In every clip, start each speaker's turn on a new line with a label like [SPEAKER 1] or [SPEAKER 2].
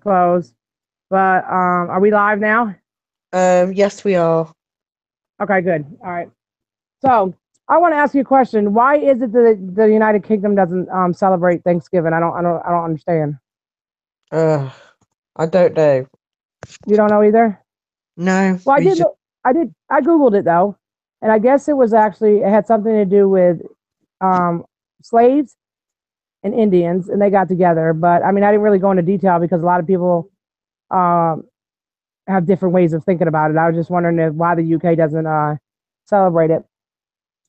[SPEAKER 1] closed. But are we live now?
[SPEAKER 2] Yes, we are.
[SPEAKER 1] Okay, good. All right. So I want to ask you a question. Why is it that the United Kingdom doesn't celebrate Thanksgiving? I don't understand.
[SPEAKER 2] Uh, I don't know.
[SPEAKER 1] You don't know either.
[SPEAKER 2] No,
[SPEAKER 1] Well, I
[SPEAKER 2] we
[SPEAKER 1] did.
[SPEAKER 2] just.
[SPEAKER 1] I did. I googled it though, and I guess it was actually it had something to do with um, slaves and Indians, and they got together. But I mean, I didn't really go into detail because a lot of people um, have different ways of thinking about it. I was just wondering why the UK doesn't celebrate it.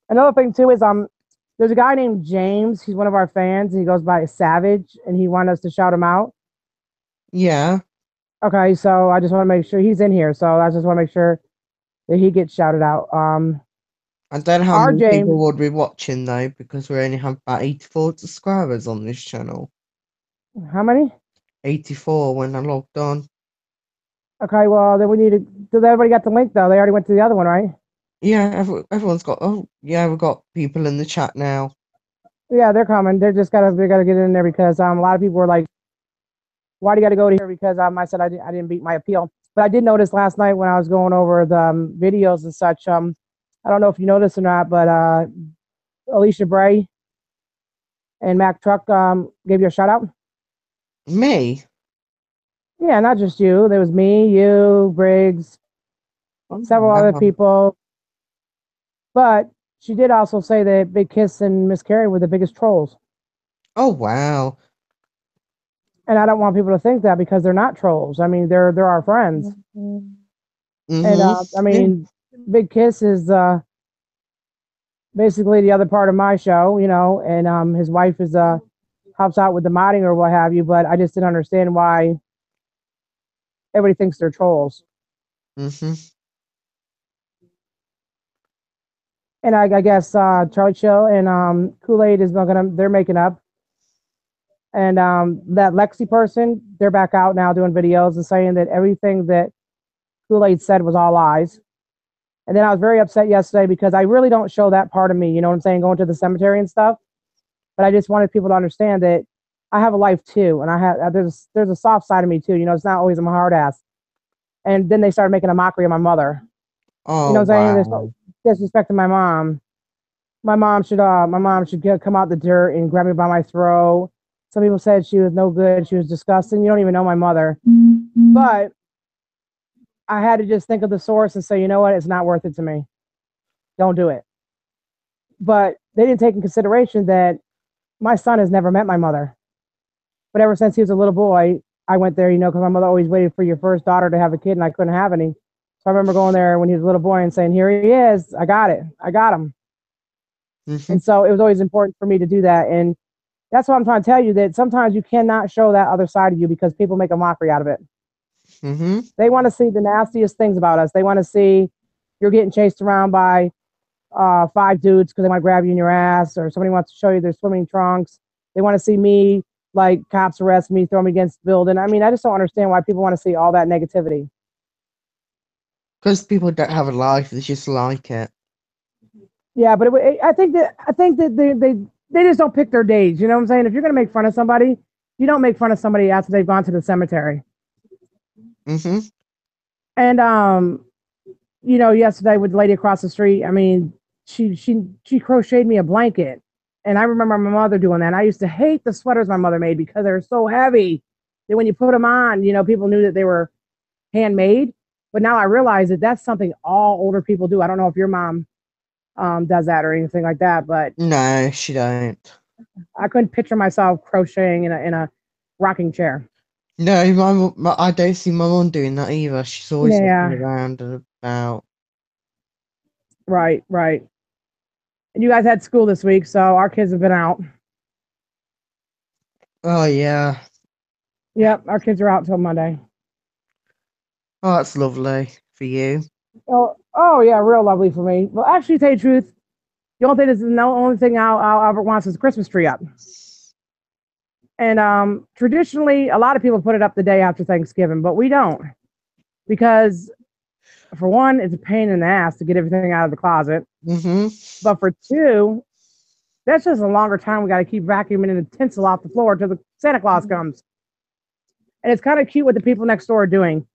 [SPEAKER 1] Another thing too is there's a guy named James. He's one of our fans. And he goes by Savage, and he wanted us to shout him out.
[SPEAKER 2] Yeah.
[SPEAKER 1] Okay, so I just want to make sure he's in here. So I just want to make sure that he gets shouted out.
[SPEAKER 2] I don't know how
[SPEAKER 1] Our
[SPEAKER 2] many people
[SPEAKER 1] James,
[SPEAKER 2] would be watching though, because we only have about 84 subscribers on this channel.
[SPEAKER 1] how many?
[SPEAKER 2] 84 when I logged on.
[SPEAKER 1] Okay, well then we need to. Did everybody got the link though? They already went to the other one, right?
[SPEAKER 2] Yeah, everyone's got. Oh, yeah, we've got people in the chat now.
[SPEAKER 1] Yeah, they're coming. They gotta get in there because a lot of people were like, "Why do you got to go to here?" Because I said I didn't beat my appeal, but I did notice last night when I was going over the videos and such. I don't know if you noticed or not, but Alicia Bray and Mac Truck gave you a shout out.
[SPEAKER 2] Me?
[SPEAKER 1] Yeah, not just you. There was me, you, Briggs,
[SPEAKER 2] Oh,
[SPEAKER 1] several other
[SPEAKER 2] wow.
[SPEAKER 1] people. But she did also say that Big Kiss and Miss Carrie were the biggest trolls.
[SPEAKER 2] Oh, wow.
[SPEAKER 1] And I don't want people to think that because they're not trolls. I mean, they're our friends. And
[SPEAKER 2] Mm-hmm.
[SPEAKER 1] I
[SPEAKER 2] Yeah.
[SPEAKER 1] mean, Big Kiss is basically the other part of my show, and his wife is helps out with the modding or what have you. But I just didn't understand why everybody thinks they're trolls.
[SPEAKER 2] Mm-hmm.
[SPEAKER 1] And I guess Charlie Chill and Kool Aid is not gonna. They're making up. And that Lexi person, they're back out now doing videos and saying that everything that Kool Aid said was all lies. And then I was very upset yesterday because I really don't show that part of me. You know what I'm saying? Going to the cemetery and stuff. But I just wanted people to understand that I have a life too, and I have there's a soft side of me too. It's not always I'm a hard ass. And then they started making a mockery of my mother. You
[SPEAKER 2] Oh,
[SPEAKER 1] know what I'm saying?
[SPEAKER 2] wow.
[SPEAKER 1] They're disrespecting my mom. My mom should come out the dirt and grab me by my throat. Some people said she was no good. She was disgusting. You don't even know my mother. But I had to just think of the source and say, you know what? It's not worth it to me. Don't do it. But they didn't take in consideration that my son has never met my mother. But ever since he was a little boy, I went there, because my mother always waited for your first daughter to have a kid and I couldn't have any. So I remember going there when he was a little boy and saying, here he is. I got it. I got him.
[SPEAKER 2] Mm-hmm.
[SPEAKER 1] And so it was always important for me to do that. And that's what I'm trying to tell you, that sometimes you cannot show that other side of you because people make a mockery out of it.
[SPEAKER 2] Mm-hmm.
[SPEAKER 1] They want to see the nastiest things about us. They want to see you're getting chased around by five dudes because they want to grab you in your ass, or somebody wants to show you their swimming trunks. They want to see me, like cops arrest me, throw me against the building. I mean, I just don't understand why people want to see all that negativity.
[SPEAKER 2] Because people don't have a life, they just like it.
[SPEAKER 1] Yeah, but I think that they just don't pick their days. You know what I'm saying? If you're gonna make fun of somebody, you don't make fun of somebody after they've gone to the cemetery.
[SPEAKER 2] Mm-hmm.
[SPEAKER 1] And yesterday with the lady across the street, I mean, she crocheted me a blanket. And I remember my mother doing that. And I used to hate the sweaters my mother made because they're so heavy that when you put them on, people knew that they were handmade. But now I realize that that's something all older people do. I don't know if your mom does that or anything like that, but
[SPEAKER 2] No, she don't.
[SPEAKER 1] I couldn't picture myself crocheting in a rocking chair.
[SPEAKER 2] No, I don't see my mum doing that either. She's always looking
[SPEAKER 1] Yeah,
[SPEAKER 2] around and about.
[SPEAKER 1] right, right. And you guys had school this week, so our kids have been out.
[SPEAKER 2] Oh, yeah.
[SPEAKER 1] Yep, our kids are out till Monday.
[SPEAKER 2] Oh, that's lovely for you.
[SPEAKER 1] Oh yeah, real lovely for me. Well, actually, to tell you the truth, the only thing is the only thing I'll ever want is the Christmas tree up. And traditionally, a lot of people put it up the day after Thanksgiving, but we don't because, for one, it's a pain in the ass to get everything out of the closet.
[SPEAKER 2] Mm-hmm.
[SPEAKER 1] But for two, that's just a longer time. We got to keep vacuuming the tinsel off the floor till the Santa Claus comes. And it's kind of cute what the people next door are doing.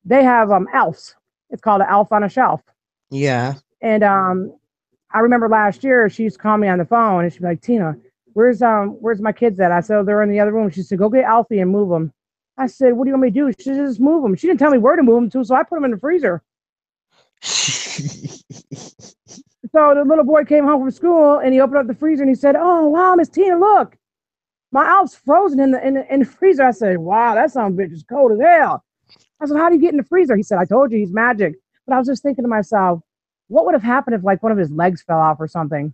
[SPEAKER 1] They have elves. It's called an elf on a shelf.
[SPEAKER 2] Yeah.
[SPEAKER 1] And I remember last year she used to call me on the phone and she'd be like, Tina, where's my kids at? I said, oh, they're in the other room. She said, go get Alfie and move them. I said, what do you want me to do? She said, just move them. She didn't tell me where to move them to, so I put them in the freezer. So the little boy came home from school and he opened up the freezer and he said, oh wow, Miss Tina, look, my Alf's frozen in the freezer. I said, wow, that son of a bitch is cold as hell. I said, how do you get in the freezer? He said, I told you he's magic. But I was just thinking to myself, what would have happened if like one of his legs fell off or something?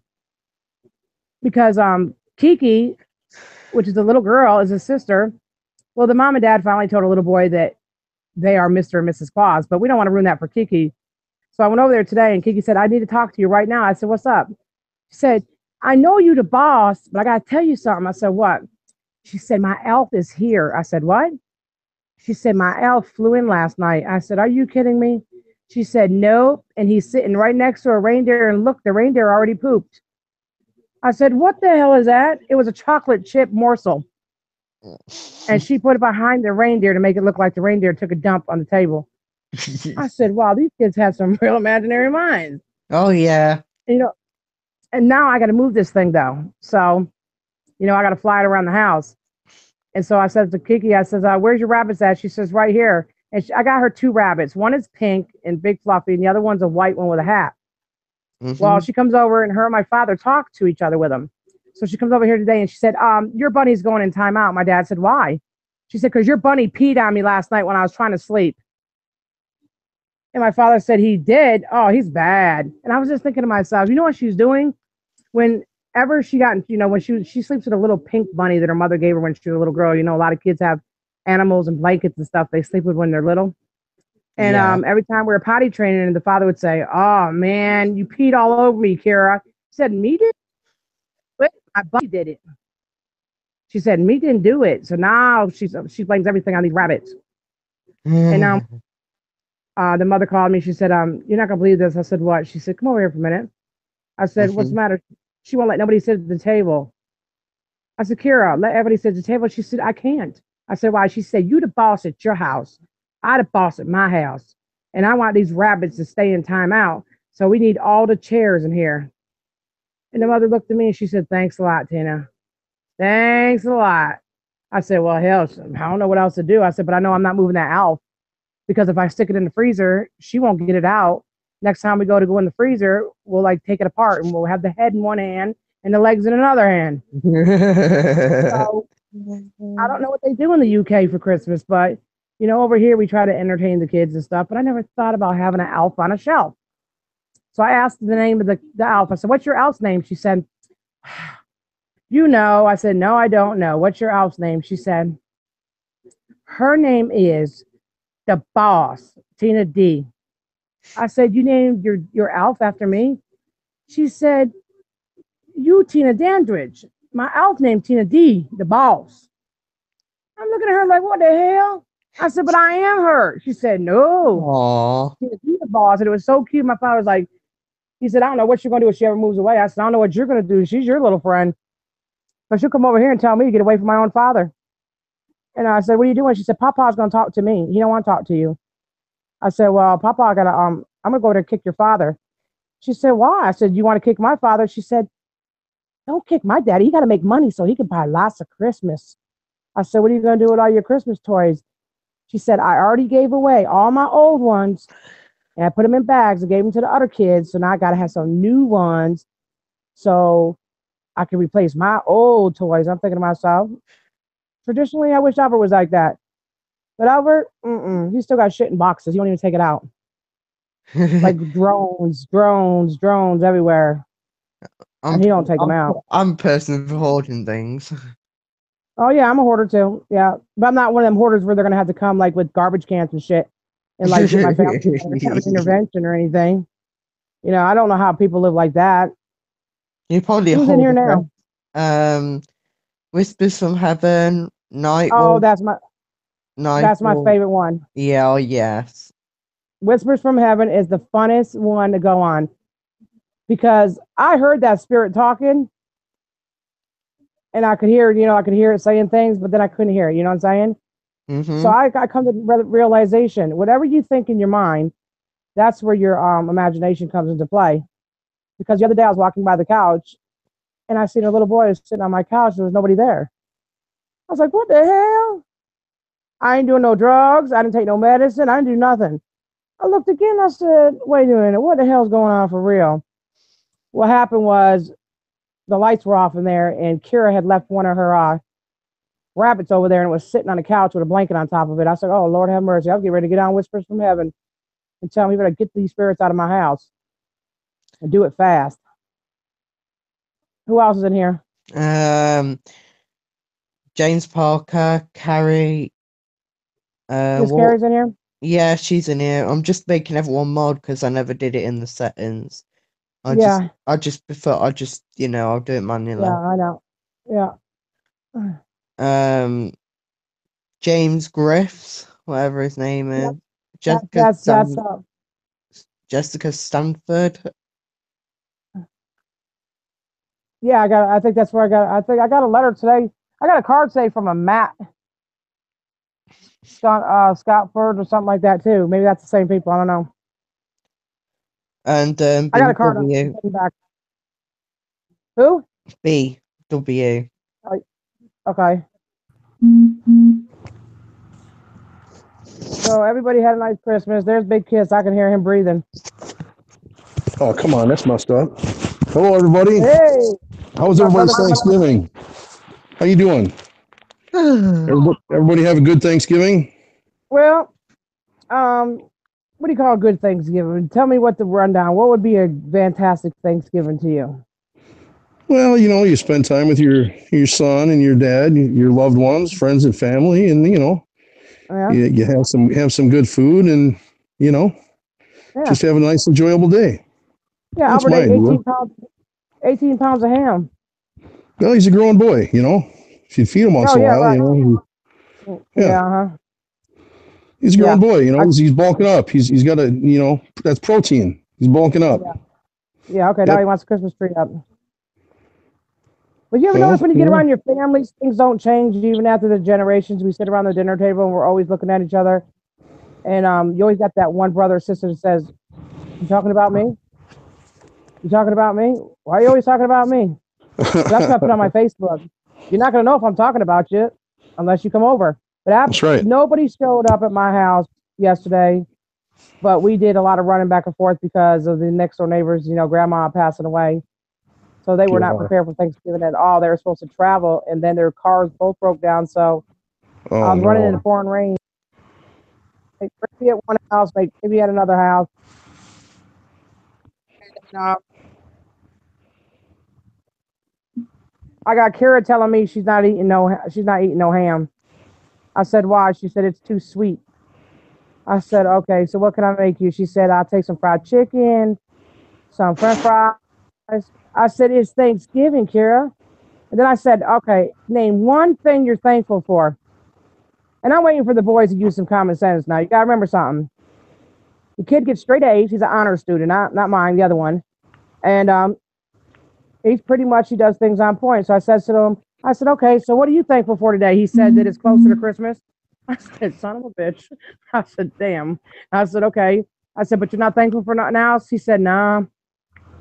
[SPEAKER 1] Because Kiki, which is the little girl, is his sister. Well, the mom and dad finally told a little boy that they are Mr. and Mrs. Claus, but we don't want to ruin that for Kiki. So I went over there today and Kiki said, I need to talk to you right now. I said, what's up? She said, I know you the boss, but I got to tell you something. I said, what? She said, my elf is here. I said, what? She said, my elf flew in last night. I said, are you kidding me? She said, nope. And he's sitting right next to a reindeer and look, the reindeer already pooped. I said, what the hell is that? It was a chocolate chip morsel. And she put it behind the reindeer to make it look like the reindeer took a dump on the table. I said, wow, these kids have some real imaginary minds.
[SPEAKER 2] Oh, yeah.
[SPEAKER 1] You know, and now I got to move this thing though. So, I got to fly it around the house. And so I said to Kiki, I says, where's your rabbits at? She says, right here. And I got her 2 rabbits. One is pink and big fluffy, and the other one's a white one with a hat.
[SPEAKER 2] Mm-hmm.
[SPEAKER 1] Well, she comes over and her and my father talk to each other with them. So she comes over here today and she said, your bunny's going in timeout. My dad said, why? She said, because your bunny peed on me last night when I was trying to sleep. And my father said he did. Oh, he's bad. And I was just thinking to myself, you know what she's doing? Whenever she got, when she sleeps with a little pink bunny that her mother gave her when she was a little girl. A lot of kids have animals and blankets and stuff they sleep with when they're little. And
[SPEAKER 2] Yeah.
[SPEAKER 1] every time we were potty training, and the father would say, oh, man, you peed all over me, Kira. He said, me did? But my bunny did it. She said, me didn't do it. So now she blames everything on these rabbits. And now the mother called me. She said, you're not going to believe this. I said, what? She said, come over here for a minute. I said, what's the matter? She won't let nobody sit at the table. I said, Kira, let everybody sit at the table. She said, I can't. I said, why? She said, you the boss at your house. I the boss at my house. And I want these rabbits to stay in timeout. So we need all the chairs in here. And the mother looked at me and she said, thanks a lot, Tina. Thanks a lot. I said, well, hell, I don't know what else to do. I said, but I know I'm not moving that elf because if I stick it in the freezer, she won't get it out. Next time we go in the freezer, we'll like take it apart and we'll have the head in one hand and the legs in another hand. So I don't know what they do in the UK for Christmas, but over here we try to entertain the kids and stuff. But I never thought about having an elf on a shelf. So I asked the name of the elf. I said, what's your elf's name? She said, I said, no, I don't know. What's your elf's name? She said, her name is the boss, Tina D. I said, you named your elf after me? She said, you, Tina Dandridge. My elf named Tina D, the boss. I'm looking at her like, what the hell? I said, but I am her. She said, no.
[SPEAKER 2] Aww.
[SPEAKER 1] Tina D, the boss. And it was so cute. My father was like, he said, I don't know what you're going to do if she ever moves away. I said, I don't know what you're going to do. She's your little friend. But she'll come over here and tell me to get away from my own father. And I said, what are you doing? She said, Papa's going to talk to me. He don't want to talk to you. I said, well, Papa, I'm going to go there and kick your father. She said, why? I said, you want to kick my father? She said, don't kick my daddy. He got to make money so he can buy lots of Christmas. I said, what are you going to do with all your Christmas toys? She said, I already gave away all my old ones and I put them in bags and gave them to the other kids. So now I got to have some new ones so I can replace my old toys. I'm thinking to myself, traditionally, I wish Albert was like that. But Albert, he still got shit in boxes. He won't even take it out. Like drones everywhere. And he don't take them out.
[SPEAKER 2] I'm a person for hoarding things.
[SPEAKER 1] Oh, yeah, I'm a hoarder too. Yeah. But I'm not one of them hoarders where they're going to have to come like with garbage cans and shit and like get my family have an intervention or anything. I don't know how people live like that.
[SPEAKER 2] You probably
[SPEAKER 1] Who's in here now?
[SPEAKER 2] Whispers from Heaven, Night.
[SPEAKER 1] Oh, that's my favorite one.
[SPEAKER 2] Yeah, yes.
[SPEAKER 1] Whispers from Heaven is the funnest one to go on because I heard that spirit talking and I could hear it saying things, but then I couldn't hear it. You know what I'm saying?
[SPEAKER 2] Mm-hmm.
[SPEAKER 1] So I come to the realization, whatever you think in your mind, that's where your imagination comes into play. Because the other day I was walking by the couch and I seen a little boy sitting on my couch. There was nobody there. I was like, what the hell? I ain't doing no drugs. I didn't take no medicine. I didn't do nothing. I looked again. I said, wait a minute. What the hell's going on for real? What happened was the lights were off in there, and Kira had left one of her rabbits over there and was sitting on the couch with a blanket on top of it. I said, oh, Lord have mercy. I was getting ready to get on Whispers from Heaven and tell me you better get these spirits out of my house and do it fast. Who else is in here?
[SPEAKER 2] James Parker, Carrie.
[SPEAKER 1] Miss
[SPEAKER 2] What?
[SPEAKER 1] Carrie's in here?
[SPEAKER 2] Yeah, she's in here. I'm just making everyone mod because I never did it in the settings.
[SPEAKER 1] Yeah.
[SPEAKER 2] I just prefer, I'll do it manually.
[SPEAKER 1] Yeah, I know. Yeah.
[SPEAKER 2] Um, James Griffiths, whatever his name is.
[SPEAKER 1] Yep.
[SPEAKER 2] Jessica
[SPEAKER 1] That's
[SPEAKER 2] Jessica Stanford.
[SPEAKER 1] yeah, I think that's where I think I got a letter today. I got a card today from a Matt Scottford or something like that too. Maybe that's the same people. I don't know.
[SPEAKER 2] And
[SPEAKER 1] I got a card on getting back. Who?
[SPEAKER 2] BW.
[SPEAKER 1] Oh, okay. So everybody had a nice Christmas. There's Big Kiss. I can hear him breathing.
[SPEAKER 3] Oh, come on, that's messed up. Hello, everybody.
[SPEAKER 1] Hey,
[SPEAKER 3] How was
[SPEAKER 1] my brother
[SPEAKER 3] everybody's
[SPEAKER 1] from
[SPEAKER 3] Thanksgiving? How you doing? Everybody have a good Thanksgiving?
[SPEAKER 1] well, what do you call a good Thanksgiving? Tell me what the rundown. What would be a fantastic Thanksgiving to you?
[SPEAKER 3] Well, you spend time with your son and your dad, your loved ones, friends and family, and
[SPEAKER 1] Yeah,
[SPEAKER 3] you have some good food, and you know
[SPEAKER 1] yeah,
[SPEAKER 3] just have a nice, enjoyable day.
[SPEAKER 1] yeah.
[SPEAKER 3] That's
[SPEAKER 1] Albert
[SPEAKER 3] my
[SPEAKER 1] ate
[SPEAKER 3] idea.
[SPEAKER 1] 18 pounds of ham.
[SPEAKER 3] Well, he's a growing boy. If you feed him once
[SPEAKER 1] Oh
[SPEAKER 3] in a
[SPEAKER 1] yeah,
[SPEAKER 3] while,
[SPEAKER 1] right.
[SPEAKER 3] yeah,
[SPEAKER 1] Yeah,
[SPEAKER 3] he's a
[SPEAKER 1] yeah.
[SPEAKER 3] growing boy.
[SPEAKER 1] I,
[SPEAKER 3] He's bulking up. He's got that's protein. He's bulking up.
[SPEAKER 1] yeah, yeah. Okay, now
[SPEAKER 3] Yep.
[SPEAKER 1] he wants a Christmas tree up. But you ever notice
[SPEAKER 3] Well,
[SPEAKER 1] when you get around your families, things don't change even after the generations. We sit around the dinner table and we're always looking at each other. And you always got that one brother or sister that says, "You talking about me? You talking about me? Why are you always talking about me?" So that's what I put on my Facebook. You're not gonna know if I'm talking about you unless you come over. But
[SPEAKER 3] that's right.
[SPEAKER 1] nobody showed up at my house yesterday. But we did a lot of running back and forth because of the next door neighbors, grandma passing away. So they were not
[SPEAKER 3] Yeah.
[SPEAKER 1] prepared for Thanksgiving at all. They were supposed to travel, and then their cars both broke down. So I
[SPEAKER 3] Oh
[SPEAKER 1] was running in the
[SPEAKER 3] no.
[SPEAKER 1] pouring rain. Maybe at one house, maybe at another house. And, I got Kira telling me she's not eating no ham. I said, why? She said it's too sweet. I said, okay, so what can I make you? She said, I'll take some fried chicken, some french fries. I said, it's Thanksgiving, Kira. And then I said, okay, name one thing you're thankful for. And I'm waiting for the boys to use some common sense now. You got to remember something. The kid gets straight A's. He's an honor student, not mine, the other one. And he does things on point. So I said to him, I said, okay, so what are you thankful for today? He said that it's closer to Christmas. I said, son of a bitch. I said, damn. I said, okay. I said, but you're not thankful for nothing else? He said, nah,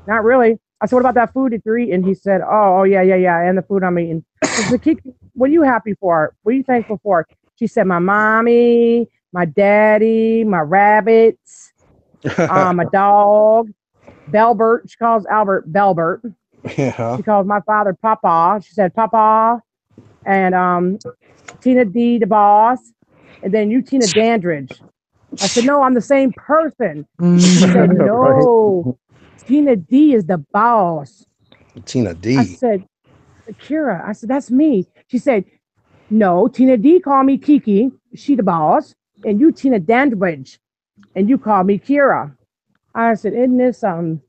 [SPEAKER 1] not really. I said, what about that food that you're eating? He said, oh, yeah, and the food I'm eating. I said, Kiki, what are you happy for? What are you thankful for? She said, my mommy, my daddy, my rabbits, my dog, Belbert. She calls Albert Belbert.
[SPEAKER 3] Yeah.
[SPEAKER 1] She calls my father Papa. She said Papa, and Tina D, the boss, and then you, Tina Dandridge. I said, no, I'm the same person. She said, no, Tina D is the boss.
[SPEAKER 3] Tina D.
[SPEAKER 1] I said, Kira. I said, that's me. She said, no, Tina D call me Kiki. She the boss. And you, Tina Dandridge. And you call me Kira. I said, isn't this something?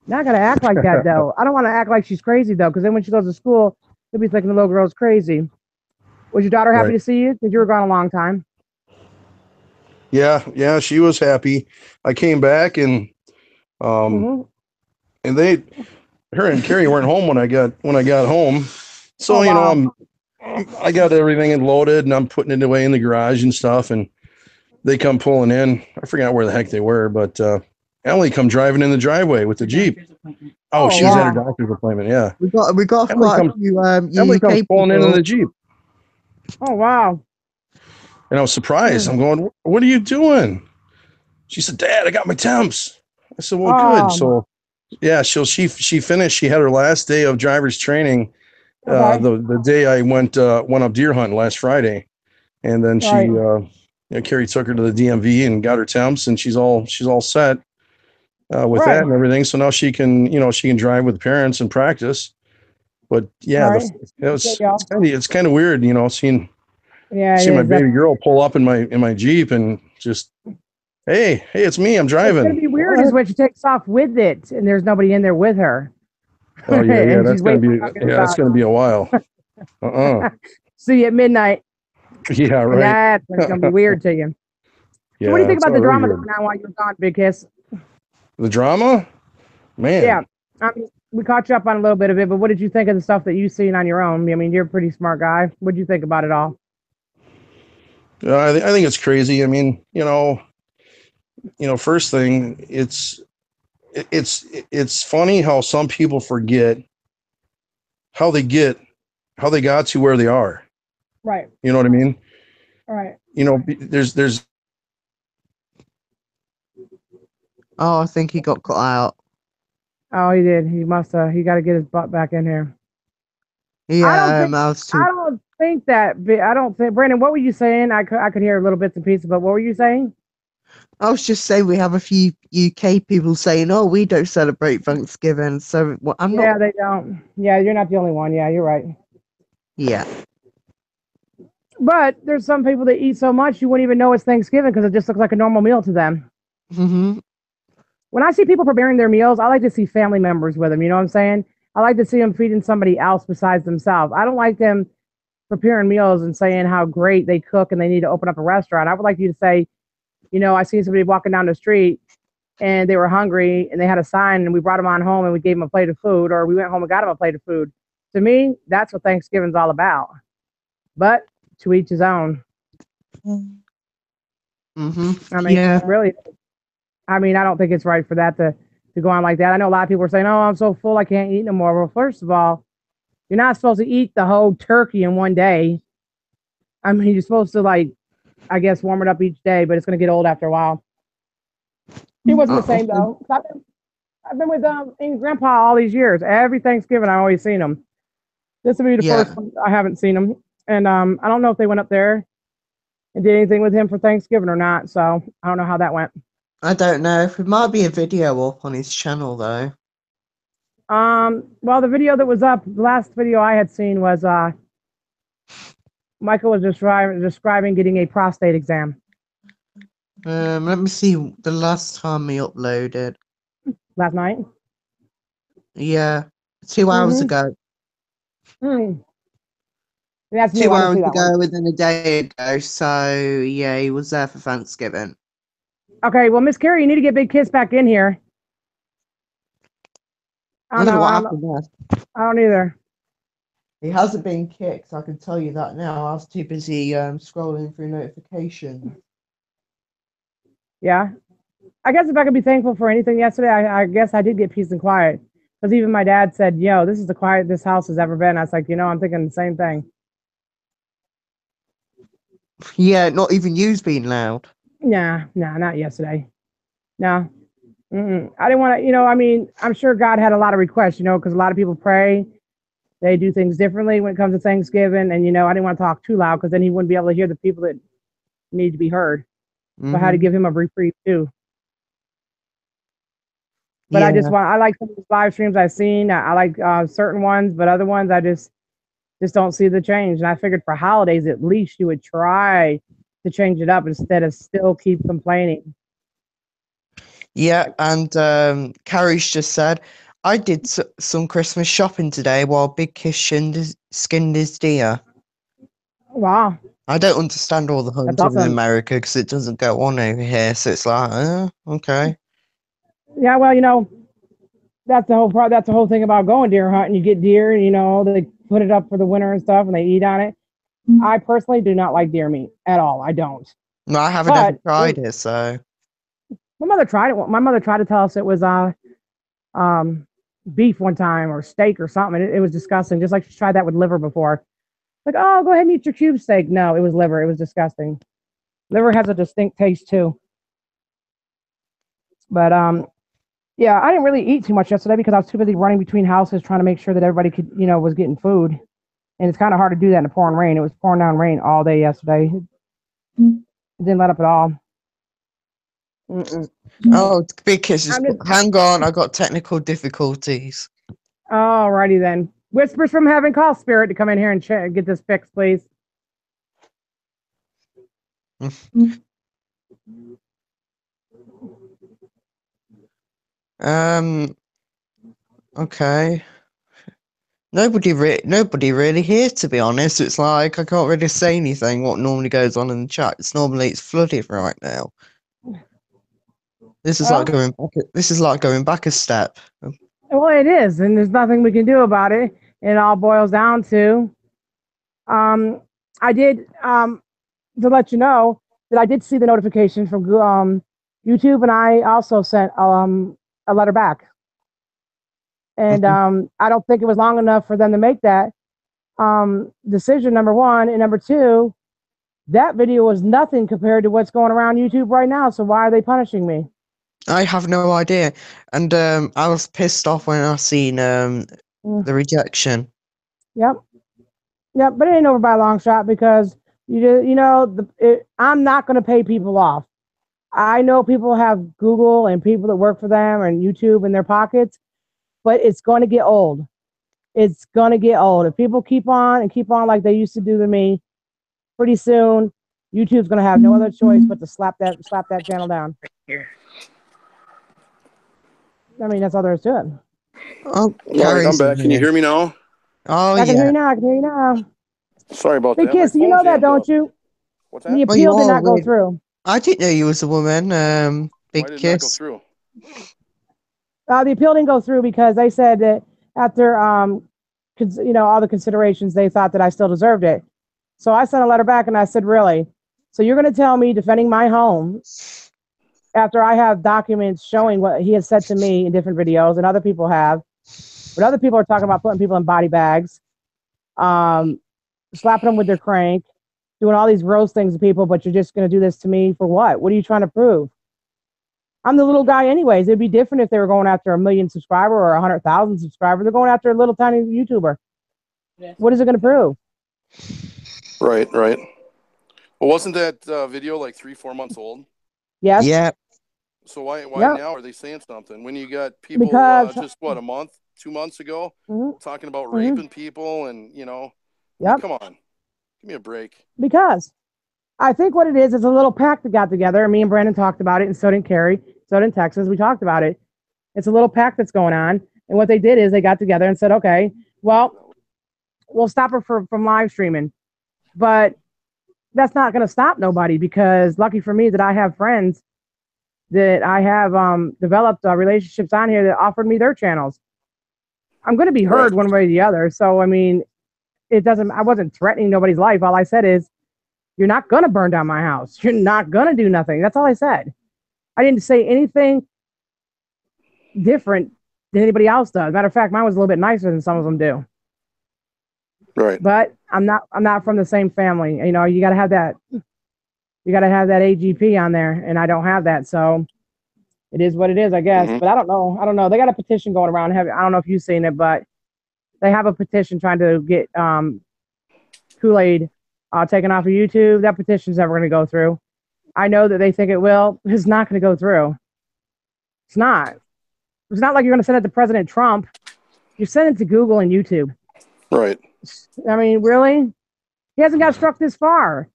[SPEAKER 1] Not gonna act like that though. I don't want to act like she's crazy though, because then when she goes to school, they'll be thinking the little girl's crazy. Was your daughter happy
[SPEAKER 3] Right.
[SPEAKER 1] to see you? Because you were gone a long time.
[SPEAKER 3] Yeah, she was happy. I came back and
[SPEAKER 1] Mm-hmm.
[SPEAKER 3] and her and Carrie weren't home when I got home. So,
[SPEAKER 1] Oh wow.
[SPEAKER 3] I got everything loaded and I'm putting it away in the garage and stuff. And they come pulling in. I forgot where the heck they were, but Emily come driving in the driveway with the Jeep. Oh,
[SPEAKER 1] Oh,
[SPEAKER 3] she was at her
[SPEAKER 1] wow.
[SPEAKER 3] doctor's appointment. Yeah.
[SPEAKER 2] We got
[SPEAKER 3] Emily
[SPEAKER 2] quite a
[SPEAKER 3] comes,
[SPEAKER 2] few
[SPEAKER 3] Emily comes
[SPEAKER 2] UK
[SPEAKER 3] pulling in
[SPEAKER 2] people.
[SPEAKER 3] the Jeep.
[SPEAKER 1] Oh, wow.
[SPEAKER 3] And I was surprised.
[SPEAKER 1] Mm.
[SPEAKER 3] I'm going, what are you doing? She said, Dad, I got my temps. I said, well, good.
[SPEAKER 1] Um,
[SPEAKER 3] So yeah, she finished. She had her last day of driver's training.
[SPEAKER 1] okay.
[SPEAKER 3] The day I went up deer hunting last Friday, and then
[SPEAKER 1] Right.
[SPEAKER 3] Carrie took her to the DMV and got her temps, and she's all set with
[SPEAKER 1] Right.
[SPEAKER 3] that and everything. So now she can drive with parents and practice. But yeah,
[SPEAKER 1] Right.
[SPEAKER 3] it's kind of weird, seeing
[SPEAKER 1] Yeah, it
[SPEAKER 3] my
[SPEAKER 1] is.
[SPEAKER 3] baby girl pull up in my Jeep and just, hey, it's me, I'm
[SPEAKER 1] It's going to
[SPEAKER 3] driving.
[SPEAKER 1] be weird is when she takes off with it and there's nobody in there with her.
[SPEAKER 3] Oh yeah,
[SPEAKER 1] And
[SPEAKER 3] that's
[SPEAKER 1] she's
[SPEAKER 3] gonna
[SPEAKER 1] waiting
[SPEAKER 3] be
[SPEAKER 1] for talking
[SPEAKER 3] gonna be a while.
[SPEAKER 1] see you at midnight.
[SPEAKER 3] Yeah,
[SPEAKER 1] And
[SPEAKER 3] right.
[SPEAKER 1] that's when it's going to be weird to you.
[SPEAKER 3] Yeah,
[SPEAKER 1] So what do you think
[SPEAKER 3] it's
[SPEAKER 1] about the
[SPEAKER 3] already
[SPEAKER 1] drama
[SPEAKER 3] weird.
[SPEAKER 1] now while you're gone, Big Kiss?
[SPEAKER 3] The drama, man.
[SPEAKER 1] Yeah. We caught you up on a little bit of it, but what did you think of the stuff that you've seen on your own? I mean, you're a pretty smart guy. What did you think about it all?
[SPEAKER 3] I think it's crazy. I mean, first thing, it's funny how some people forget how they got to where they are.
[SPEAKER 1] Right.
[SPEAKER 3] You know what I mean?
[SPEAKER 1] All right.
[SPEAKER 3] There's.
[SPEAKER 2] Oh, I think he got cut out.
[SPEAKER 1] Oh, he did. He must have. He got to get his butt back in here.
[SPEAKER 2] Yeah,
[SPEAKER 1] I
[SPEAKER 2] was too.
[SPEAKER 1] don't think that. I don't think. Brandon, what were you saying? I could hear little bits and pieces, but what were you saying?
[SPEAKER 2] I was just saying we have a few UK people saying, "Oh, we don't celebrate Thanksgiving," so I'm not.
[SPEAKER 1] Yeah, they don't. Yeah, you're not the only one. Yeah, you're right.
[SPEAKER 2] Yeah.
[SPEAKER 1] But there's some people that eat so much you wouldn't even know it's Thanksgiving because it just looks like a normal meal to them.
[SPEAKER 2] Mm-hmm.
[SPEAKER 1] When I see people preparing their meals, I like to see family members with them. You know what I'm saying? I like to see them feeding somebody else besides themselves. I don't like them preparing meals and saying how great they cook and they need to open up a restaurant. I would like you to say, I seen somebody walking down the street and they were hungry and they had a sign and we brought them on home and we gave them a plate of food, or we went home and got them a plate of food. To me, that's what Thanksgiving's all about. But to each his own.
[SPEAKER 2] Mm-hmm.
[SPEAKER 1] I mean,
[SPEAKER 2] Yeah.
[SPEAKER 1] really, I don't think it's right for that to go on like that. I know a lot of people are saying, "Oh, I'm so full, I can't eat no more." Well, first of all, you're not supposed to eat the whole turkey in one day. I mean, you're supposed to I guess, warm it up each day, but it's going to get old after a while. He wasn't the same though. I've been with Aunt Grandpa all these years. Every Thanksgiving, I always seen him. This will be the
[SPEAKER 2] Yeah.
[SPEAKER 1] first one I haven't seen him, and I don't know if they went up there and did anything with him for Thanksgiving or not. So I don't know how that went.
[SPEAKER 2] I don't know. It might be a video up on his channel though.
[SPEAKER 1] Well, the video that was up, the last video I had seen was Michael was describing getting a prostate exam
[SPEAKER 2] Let me see the last time he uploaded.
[SPEAKER 1] last night.
[SPEAKER 2] Yeah, 2 hours ago.
[SPEAKER 1] That's new.
[SPEAKER 2] 2
[SPEAKER 1] I didn't
[SPEAKER 2] hours
[SPEAKER 1] see that one.
[SPEAKER 2] ago, within a day ago. So yeah, he was there for Thanksgiving.
[SPEAKER 1] Okay, well, Miss Carrie, you need to get Big Kiss back in here. I don't know.
[SPEAKER 2] what happened there.
[SPEAKER 1] I don't either.
[SPEAKER 2] He hasn't been kicked, I can tell you that now. I was too busy scrolling through notifications.
[SPEAKER 1] Yeah. I guess if I could be thankful for anything yesterday, I guess I did get peace and quiet. Because even my dad said, this is the quiet this house has ever been. I was like, I'm thinking the same thing.
[SPEAKER 2] Yeah, not even you's being loud.
[SPEAKER 1] Nah, not yesterday. No. I didn't want to, I'm sure God had a lot of requests, because a lot of people pray. They do things differently when it comes to Thanksgiving. And, I didn't want to talk too loud because then he wouldn't be able to hear the people that need to be heard. So I had to give him a reprieve too. But yeah. I like some of the live streams I've seen. I like certain ones, but other ones I just don't see the change. And I figured for holidays, at least you would try to change it up instead of still keep complaining.
[SPEAKER 2] Yeah, and Carrie's just said, I did some Christmas shopping today while Big Kiss skinned his deer.
[SPEAKER 1] Wow.
[SPEAKER 2] I don't understand all the hunting in America because it doesn't go on over here. So it's like, okay.
[SPEAKER 1] Yeah, well, that's the whole thing about going deer hunting. You get deer, put it up for the winter and stuff, and they eat on it. I personally do not like deer meat at all. I don't.
[SPEAKER 2] No, I haven't ever
[SPEAKER 1] But
[SPEAKER 2] tried it, so
[SPEAKER 1] my mother tried it. My mother tried to tell us it was beef one time or steak or something. It was disgusting. Just like she tried that with liver before. Like, oh, go ahead and eat your cube steak. No, it was liver. It was disgusting. Liver has a distinct taste too. But yeah, I didn't really eat too much yesterday because I was too busy running between houses trying to make sure that everybody could, was getting food. And it's kind of hard to do that in the pouring rain. It was pouring down rain all day yesterday. It didn't let up at all. Mm-mm.
[SPEAKER 2] oh, because
[SPEAKER 1] I'm just-
[SPEAKER 2] hang on, I got technical difficulties.
[SPEAKER 1] Alrighty then. Whispers from heaven, call Spirit to come in here and get this fixed, please.
[SPEAKER 2] Okay. Nobody really here, to be honest. It's like I can't really say anything what normally goes on in the chat. It's flooded right now. This is like going back a step.
[SPEAKER 1] Well, it is, and there's nothing we can do about it. It all boils down to, I did, to let you know that I did see the notification from YouTube, and I also sent a letter back. And I don't think it was long enough for them to make that decision, number one. And number two, that video was nothing compared to what's going around YouTube right now. So why are they punishing me?
[SPEAKER 2] I have no idea. And I was pissed off when I seen the rejection.
[SPEAKER 1] Yep. But it ain't over by a long shot because I'm not going to pay people off. I know people have Google and people that work for them and YouTube in their pockets, but it's going to get old. It's going to get old. If people keep on like they used to do to me, pretty soon YouTube's going to have no other choice but to slap that channel down. I mean, that's all there is to it.
[SPEAKER 2] Oh,
[SPEAKER 3] all right, I'm back. Can you hear me now?
[SPEAKER 2] Oh,
[SPEAKER 1] I can hear you now. I can hear you now.
[SPEAKER 3] Sorry about
[SPEAKER 1] Big
[SPEAKER 3] that.
[SPEAKER 1] Kiss, you know that, don't you?
[SPEAKER 3] What's that?
[SPEAKER 1] The appeal did not go through.
[SPEAKER 2] I didn't know you was a woman. Big
[SPEAKER 3] Why did
[SPEAKER 2] Kiss.
[SPEAKER 3] that go through?
[SPEAKER 1] The appeal didn't go through because they said that after all the considerations, they thought that I still deserved it. So I sent a letter back and I said, really? So you're going to tell me defending my home after I have documents showing what he has said to me in different videos and other people have, but other people are talking about putting people in body bags, slapping them with their crank, doing all these gross things to people, but you're just going to do this to me for what? What are you trying to prove? I'm the little guy anyways. It'd be different if they were going after 1 million subscriber or 100,000 subscriber. They're going after a little tiny YouTuber. Yes. What is it going to prove?
[SPEAKER 3] Right. Well, wasn't that video like 3-4 months old?
[SPEAKER 1] Yes.
[SPEAKER 2] Yeah.
[SPEAKER 3] So why now are they saying something when you got people just a month, 2 months ago talking about raping people and come on, give me a break.
[SPEAKER 1] Because I think what it is a little pact that got together. Me and Brandon talked about it, and so did Carrie, so did Texas. We talked about it. It's a little pact that's going on, and what they did is they got together and said, okay, well, we'll stop her from live streaming, but that's not going to stop nobody because lucky for me that I have friends that I have developed relationships on here that offered me their channels. I'm going to be heard one way or the other. So, I mean, I wasn't threatening nobody's life. All I said is, you're not going to burn down my house. You're not going to do nothing. That's all I said. I didn't say anything different than anybody else does. Matter of fact, mine was a little bit nicer than some of them do.
[SPEAKER 3] Right.
[SPEAKER 1] But I'm not from the same family. You got to have that. You got to have that AGP on there, and I don't have that. So it is what it is, I guess. But I don't know. They got a petition going around. I don't know if you've seen it, but they have a petition trying to get Kool-Aid taken off of YouTube. That petition's never going to go through. I know that they think it will. It's not going to go through. It's not. It's not like you're going to send it to President Trump. You're sending it to Google and YouTube.
[SPEAKER 3] Right.
[SPEAKER 1] I mean, really? He hasn't got struck this far.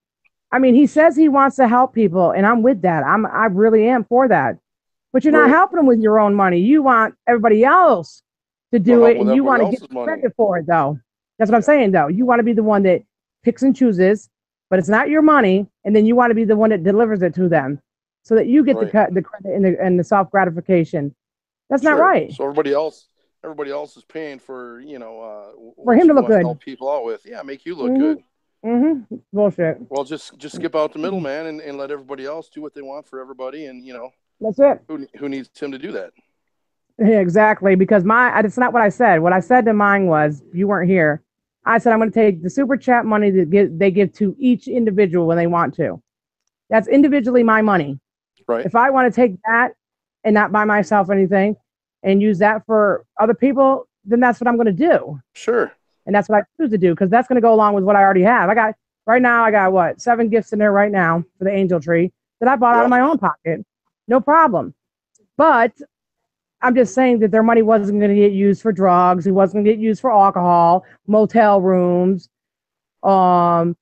[SPEAKER 1] I mean, he says he wants to help people, and I'm with that. I really am for that. But you're not helping them with your own money. You want everybody else to do it, and you want to get credit for it, though. That's what I'm saying, though. You want to be the one that picks and chooses, but it's not your money, and then you want to be the one that delivers it to them so that you get the credit and the self-gratification. That's not right.
[SPEAKER 3] So everybody else everybody else is paying for,
[SPEAKER 1] For him to look good.
[SPEAKER 3] Help people out with. Yeah, make you look good.
[SPEAKER 1] Mm-hmm. Bullshit.
[SPEAKER 3] Well, just skip out the middleman and let everybody else do what they want for everybody, and
[SPEAKER 1] that's it.
[SPEAKER 3] Who needs him to do that?
[SPEAKER 1] Yeah, exactly. Because it's not what I said. What I said to mine was, you weren't here. I said I'm going to take the super chat money that they give to each individual when they want to. That's individually my money.
[SPEAKER 3] Right.
[SPEAKER 1] If I want to take that and not buy myself anything and use that for other people, then that's what I'm going to do.
[SPEAKER 3] Sure.
[SPEAKER 1] And that's what I choose to do, because that's going to go along with what I already have. I got 7 gifts in there right now for the angel tree that I bought out of my own pocket. No problem. But I'm just saying that their money wasn't going to get used for drugs. It wasn't going to get used for alcohol, motel rooms, for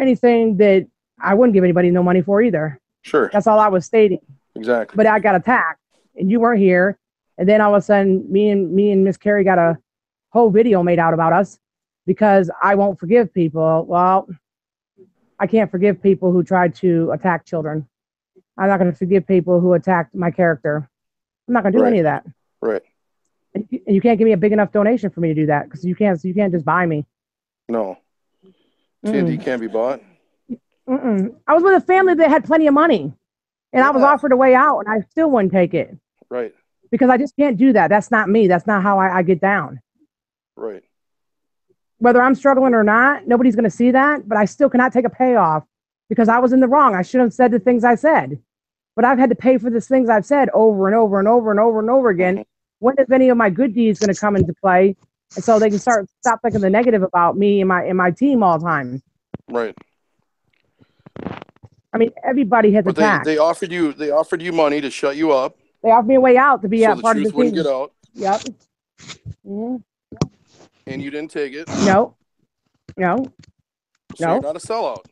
[SPEAKER 1] anything that I wouldn't give anybody no money for either.
[SPEAKER 3] Sure.
[SPEAKER 1] That's all I was stating.
[SPEAKER 3] Exactly.
[SPEAKER 1] But I got attacked and you weren't here. And then all of a sudden, me and Miss Carrie got a whole video made out about us because I won't forgive people. Well, I can't forgive people who tried to attack children. I'm not going to forgive people who attacked my character. I'm not going to do any of that.
[SPEAKER 3] Right.
[SPEAKER 1] And you can't give me a big enough donation for me to do that, because you can't just buy me.
[SPEAKER 3] No. TND can't be bought.
[SPEAKER 1] I was with a family that had plenty of money, and I was offered a way out, and I still wouldn't take it.
[SPEAKER 3] Right.
[SPEAKER 1] Because I just can't do that. That's not me. That's not how I get down.
[SPEAKER 3] Right.
[SPEAKER 1] Whether I'm struggling or not, nobody's going to see that, but I still cannot take a payoff because I was in the wrong. I shouldn't have said the things I said, but I've had to pay for the things I've said over and over and over and over and over again. When is any of my good deeds going to come into play? And so they can stop thinking the negative about me and my team all the time.
[SPEAKER 3] Right.
[SPEAKER 1] I mean, everybody has attacked.
[SPEAKER 3] They offered you money to shut you up.
[SPEAKER 1] They offered me a way out to be a part of the team.
[SPEAKER 3] So the truth wouldn't get out.
[SPEAKER 1] Yep. Mm-hmm.
[SPEAKER 3] And you didn't take it.
[SPEAKER 1] No.
[SPEAKER 3] So you're not a sellout.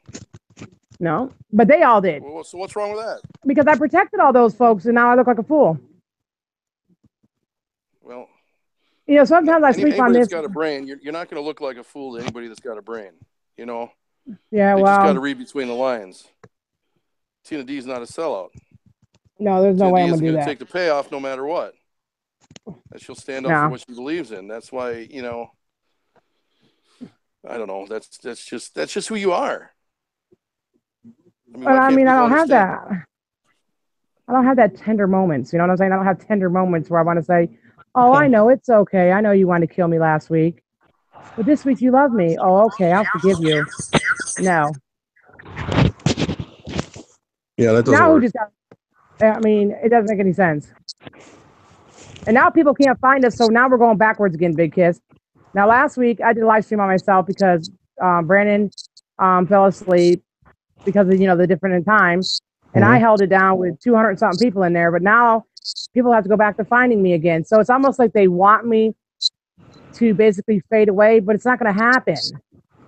[SPEAKER 1] No, but they all did.
[SPEAKER 3] Well, so what's wrong with that?
[SPEAKER 1] Because I protected all those folks, and now I look like a fool.
[SPEAKER 3] Well,
[SPEAKER 1] sometimes I sleep on this.
[SPEAKER 3] Anybody that's got a brain, you're not going to look like a fool to anybody that's got a brain.
[SPEAKER 1] Yeah,
[SPEAKER 3] you just got to read between the lines. Tina D is not a sellout.
[SPEAKER 1] No, there's no way I'm going to do that.
[SPEAKER 3] Take the payoff no matter what. And she'll stand up for what she believes in. That's why, I don't know. That's just who you are.
[SPEAKER 1] I don't have that. I don't have that tender moments. You know what I'm saying? I don't have tender moments where I want to say, oh, I know it's okay. I know you wanted to kill me last week, but this week you love me. Oh, okay. I'll forgive you. No.
[SPEAKER 3] Yeah, that doesn't work.
[SPEAKER 1] It doesn't make any sense. And now people can't find us, so now we're going backwards again, Big Kiss. Now, last week, I did a live stream on myself because Brandon fell asleep because of, the different in times. And I held it down with 200-something people in there. But now people have to go back to finding me again. So it's almost like they want me to basically fade away, but it's not going to happen.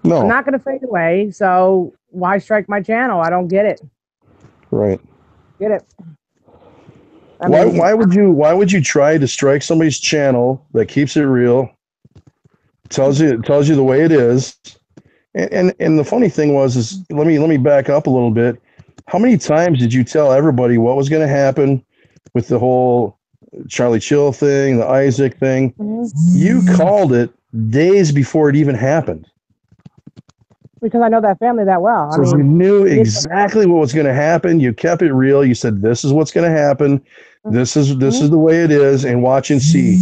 [SPEAKER 3] No.
[SPEAKER 1] I'm not going to fade away. So why strike my channel? I don't get it.
[SPEAKER 3] Right.
[SPEAKER 1] Get it.
[SPEAKER 3] Why would you try to strike somebody's channel that keeps it real, tells you the way it is, and the funny thing is let me back up a little bit. How many times did you tell everybody what was going to happen with the whole Charlie Chill thing, the Isaac thing? You called it days before it even happened.
[SPEAKER 1] Because I know that family that well.
[SPEAKER 3] You knew exactly what was going to happen. You kept it real. You said, this is what's going to happen. This is the way it is, and watch and see.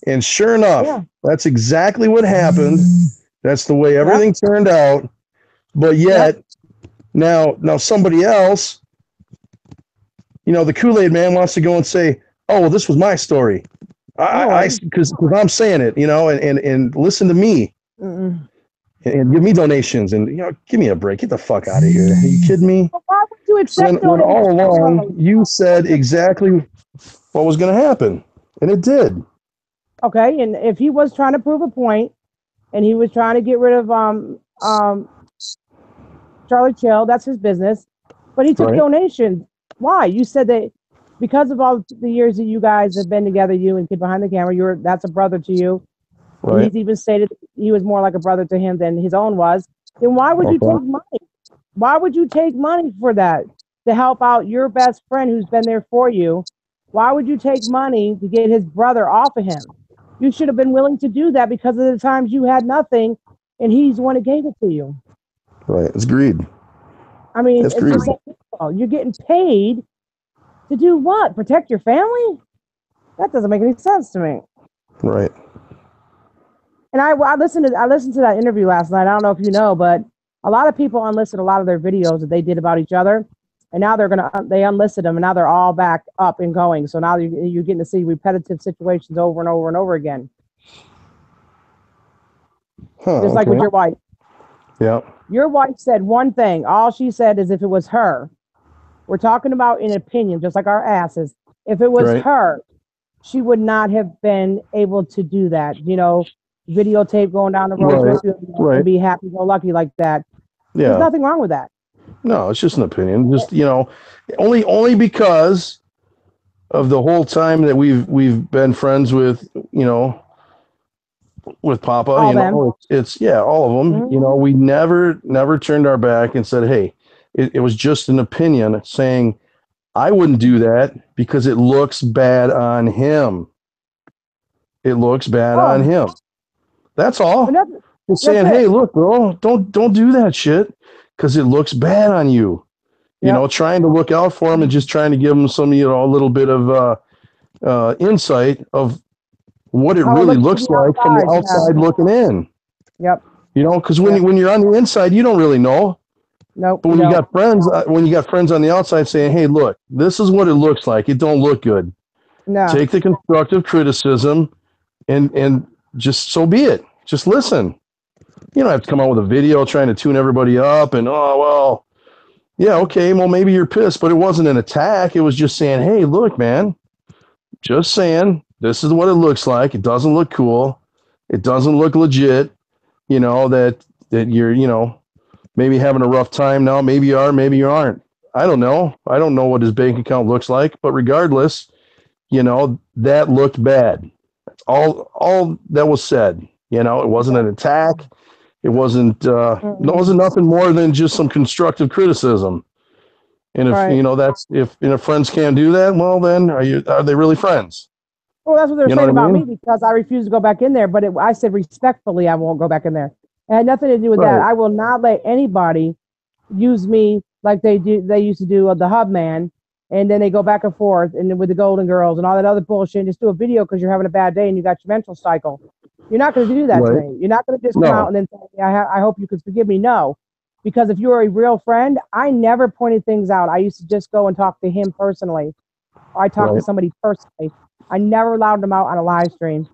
[SPEAKER 3] And sure enough, that's exactly what happened. That's the way everything turned out. But yet, now somebody else, the Kool-Aid man wants to go and say, oh, well, this was my story. Because I'm saying it, and listen to me. And give me donations, and give me a break. Get the fuck out of here. Are you kidding me?
[SPEAKER 1] Why would you accept
[SPEAKER 3] when all along you said exactly what was going to happen, and it did.
[SPEAKER 1] Okay, and if he was trying to prove a point, and he was trying to get rid of Charlie Chill, that's his business. But he took donations. Why? You said that because of all the years that you guys have been together, you and Kid Behind the Camera, that's a brother to you. Right. He's even stated he was more like a brother to him than his own was. Then why would you take money? Why would you take money for that to help out your best friend who's been there for you? Why would you take money to get his brother off of him? You should have been willing to do that because of the times you had nothing, and he's the one that gave it to you.
[SPEAKER 3] Right. It's greed.
[SPEAKER 1] I mean,
[SPEAKER 3] It's
[SPEAKER 1] it's
[SPEAKER 3] greed.
[SPEAKER 1] just like, you're getting paid to do what? Protect your family? That doesn't make any sense to me.
[SPEAKER 3] Right.
[SPEAKER 1] And I listened to that interview last night. I don't know if you know, but a lot of people unlisted a lot of their videos that they did about each other, and now they unlisted them, and now they're all back up and going. So now you're getting to see repetitive situations over and over and over again. Just like with your wife.
[SPEAKER 3] Yeah.
[SPEAKER 1] Your wife said one thing. All she said is if it was her, we're talking about an opinion, just like our asses. If it was her, she would not have been able to do that. Videotape going down the road with you and be happy go lucky like that.
[SPEAKER 3] Yeah.
[SPEAKER 1] There's nothing wrong with that.
[SPEAKER 3] No, it's just an opinion. Just only because of the whole time that we've been friends with with Papa.
[SPEAKER 1] All
[SPEAKER 3] it's all of them.
[SPEAKER 1] Mm-hmm.
[SPEAKER 3] We never turned our back and said, hey, it was just an opinion saying I wouldn't do that because it looks bad on him. It looks bad on him. That's all. It's saying, hey, look, bro, don't do that shit because it looks bad on you. Trying to look out for him and just trying to give him some, a little bit of insight of what it really looks like from the outside looking in.
[SPEAKER 1] Yep.
[SPEAKER 3] Because when you're on the inside, you don't really know.
[SPEAKER 1] Nope.
[SPEAKER 3] But when you got friends on the outside saying, hey, look, this is what it looks like. It don't look good.
[SPEAKER 1] No.
[SPEAKER 3] Take the constructive criticism and just so be it. Just listen. You don't have to come out with a video trying to tune everybody up and, okay, well, maybe you're pissed, but it wasn't an attack. It was just saying, hey, look, man, just saying, this is what it looks like. It doesn't look cool. It doesn't look legit, that you're, maybe having a rough time now. Maybe you are, maybe you aren't. I don't know. I don't know what his bank account looks like, but regardless, that looked bad. That's all that was said. It wasn't an attack. It wasn't nothing more than just some constructive criticism. And if if friends can't do that, well, then are they really friends?
[SPEAKER 1] Well, that's what they're saying about me because I refuse to go back in there. But I said respectfully, I won't go back in there. It had nothing to do with that. I will not let anybody use me like they used to do the Hub Man, and then they go back and forth and with the Golden Girls and all that other bullshit. And just do a video because you're having a bad day and you got your menstrual cycle. You're not going to do that to me. You're not going to just come out and then say, I hope you could forgive me. No, because if you're a real friend, I never pointed things out. I used to just go and talk to him personally. Or I talked to somebody personally. I never allowed them out on a live stream.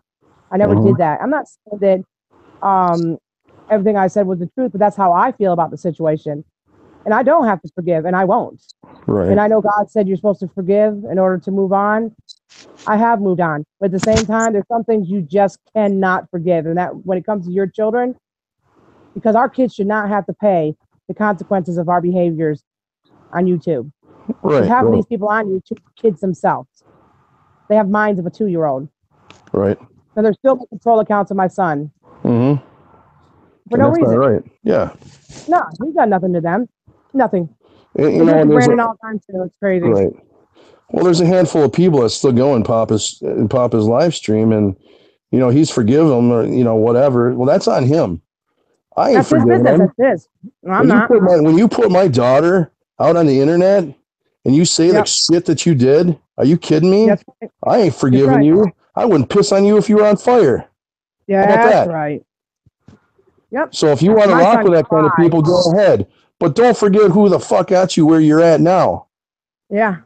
[SPEAKER 1] I never did that. I'm not saying that everything I said was the truth, but that's how I feel about the situation. And I don't have to forgive, and I won't.
[SPEAKER 3] Right.
[SPEAKER 1] And I know God said you're supposed to forgive in order to move on. I have moved on. But at the same time, there's some things you just cannot forgive. And that when it comes to your children, because our kids should not have to pay the consequences of our behaviors on YouTube.
[SPEAKER 3] Right.
[SPEAKER 1] Half of these people on YouTube are kids themselves. They have minds of a 2-year-old.
[SPEAKER 3] Right.
[SPEAKER 1] And they're still control accounts of my son.
[SPEAKER 3] Mm-hmm.
[SPEAKER 1] For no reason.
[SPEAKER 3] Right. Yeah.
[SPEAKER 1] No, he's got nothing to them. Nothing.
[SPEAKER 3] Brandon
[SPEAKER 1] all the time too. It's crazy.
[SPEAKER 3] Right. Well, there's a handful of people that still go in Papa's live stream, and he's forgiven them or whatever. Well, that's on him. I ain't forgiving him.
[SPEAKER 1] That's his. I'm not.
[SPEAKER 3] When you put my daughter out on the internet and you say the shit that you did, are you kidding me?
[SPEAKER 1] That's right.
[SPEAKER 3] I ain't forgiving you. I wouldn't piss on you if you were on fire.
[SPEAKER 1] Yeah, that's right. Yep.
[SPEAKER 3] So if you want to rock with that kind of people, go ahead. But don't forget who the fuck got you where you're at now.
[SPEAKER 1] Yeah.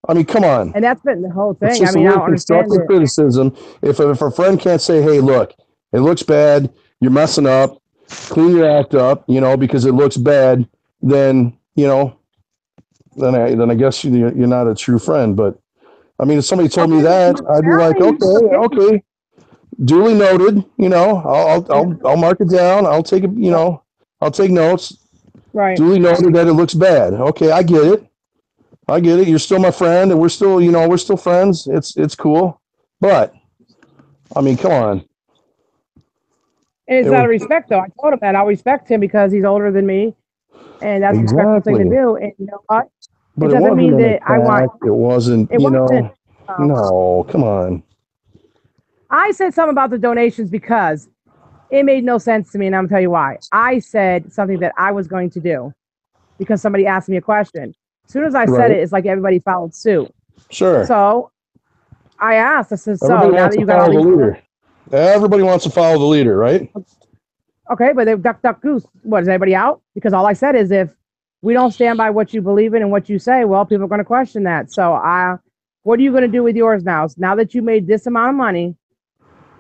[SPEAKER 3] I mean, come on.
[SPEAKER 1] And that's been the whole thing.
[SPEAKER 3] It's just
[SPEAKER 1] I don't understand it.
[SPEAKER 3] Criticism. If a friend can't say, hey, look, it looks bad, you're messing up, clean your act up, because it looks bad, then, then I guess you're not a true friend. But I mean, if somebody told me that, I'd be like, okay. Duly noted, I'll mark it down. I'll take it, I'll take notes.
[SPEAKER 1] Right.
[SPEAKER 3] Duly noted that it looks bad. Okay, I get it. You're still my friend, and we're still, we're still friends. It's cool. But I mean, come on.
[SPEAKER 1] And it's out of respect, though. I told him that I'll respect him because he's older than me, and that's a respectful thing to do. And you know what?
[SPEAKER 3] But
[SPEAKER 1] it doesn't mean that I want.
[SPEAKER 3] It wasn't. No, come on.
[SPEAKER 1] I said something about the donations because it made no sense to me, and I'm gonna tell you why. I said something that I was going to do because somebody asked me a question. As soon as I said it, it's like everybody followed suit.
[SPEAKER 3] Sure.
[SPEAKER 1] So I asked, I said,
[SPEAKER 3] Everybody
[SPEAKER 1] so now
[SPEAKER 3] wants
[SPEAKER 1] that
[SPEAKER 3] to
[SPEAKER 1] you got all
[SPEAKER 3] follow the
[SPEAKER 1] these,
[SPEAKER 3] leader. Everybody wants to follow the leader, right?
[SPEAKER 1] okay, but they've duck goose. What, is anybody out? Because all I said is if we don't stand by what you believe in and what you say, well, people are going to question that. So what are you going to do with yours now? Now that you made this amount of money,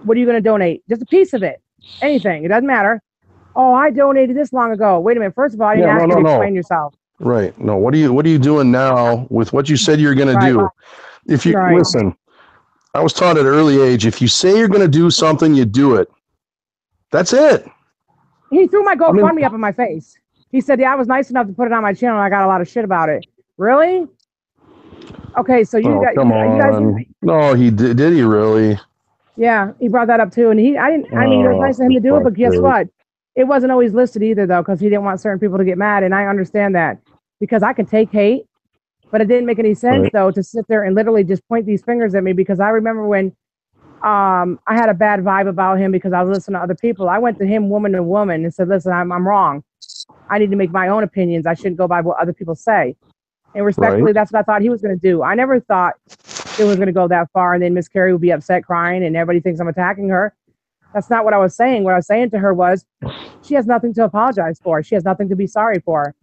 [SPEAKER 1] what are you going to donate? Just a piece of it. Anything. It doesn't matter. Oh, I donated this long ago. Wait a minute. First of all, I didn't ask you to explain yourself.
[SPEAKER 3] Right. No, what are you doing now with what you said you're going to do? If you listen, I was taught at an early age, if you say you're going to do something, you do it. That's it.
[SPEAKER 1] He threw my GoFundMe up in my face. He said, yeah, I was nice enough to put it on my channel. And I got a lot of shit about it. Really? Okay, so you guys.
[SPEAKER 3] No, he did he really?
[SPEAKER 1] Yeah, he brought that up too. And I mean, it was nice of him to do it, but guess what? It wasn't always listed either, though, because he didn't want certain people to get mad. And I understand that because I can take hate, but it didn't make any sense, though, to sit there and literally just point these fingers at me because I remember when I had a bad vibe about him because I was listening to other people. I went to him woman to woman and said, listen, I'm wrong. I need to make my own opinions. I shouldn't go by what other people say. And respectfully, that's what I thought he was going to do. I never thought it was going to go that far. And then Miss Carrie would be upset crying and everybody thinks I'm attacking her. That's not what I was saying. What I was saying to her was she has nothing to apologize for. She has nothing to be sorry for.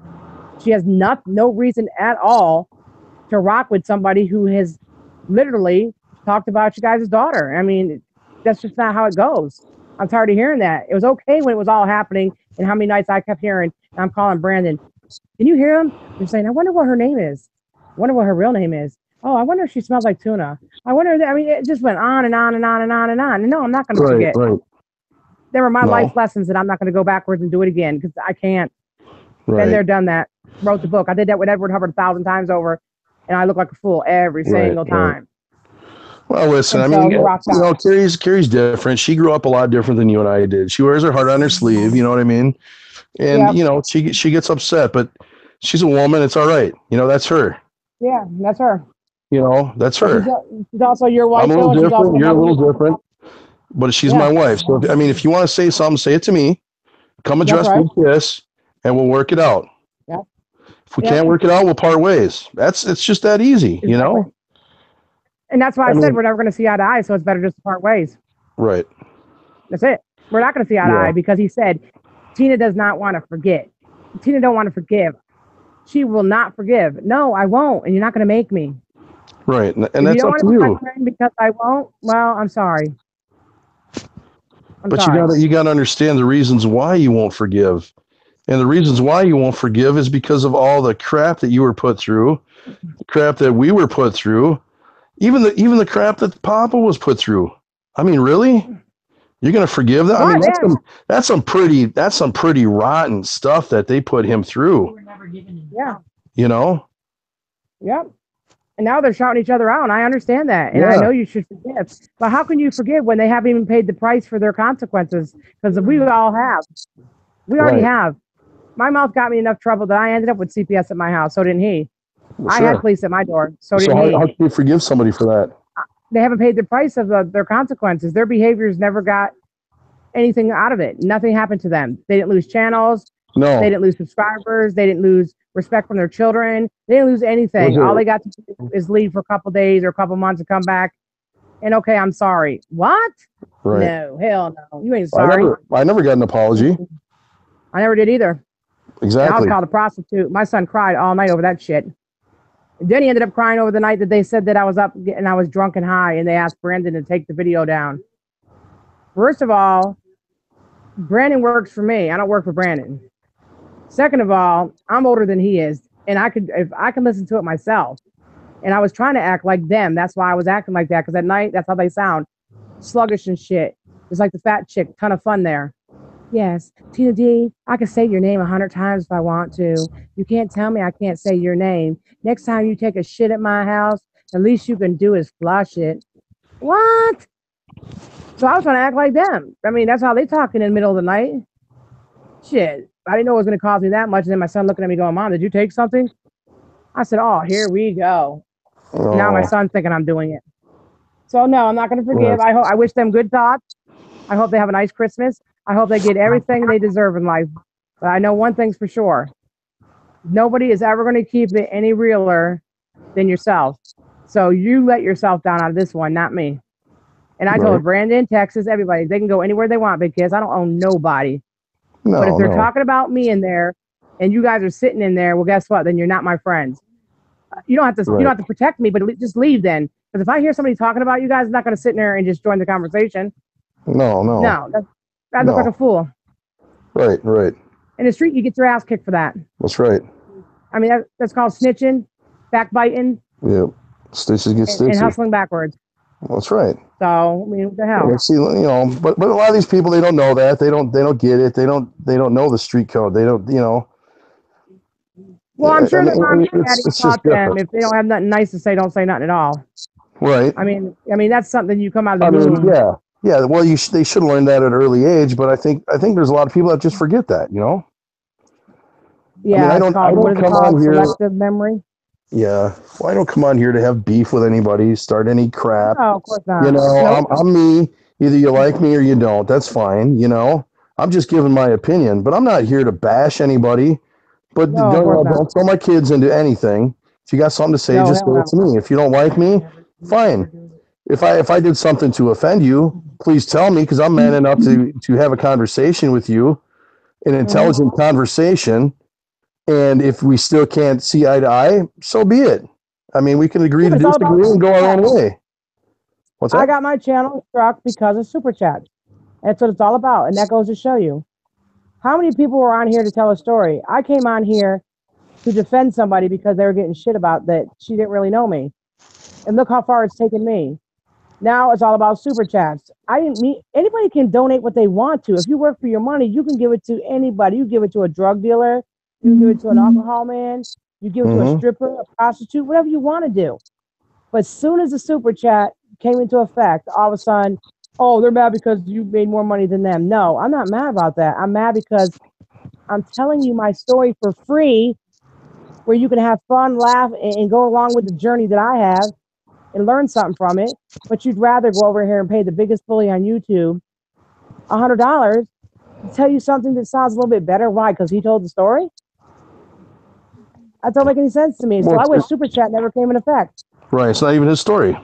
[SPEAKER 1] She has no reason at all to rock with somebody who has literally talked about you guys' daughter. I mean, that's just not how it goes. I'm tired of hearing that. It was okay when it was all happening and how many nights I kept hearing, and I'm calling Brandon. Can you hear him? They're saying, I wonder what her name is. I wonder what her real name is. Oh, I wonder if she smells like tuna. I wonder, I mean, it just went on and on and on and on and on. And no, I'm not going to forget. There were my life lessons that I'm not going to go backwards and do it again because I can't. Been there, done that. Wrote the book. I did that with Edward Hubbard 1,000 times over, and I look like a fool every single time.
[SPEAKER 3] Well, listen, I mean, Carrie's different. She grew up a lot different than you and I did. She wears her heart on her sleeve, you know what I mean? And, you know, she gets upset, but she's a woman. It's all right. You know, that's her.
[SPEAKER 1] Yeah, that's her.
[SPEAKER 3] You know, that's her.
[SPEAKER 1] She's also your wife.
[SPEAKER 3] I'm a little different. You're a little different. But she's my wife. So, I mean, if you want to say something, say it to me. Come address me with this, and we'll work it out.
[SPEAKER 1] Yeah.
[SPEAKER 3] If we can't work it out, we'll part ways. It's just that easy, you know?
[SPEAKER 1] And that's why I said we're never going to see eye to eye, so it's better just to part ways.
[SPEAKER 3] Right.
[SPEAKER 1] That's it. We're not going to see eye to eye because he said Tina does not want to forget. Tina don't want to forgive. She will not forgive. No, I won't, and you're not going to make me.
[SPEAKER 3] Right, and that's up to you.
[SPEAKER 1] Because I won't. Well, I'm sorry.
[SPEAKER 3] But you got to understand the reasons why you won't forgive, and the reasons why you won't forgive is because of all the crap that you were put through, the crap that we were put through, even the crap that Papa was put through. I mean, really, you're going to forgive that? I mean, that's some pretty rotten stuff that they put him through.
[SPEAKER 1] Yeah.
[SPEAKER 3] You know.
[SPEAKER 1] Yep. And now they're shouting each other out, and I understand that. And I know you should forgive. But how can you forgive when they haven't even paid the price for their consequences? Because we all have. We already have. My mouth got me enough trouble that I ended up with CPS at my house. So didn't he. Well, I had police at my door. So didn't he.
[SPEAKER 3] How can you forgive somebody for that?
[SPEAKER 1] They haven't paid the price of their consequences. Their behaviors never got anything out of it. Nothing happened to them. They didn't lose channels.
[SPEAKER 3] No.
[SPEAKER 1] They didn't lose subscribers. They didn't lose respect from their children. They didn't lose anything. All they got to do is leave for a couple days or a couple months and come back. And okay, I'm sorry. What?
[SPEAKER 3] Right.
[SPEAKER 1] No, hell no. You ain't sorry.
[SPEAKER 3] I never got an apology.
[SPEAKER 1] I never did either.
[SPEAKER 3] Exactly.
[SPEAKER 1] And I was called a prostitute. My son cried all night over that shit. And then he ended up crying over the night that they said that I was up and I was drunk and high, and they asked Brandon to take the video down. First of all, Brandon works for me. I don't work for Brandon. Second of all, I'm older than he is, and if I can listen to it myself. And I was trying to act like them. That's why I was acting like that, because at night, that's how they sound. Sluggish and shit. It's like the fat chick. Ton of fun there. Yes, Tina D, I can say your name 100 times if I want to. You can't tell me I can't say your name. Next time you take a shit at my house, the least you can do is flush it. What? So I was trying to act like them. I mean, that's how they talk in the middle of the night. Shit. I didn't know it was going to cost me that much. And then my son looking at me going, Mom, did you take something? I said, oh, here we go. Oh. Now my son's thinking I'm doing it. So no, I'm not going to forgive.
[SPEAKER 3] Right.
[SPEAKER 1] I wish them good thoughts. I hope they have a nice Christmas. I hope they get everything they deserve in life. But I know one thing's for sure. Nobody is ever going to keep it any realer than yourself. So you let yourself down out of this one, not me. And I
[SPEAKER 3] Right.
[SPEAKER 1] told Brandon, Texas, everybody, they can go anywhere they want, Big Kiss. I don't own nobody. But if
[SPEAKER 3] No,
[SPEAKER 1] they're
[SPEAKER 3] no.
[SPEAKER 1] talking about me in there and you guys are sitting in there, well, guess what? Then you're not my friends. You don't have to. You
[SPEAKER 3] Right.
[SPEAKER 1] don't have to protect me, but just leave then. Because if I hear somebody talking about you guys, I'm not going to sit in there and just join the conversation.
[SPEAKER 3] No, no.
[SPEAKER 1] No, I look
[SPEAKER 3] No.
[SPEAKER 1] like a fool.
[SPEAKER 3] Right, right.
[SPEAKER 1] In the street, you get your ass kicked for that.
[SPEAKER 3] That's right.
[SPEAKER 1] I mean, that's called snitching, backbiting,
[SPEAKER 3] Yeah. Stitches get
[SPEAKER 1] and
[SPEAKER 3] stitches.
[SPEAKER 1] hustling backwards.
[SPEAKER 3] That's right.
[SPEAKER 1] So, I mean, what the hell?
[SPEAKER 3] Yeah, see, but a lot of these people, they don't know that. They don't get it. They don't know the street code. They don't,
[SPEAKER 1] Well, I'm sure
[SPEAKER 3] and
[SPEAKER 1] that mom and
[SPEAKER 3] it's
[SPEAKER 1] daddy
[SPEAKER 3] just
[SPEAKER 1] taught them
[SPEAKER 3] different.
[SPEAKER 1] if they don't have nothing nice to say, don't say nothing at all.
[SPEAKER 3] Right.
[SPEAKER 1] I mean, that's something you come out of the
[SPEAKER 3] I mean,
[SPEAKER 1] womb.
[SPEAKER 3] yeah. Yeah, well, they should learn that at an early age, but I think there's a lot of people that just forget that,
[SPEAKER 1] Yeah,
[SPEAKER 3] I
[SPEAKER 1] it's
[SPEAKER 3] don't
[SPEAKER 1] called, what is it
[SPEAKER 3] come
[SPEAKER 1] called?
[SPEAKER 3] on here.
[SPEAKER 1] Selective memory?
[SPEAKER 3] Yeah. Well, I don't come on here to have beef with anybody, start any crap.
[SPEAKER 1] No, of course not.
[SPEAKER 3] Nope. I'm me. Either you like me or you don't. That's fine. I'm just giving my opinion, but I'm not here to bash anybody. But
[SPEAKER 1] No, of course not.
[SPEAKER 3] don't throw my kids into anything. If you got something to say,
[SPEAKER 1] No,
[SPEAKER 3] just
[SPEAKER 1] hell
[SPEAKER 3] say it to me. If you don't like me, fine. If I did something to offend you, please tell me, because I'm man enough to have a conversation with you, an intelligent conversation. And if we still can't see eye to eye, so be it. I mean, we can agree to
[SPEAKER 1] It's all
[SPEAKER 3] disagree
[SPEAKER 1] about-
[SPEAKER 3] and go our own way. What's that?
[SPEAKER 1] I got my channel struck because of Super Chat. That's what it's all about. And that goes to show you. How many people were on here to tell a story? I came on here to defend somebody because they were getting shit about that she didn't really know me. And look how far it's taken me. Now it's all about Super Chats. Anybody can donate what they want to. If you work for your money, you can give it to anybody. You give it to a drug dealer, you can give it to an alcohol man, you give it to a stripper, a prostitute, whatever you want to do. But as soon as the Super Chat came into effect, all of a sudden, oh, they're mad because you made more money than them. No, I'm not mad about that. I'm mad because I'm telling you my story for free, where you can have fun, laugh, and go along with the journey that I have and learn something from it. But you'd rather go over here and pay the biggest bully on YouTube $100 to tell you something that sounds a little bit better. Why? Because he told the story? That don't make any sense to me. So I wish Super Chat never came in effect.
[SPEAKER 3] Right. It's not even his story.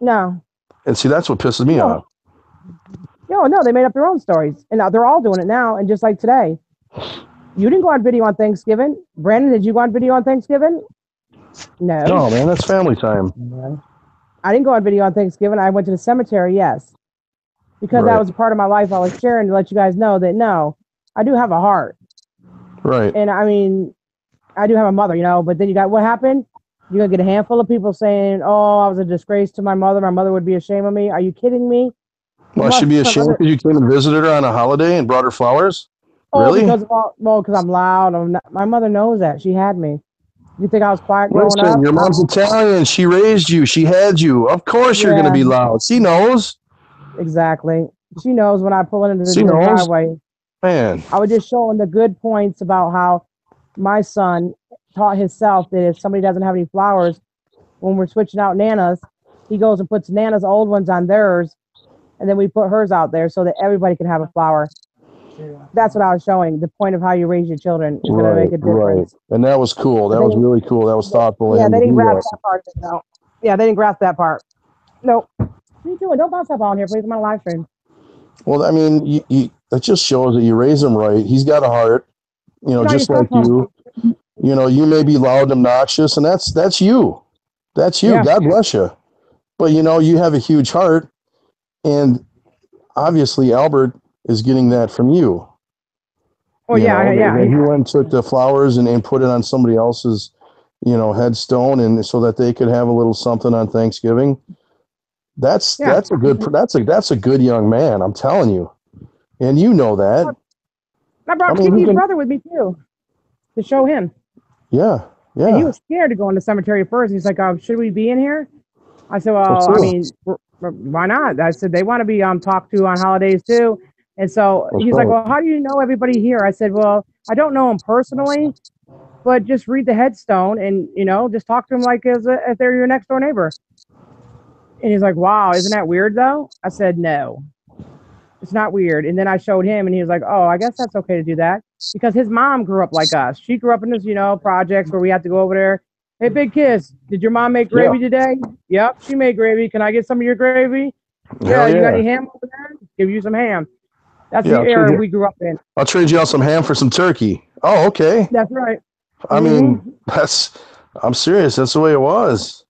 [SPEAKER 1] No.
[SPEAKER 3] And see, that's what pisses me off.
[SPEAKER 1] No, they made up their own stories. And now they're all doing it now. And just like today, you didn't go on video on Thanksgiving. Brandon, did you go on video on Thanksgiving? No.
[SPEAKER 3] No, man, that's family time.
[SPEAKER 1] I didn't go on video on Thanksgiving. I went to the cemetery, yes. Because that was a part of my life I was sharing to let you guys know that, no, I do have a heart.
[SPEAKER 3] Right.
[SPEAKER 1] And I mean, I do have a mother, but then you got what happened? You're going to get a handful of people saying, oh, I was a disgrace to my mother. My mother would be ashamed of me. Are you kidding me?
[SPEAKER 3] Well, she'd be ashamed because you came and visited her on a holiday and brought her flowers?
[SPEAKER 1] Oh,
[SPEAKER 3] really?
[SPEAKER 1] Because I'm loud. My mother knows that. She had me. You think I was quiet growing up?
[SPEAKER 3] Your mom's Italian. She raised you. She had you. Of course you're going to be loud. She knows.
[SPEAKER 1] Exactly. She knows when I pull into the driveway.
[SPEAKER 3] Man.
[SPEAKER 1] I was just showing the good points about how my son taught himself that if somebody doesn't have any flowers, when we're switching out Nana's, he goes and puts Nana's old ones on theirs, and then we put hers out there so that everybody can have a flower. That's what I was showing. The point of how you raise your children is going to make a difference.
[SPEAKER 3] Right. And that was cool. That was really cool. That was thoughtful.
[SPEAKER 1] Yeah, they didn't grasp that part. No. Yeah, they didn't grasp that part. Nope. What are you doing? Don't bounce that ball in here, please. I'm on a live stream.
[SPEAKER 3] Well, I mean, it just shows that you raise him right. He's got a heart, just like you. You may be loud and obnoxious, and that's you. That's you. Yeah. God bless you. But, you have a huge heart, and obviously Albert is getting that from you.
[SPEAKER 1] Oh, yeah.
[SPEAKER 3] He went and took the flowers and put it on somebody else's, headstone, and so that they could have a little something on Thanksgiving. That's a good young man. I'm telling you, and you know that.
[SPEAKER 1] I brought Kiki's brother with me too, to show him.
[SPEAKER 3] Yeah.
[SPEAKER 1] And he was scared to go in the cemetery first. He's like, should we be in here? I said, well, I mean, why not? I said, they want to be talked to on holidays too. And so he's like, well, how do you know everybody here? I said, well, I don't know them personally, but just read the headstone and, just talk to them like as if they're your next door neighbor. And he's like, wow, isn't that weird though? I said, no, it's not weird. And then I showed him and he was like, oh, I guess that's okay to do that. Because his mom grew up like us. She grew up in this, projects where we had to go over there. Hey, Big Kiss, did your mom make gravy today? Yep, she made gravy. Can I get some of your gravy? Yeah, you got any ham over there? Give you some ham. That's the era we grew up in.
[SPEAKER 3] I'll trade you out some ham for some turkey. Oh, okay.
[SPEAKER 1] That's right.
[SPEAKER 3] I mean, I'm serious. That's the way it was.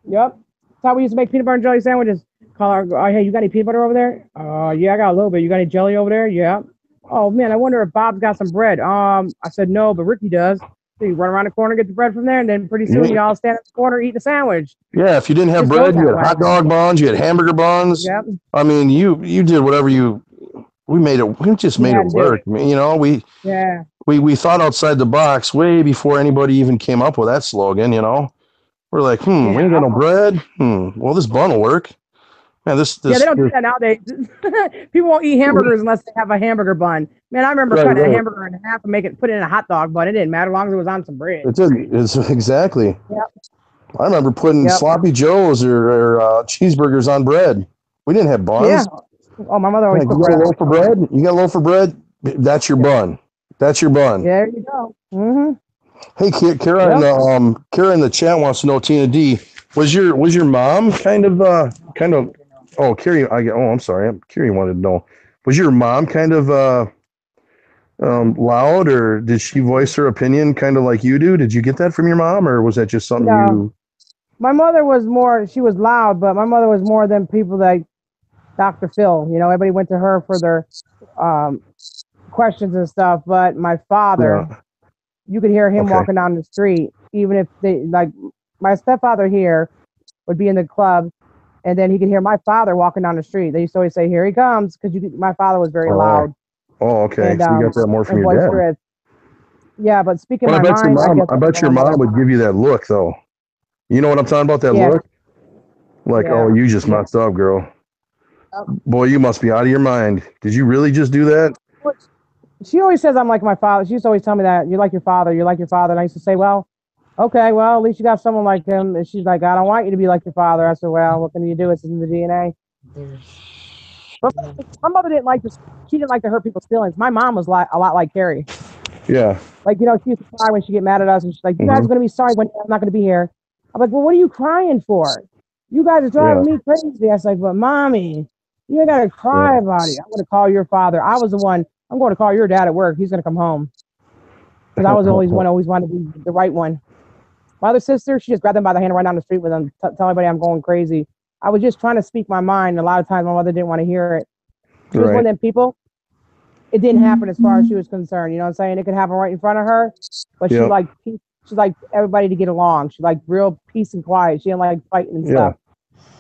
[SPEAKER 1] Yep. That's how we used to make peanut butter and jelly sandwiches. Call our, hey, you got any peanut butter over there? Yeah, I got a little bit. You got any jelly over there? Yeah. Oh man, I wonder if Bob's got some bread. I said no, but Ricky does. So you run around the corner, get the bread from there, and then pretty soon you all stand at the corner eating a sandwich.
[SPEAKER 3] Yeah, if you didn't have bread, you had hot dog buns, you had hamburger buns.
[SPEAKER 1] Yep.
[SPEAKER 3] I mean, you did whatever we just made it work. I mean, we thought outside the box way before anybody even came up with that slogan, We're like, we ain't got no bread. Well, this bun will work. Man, this
[SPEAKER 1] they don't do that nowadays. People won't eat hamburgers unless they have a hamburger bun. Man, I remember cutting a hamburger in half and put it in a hot dog bun. It didn't matter as long as it was on some bread.
[SPEAKER 3] It didn't. It's exactly.
[SPEAKER 1] Yep.
[SPEAKER 3] I remember putting sloppy joes or cheeseburgers on bread. We didn't have buns. Yeah.
[SPEAKER 1] Oh, my mother always put
[SPEAKER 3] bread. You got a loaf of bread? You got a loaf of bread? That's your bun. That's your bun.
[SPEAKER 1] Yeah, there you go.
[SPEAKER 3] Hey, Kara, Kara in the chat wants to know, Tina D, was your mom kind of Oh, Carrie, I'm sorry. Carrie wanted to know, was your mom kind of loud, or did she voice her opinion kind of like you do? Did you get that from your mom, or was that just something you?
[SPEAKER 1] My mother was more, she was loud, but my mother was more than people like Dr. Phil. Everybody went to her for their questions and stuff. But my father, you could hear him walking down the street, even if my stepfather here would be in the club. And then he could hear my father walking down the street. They used to always say, here he comes, because my father was very loud.
[SPEAKER 3] Oh, okay. And, so you got that more from your dad.
[SPEAKER 1] Yeah, but speaking my mind,
[SPEAKER 3] I bet your mom would give you that look, though. You know what I'm talking about, that look? Like, oh, you just messed up, girl. Boy, you must be out of your mind. Did you really just do that?
[SPEAKER 1] She always says I'm like my father. She used to always tell me that, you're like your father, you're like your father. And I used to say, well, okay, well, at least you got someone like him. And she's like, I don't want you to be like your father. I said, well, what can you do? It's in the DNA. But my mother didn't like this. She didn't like to hurt people's feelings. My mom was a lot like Carrie.
[SPEAKER 3] Yeah.
[SPEAKER 1] Like, she used to cry when she get mad at us. And she's like, you guys are going to be sorry when I'm not going to be here. I'm like, well, what are you crying for? You guys are driving me crazy. I was like, but mommy, you ain't got to cry about it. I'm going to call your father. I was the one. I'm going to call your dad at work. He's going to come home. Because I was always wanted to be the right one. My other sister, she just grabbed them by the hand and ran down the street with them, tell everybody I'm going crazy. I was just trying to speak my mind. A lot of times my mother didn't want to hear it. She was one of them people. It didn't happen as far as she was concerned. You know what I'm saying? It could happen right in front of her. But she liked everybody to get along. She liked real peace and quiet. She didn't like fighting and stuff.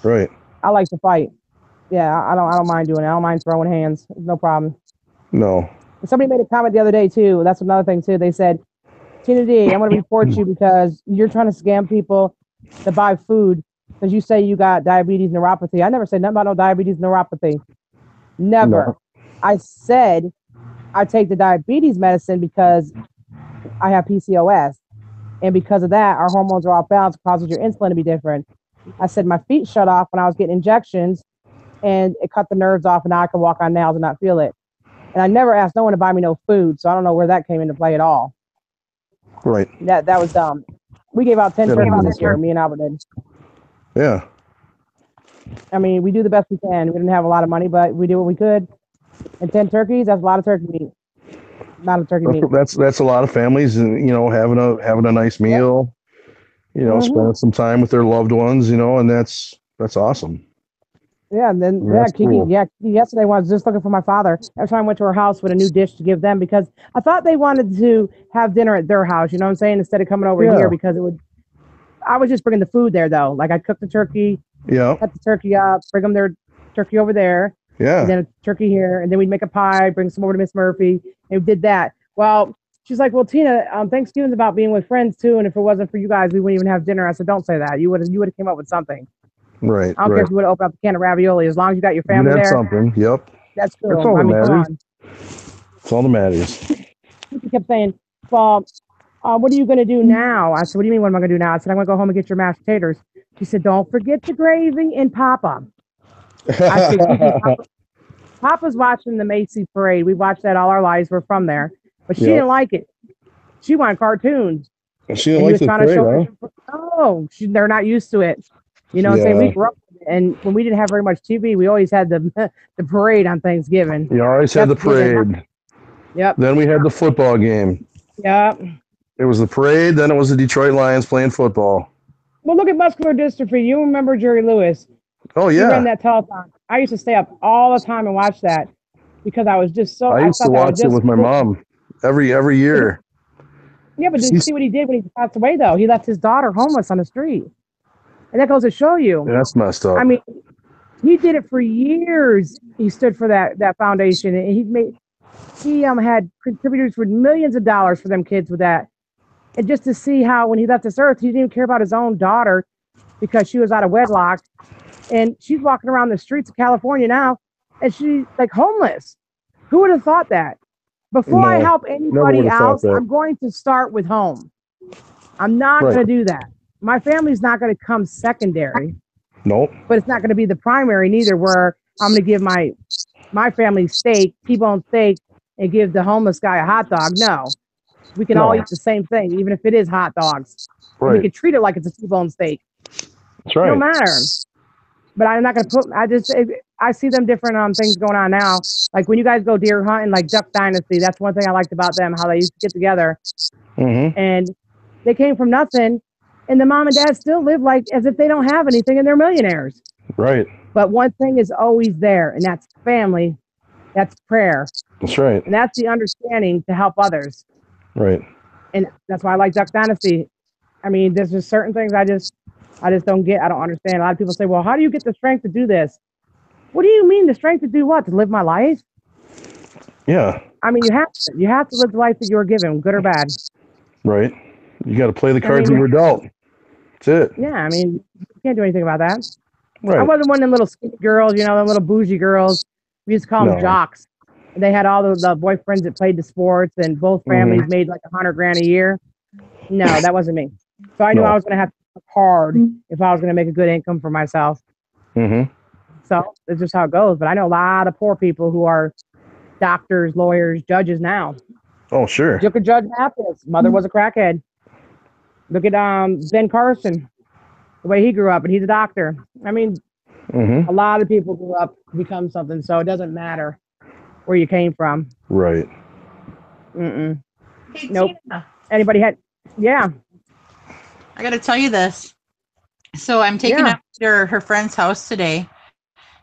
[SPEAKER 3] Right.
[SPEAKER 1] I like to fight. Yeah, I don't mind doing it. I don't mind throwing hands. No problem.
[SPEAKER 3] No.
[SPEAKER 1] Somebody made a comment the other day too. That's another thing too. They said, Tina D, I'm going to report you because you're trying to scam people to buy food because you say you got diabetes neuropathy. I never said nothing about no diabetes neuropathy. Never. No. I said I take the diabetes medicine because I have PCOS. And because of that, our hormones are off balance, causes your insulin to be different. I said my feet shut off when I was getting injections and it cut the nerves off and now I can walk on nails and not feel it. And I never asked no one to buy me no food. So I don't know where that came into play at all.
[SPEAKER 3] Right.
[SPEAKER 1] That was dumb. We gave out 10 turkeys this year, me and Albert did.
[SPEAKER 3] Yeah.
[SPEAKER 1] I mean, we do the best we can. We didn't have a lot of money, but we did what we could. And 10 turkeys, that's a lot of turkey meat. Not a turkey meat.
[SPEAKER 3] That's a lot of families, and having a nice meal, spending some time with their loved ones, and that's awesome.
[SPEAKER 1] Yeah, and then Kiki, cool. Yesterday I was just looking for my father. Every time I went to her house with a new dish to give them because I thought they wanted to have dinner at their house, you know what I'm saying, instead of coming over here because I was just bringing the food there though. Like I'd cook the turkey, cut the turkey up, bring them their turkey over there, and then a turkey here, and then we'd make a pie, bring some over to Miss Murphy, and we did that. Well, she's like, well, Tina, Thanksgiving's about being with friends too, and if it wasn't for you guys, we wouldn't even have dinner. I said, don't say that. You would have came up with something.
[SPEAKER 3] Right.
[SPEAKER 1] I don't care if you would have opened up a can of ravioli as long as you got your family there.
[SPEAKER 3] Something. Yep.
[SPEAKER 1] That's cool.
[SPEAKER 3] That's all that matters. That's all that matters.
[SPEAKER 1] He kept saying, well, what are you going to do now? I said, what do you mean, what am I going to do now? I said, I'm going to go home and get your mashed potatoes. She said, "Don't forget the gravy and Papa." I said, "Kiki, Papa's watching the Macy Parade. We watched that all our lives. We're from there, but she didn't like it. She wanted cartoons."
[SPEAKER 3] She didn't like the parade, huh?
[SPEAKER 1] Oh, they're not used to it. You know what I'm saying? We grew up with it, and when we didn't have very much TV, we always had the parade on Thanksgiving.
[SPEAKER 3] You always had the parade.
[SPEAKER 1] Yep.
[SPEAKER 3] Then we had the football game.
[SPEAKER 1] Yep.
[SPEAKER 3] It was the parade, then it was the Detroit Lions playing football.
[SPEAKER 1] Well, look at muscular dystrophy. You remember Jerry Lewis?
[SPEAKER 3] Oh,
[SPEAKER 1] He
[SPEAKER 3] yeah.
[SPEAKER 1] ran that telethon. I used to stay up all the time and watch that because I was just so.
[SPEAKER 3] I used to watch it with my mom every year.
[SPEAKER 1] Yeah, but did you see what he did when he passed away, though? He left his daughter homeless on the street. And that goes to show you.
[SPEAKER 3] Yeah, that's messed up.
[SPEAKER 1] I mean, he did it for years. He stood for that foundation, and he had contributors with millions of dollars for them kids with that. And just to see how when he left this earth, he didn't even care about his own daughter because she was out of wedlock, and she's walking around the streets of California now, and she's like homeless. Who would have thought that? Before I help anybody else, I'm going to start with home. I'm not going to do that. My family's not going to come secondary.
[SPEAKER 3] Nope.
[SPEAKER 1] But it's not going to be the primary neither, where I'm going to give my family steak, T-bone steak, and give the homeless guy a hot dog. No. We can all eat the same thing, even if it is hot dogs. Right. We can treat it like it's a T-bone steak.
[SPEAKER 3] That's right.
[SPEAKER 1] No matter. But I'm not going to I see them different things going on now. Like when you guys go deer hunting, like Duck Dynasty, that's one thing I liked about them, how they used to get together.
[SPEAKER 3] Mm-hmm.
[SPEAKER 1] And they came from nothing, and the mom and dad still live like as if they don't have anything and they're millionaires.
[SPEAKER 3] Right.
[SPEAKER 1] But one thing is always there, and that's family. That's prayer.
[SPEAKER 3] That's right.
[SPEAKER 1] And that's the understanding to help others.
[SPEAKER 3] Right.
[SPEAKER 1] And that's why I like Duck Dynasty. I mean, there's just certain things I just don't get. I don't understand. A lot of people say, well, how do you get the strength to do this? What do you mean the strength to do what? To live my life?
[SPEAKER 3] Yeah.
[SPEAKER 1] I mean, you have to live the life that you were given, good or bad.
[SPEAKER 3] Right. You got to play the cards you were dealt. That's it.
[SPEAKER 1] Yeah. I mean, you can't do anything about that.
[SPEAKER 3] Right.
[SPEAKER 1] I wasn't one of them little skinny girls, them little bougie girls. We used to call them jocks. They had all the boyfriends that played the sports, and both families made like $100,000 a year. No, that wasn't me. So I knew I was going to have to work hard if I was going to make a good income for myself.
[SPEAKER 3] Mm-hmm.
[SPEAKER 1] So that's just how it goes. But I know a lot of poor people who are doctors, lawyers, judges now.
[SPEAKER 3] Oh, sure.
[SPEAKER 1] Look at Judge Mathis. Mother was a crackhead. Look at Ben Carson, the way he grew up, and he's a doctor. I mean, a lot of people grew up to become something, so it doesn't matter where you came from.
[SPEAKER 3] Right.
[SPEAKER 1] Mm-mm. Nope. Anybody had? Yeah.
[SPEAKER 4] I got to tell you this. So I'm taking her friend's house today.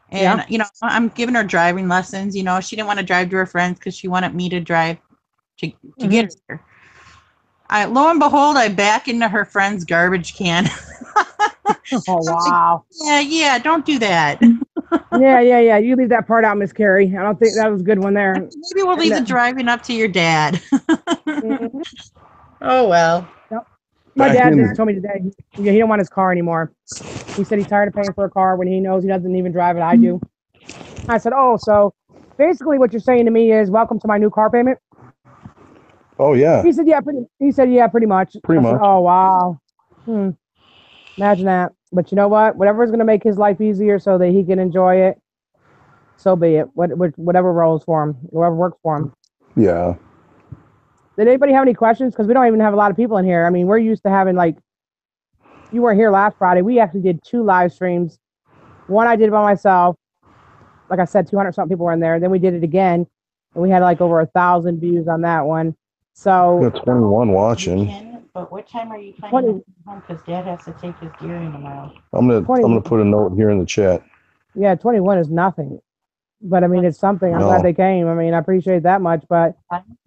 [SPEAKER 4] And, I'm giving her driving lessons. She didn't want to drive to her friends because she wanted me to drive to get her. Lo and behold, I back into her friend's garbage can.
[SPEAKER 1] Oh, wow.
[SPEAKER 4] Yeah, don't do that.
[SPEAKER 1] Yeah. You leave that part out, Miss Carrie. I don't think that was a good one there.
[SPEAKER 4] Maybe we'll leave the driving up to your dad. Oh, well.
[SPEAKER 1] Nope. My dad just told me today, he don't want his car anymore. He said he's tired of paying for a car when he knows he doesn't even drive it. I do. I said, oh, so basically what you're saying to me is welcome to my new car payment?
[SPEAKER 3] Oh, yeah.
[SPEAKER 1] He said, yeah, pretty much.
[SPEAKER 3] Pretty much.
[SPEAKER 1] Said, oh, wow. Imagine that. But you know what? Whatever is going to make his life easier so that he can enjoy it, so be it. Whatever rolls for him, whatever works for him.
[SPEAKER 3] Yeah.
[SPEAKER 1] Did anybody have any questions? Because we don't even have a lot of people in here. I mean, we're used to having you weren't here last Friday. We actually did 2 live streams. One I did by myself. Like I said, 200 something people were in there. Then we did it again, and we had over 1,000 views on that one. So
[SPEAKER 3] 21 watching.
[SPEAKER 4] But what time are you planning to come home? Because Dad has to take his gearing tomorrow.
[SPEAKER 3] I'm gonna put a note here in the chat.
[SPEAKER 1] Yeah, 21 is nothing. But I mean, it's something. I'm glad they came. I mean, I appreciate that much, but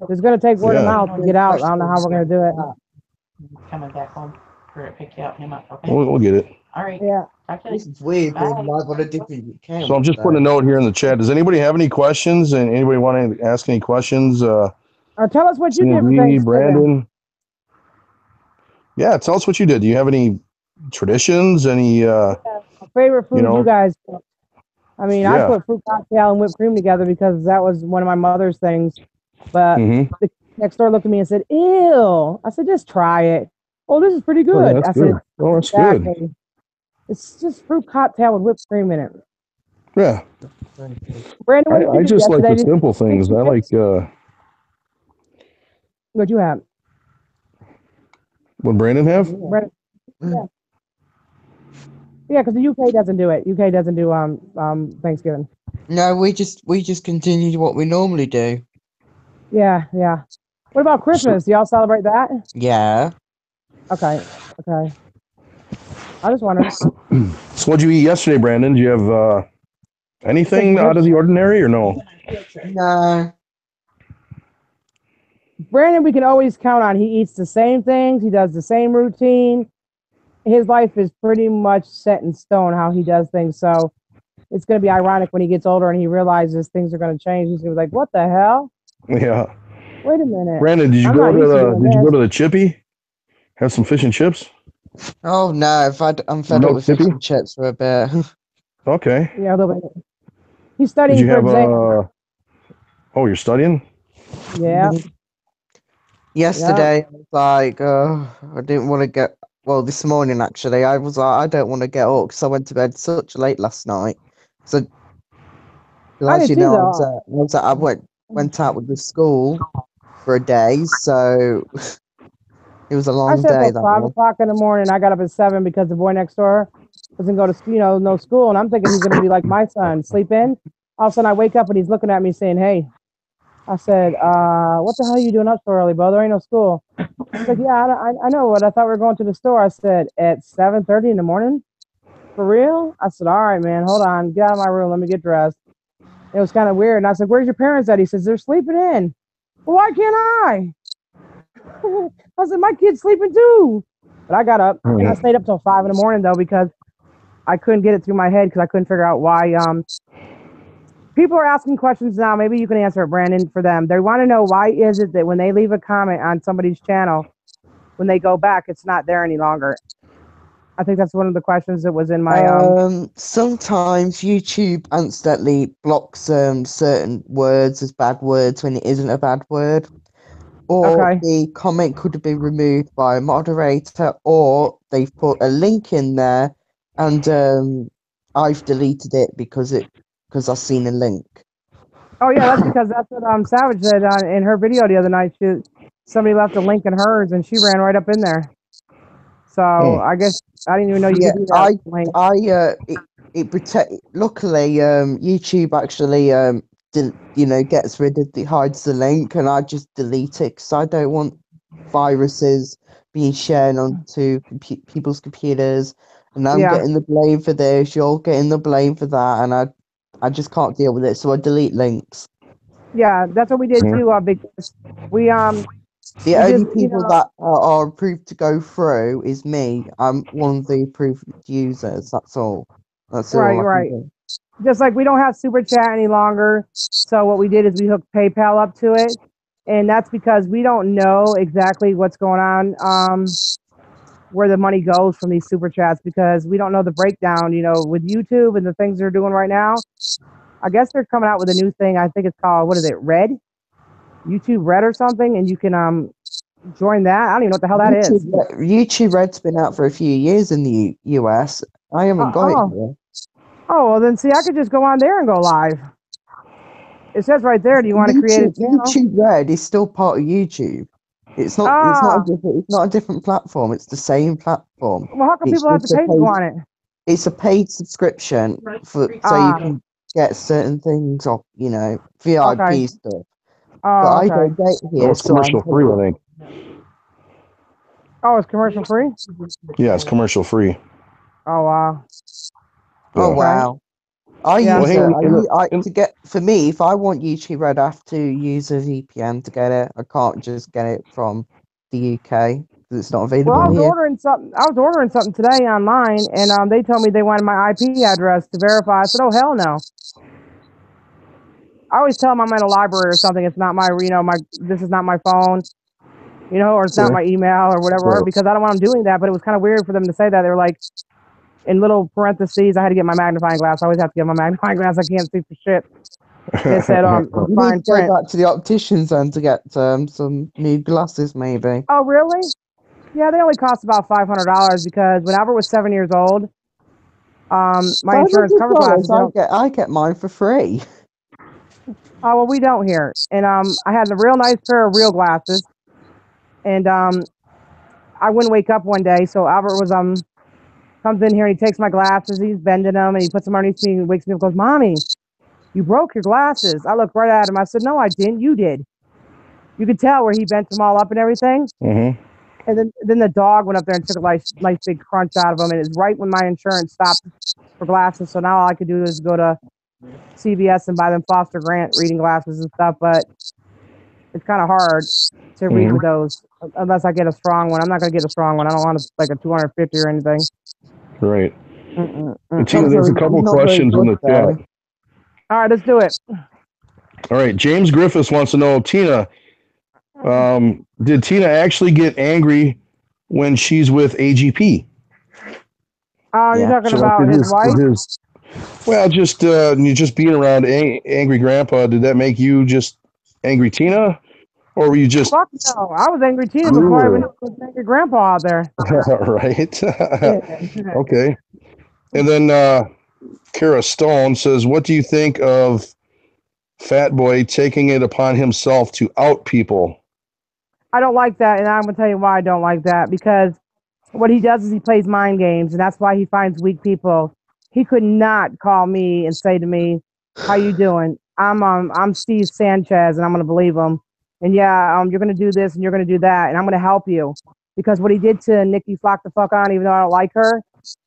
[SPEAKER 1] it's going to take word of mouth to get out. I don't know how we're going to do it.
[SPEAKER 4] Coming back home for it, pick you up, him up. Okay.
[SPEAKER 3] We'll get it.
[SPEAKER 4] All right.
[SPEAKER 1] Yeah.
[SPEAKER 2] This is weird. Live on a different account.
[SPEAKER 3] So I'm just putting a note here in the chat. Does anybody have any questions? And anybody want to ask any questions?
[SPEAKER 1] Or tell us what you did for Thanksgiving.
[SPEAKER 3] Brandon. Yeah, tell us what you did. Do you have any traditions? Any
[SPEAKER 1] favorite food you guys? I mean, I put fruit cocktail and whipped cream together because that was one of my mother's things. But the next door looked at me and said, "Ew." I said, "Just try it." Oh, this is pretty good.
[SPEAKER 3] Oh, that's good. Oh, that's good.
[SPEAKER 1] It's just fruit cocktail with whipped cream in it.
[SPEAKER 3] Yeah.
[SPEAKER 1] Brandon, what did you
[SPEAKER 3] I
[SPEAKER 1] do
[SPEAKER 3] just like the
[SPEAKER 1] yesterday?
[SPEAKER 3] simple things. I like
[SPEAKER 1] What'd you have?
[SPEAKER 3] what Brandon have?
[SPEAKER 1] Brandon, yeah. Yeah, because the UK doesn't do it. UK doesn't do Thanksgiving.
[SPEAKER 2] No, we just continue what we normally do.
[SPEAKER 1] Yeah, yeah. What about Christmas? Do y'all celebrate that?
[SPEAKER 2] Yeah.
[SPEAKER 1] Okay, okay. I just wondered.
[SPEAKER 3] So what'd you eat yesterday, Brandon? Do you have anything out of the ordinary or no?
[SPEAKER 2] No.
[SPEAKER 1] Brandon, we can always count on. He eats the same things. He does the same routine. His life is pretty much set in stone how he does things. So it's going to be ironic when he gets older and he realizes things are going to change. He's going to be like, "What the hell?
[SPEAKER 3] Yeah.
[SPEAKER 1] Wait a minute."
[SPEAKER 3] Brandon, did you
[SPEAKER 1] I'm
[SPEAKER 3] go
[SPEAKER 1] not
[SPEAKER 3] to
[SPEAKER 1] used to
[SPEAKER 3] the
[SPEAKER 1] doing
[SPEAKER 3] did you
[SPEAKER 1] this.
[SPEAKER 3] go to the Chippy? Have some fish and chips?
[SPEAKER 2] Oh no, I'm fed
[SPEAKER 3] No
[SPEAKER 2] up with fish
[SPEAKER 3] Chippy?
[SPEAKER 2] and chips for a bit.
[SPEAKER 3] Okay.
[SPEAKER 1] Yeah, a little bit. He's
[SPEAKER 3] Did
[SPEAKER 1] studying
[SPEAKER 3] you
[SPEAKER 1] for
[SPEAKER 3] have
[SPEAKER 1] exam.
[SPEAKER 3] oh, you're studying?
[SPEAKER 1] Yeah,
[SPEAKER 2] Yesterday, I was like, I didn't want to get. Well, this morning actually, I was like, I don't want to get up because I went to bed such late last night. So,
[SPEAKER 1] I
[SPEAKER 2] as
[SPEAKER 1] did
[SPEAKER 2] you
[SPEAKER 1] too,
[SPEAKER 2] know,
[SPEAKER 1] though.
[SPEAKER 2] I went out with the school for a day, so it was a
[SPEAKER 1] I
[SPEAKER 2] long
[SPEAKER 1] said
[SPEAKER 2] day
[SPEAKER 1] till
[SPEAKER 2] that
[SPEAKER 1] 5
[SPEAKER 2] one.
[SPEAKER 1] o'clock in the morning. I got up at 7 because the boy next door doesn't go to school, no school. And I'm thinking he's going to be like my son, sleep in. All of a sudden, I wake up and he's looking at me saying, "Hey." I said, "What the hell are you doing up so early, bro? There ain't no school." He's like, "Yeah, I know what. I thought we were going to the store." I said, "At 7:30 in the morning? For real?" I said, "All right, man. Hold on. Get out of my room. Let me get dressed." It was kind of weird. And I said, "Where's your parents at?" He says, "They're sleeping in." Well, why can't I? I said, "My kid's sleeping too." But I got up. I stayed up till 5 in the morning though because I couldn't get it through my head because I couldn't figure out why. People are asking questions now. Maybe you can answer it, Brandon, for them. They want to know why is it that when they leave a comment on somebody's channel, when they go back, it's not there any longer. I think that's one of the questions that was in my
[SPEAKER 2] Sometimes YouTube accidentally blocks certain words as bad words when it isn't a bad word. Or
[SPEAKER 1] Okay.
[SPEAKER 2] the comment could have been removed by a moderator, or they've put a link in there and I've deleted it because I've seen a link.
[SPEAKER 1] Oh yeah, that's because that's what Savage said in her video the other night. Somebody left a link in hers and she ran right up in there. So I guess I didn't even know you could do that.
[SPEAKER 2] Luckily, YouTube actually gets rid of hides the link, and I just delete it because I don't want viruses being shared onto people's computers, and I'm getting the blame for this, you're getting the blame for that, and I just can't deal with it, so I delete links.
[SPEAKER 1] Yeah, that's what we did too. Because we
[SPEAKER 2] the only people that are approved to go through is me. I'm one of the approved users. That's all. That's all.
[SPEAKER 1] Right. Just like we don't have Super Chat any longer. So what we did is we hooked PayPal up to it. And that's because we don't know exactly what's going on, where the money goes from these Super Chats, because we don't know the breakdown, with YouTube and the things they're doing right now. I guess they're coming out with a new thing. I think it's called, what is it, Red? YouTube Red or something. And you can join that. I don't even know what the hell that is.
[SPEAKER 2] YouTube Red's been out for a few years in the US. I haven't got it here.
[SPEAKER 1] Oh, well then see, I could just go on there and go live. It says right there, do you want to create a channel?
[SPEAKER 2] YouTube Red is still part of YouTube. It's not a different platform. It's the same platform.
[SPEAKER 1] Well, how come people have to pay to go on it?
[SPEAKER 2] It's a paid subscription so you can get certain things off, VIP stuff. But I don't get here.
[SPEAKER 3] It's commercial free, I think.
[SPEAKER 1] Oh, it's commercial free?
[SPEAKER 3] Yeah, it's commercial free.
[SPEAKER 1] Oh wow.
[SPEAKER 2] Oh wow. For me, if I want YouTube Red, I have to use a VPN to get it. I can't just get it from the UK because it's not available
[SPEAKER 1] here.
[SPEAKER 2] Well,
[SPEAKER 1] I was ordering something today online, and they told me they wanted my IP address to verify. I said, "Oh hell no." I always tell them I'm at a library or something. It's not this is not my phone, or it's not my email or whatever, because I don't want them doing that. But it was kind of weird for them to say that. They were like, in little parentheses, I had to get my magnifying glass. I always have to get my magnifying glass. I can't see for shit. They said,
[SPEAKER 2] you
[SPEAKER 1] fine
[SPEAKER 2] need to go back to the opticians then to get some new glasses, maybe.
[SPEAKER 1] Oh, really? Yeah, they only cost about $500 because when Albert was 7 years old, my insurance covers glasses.
[SPEAKER 2] I get mine for free.
[SPEAKER 1] Oh well, we don't here. And I had a real nice pair of real glasses, and I wouldn't wake up one day, so Albert was comes in here and he takes my glasses, he's bending them, and he puts them underneath me and wakes me up and goes, "Mommy, you broke your glasses." I looked right at him. I said, "No, I didn't. You did." You could tell where he bent them all up and everything.
[SPEAKER 3] Mm-hmm.
[SPEAKER 1] And then the dog went up there and took a nice big crunch out of them. And it's right when my insurance stopped for glasses. So now all I could do is go to CVS and buy them Foster Grant reading glasses and stuff. But it's kind of hard to read with those unless I get a strong one. I'm not going to get a strong one. I don't want like a 250 or anything.
[SPEAKER 3] Right. Tina, there's a couple questions in the chat.
[SPEAKER 1] All right, let's do it.
[SPEAKER 3] All right. James Griffiths wants to know, Tina, did Tina actually get angry when she's with AGP?
[SPEAKER 1] You're talking about his wife?
[SPEAKER 3] Well, just you just being around angry grandpa, did that make you just angry Tina? Or were you just...
[SPEAKER 1] Fuck no, I was angry Tina before I went with angry grandpa out there.
[SPEAKER 3] Right. Okay. And then Kara Stone says, what do you think of Fat Boy taking it upon himself to out people?
[SPEAKER 1] I don't like that, and I'm going to tell you why I don't like that. Because what he does is he plays mind games, and that's why he finds weak people. He could not call me and say to me, "How you doing? I'm Steve Sanchez," and I'm going to believe him. And yeah, you're going to do this and you're going to do that, and I'm going to help you. Because what he did to Nikki Flock the fuck on, even though I don't like her,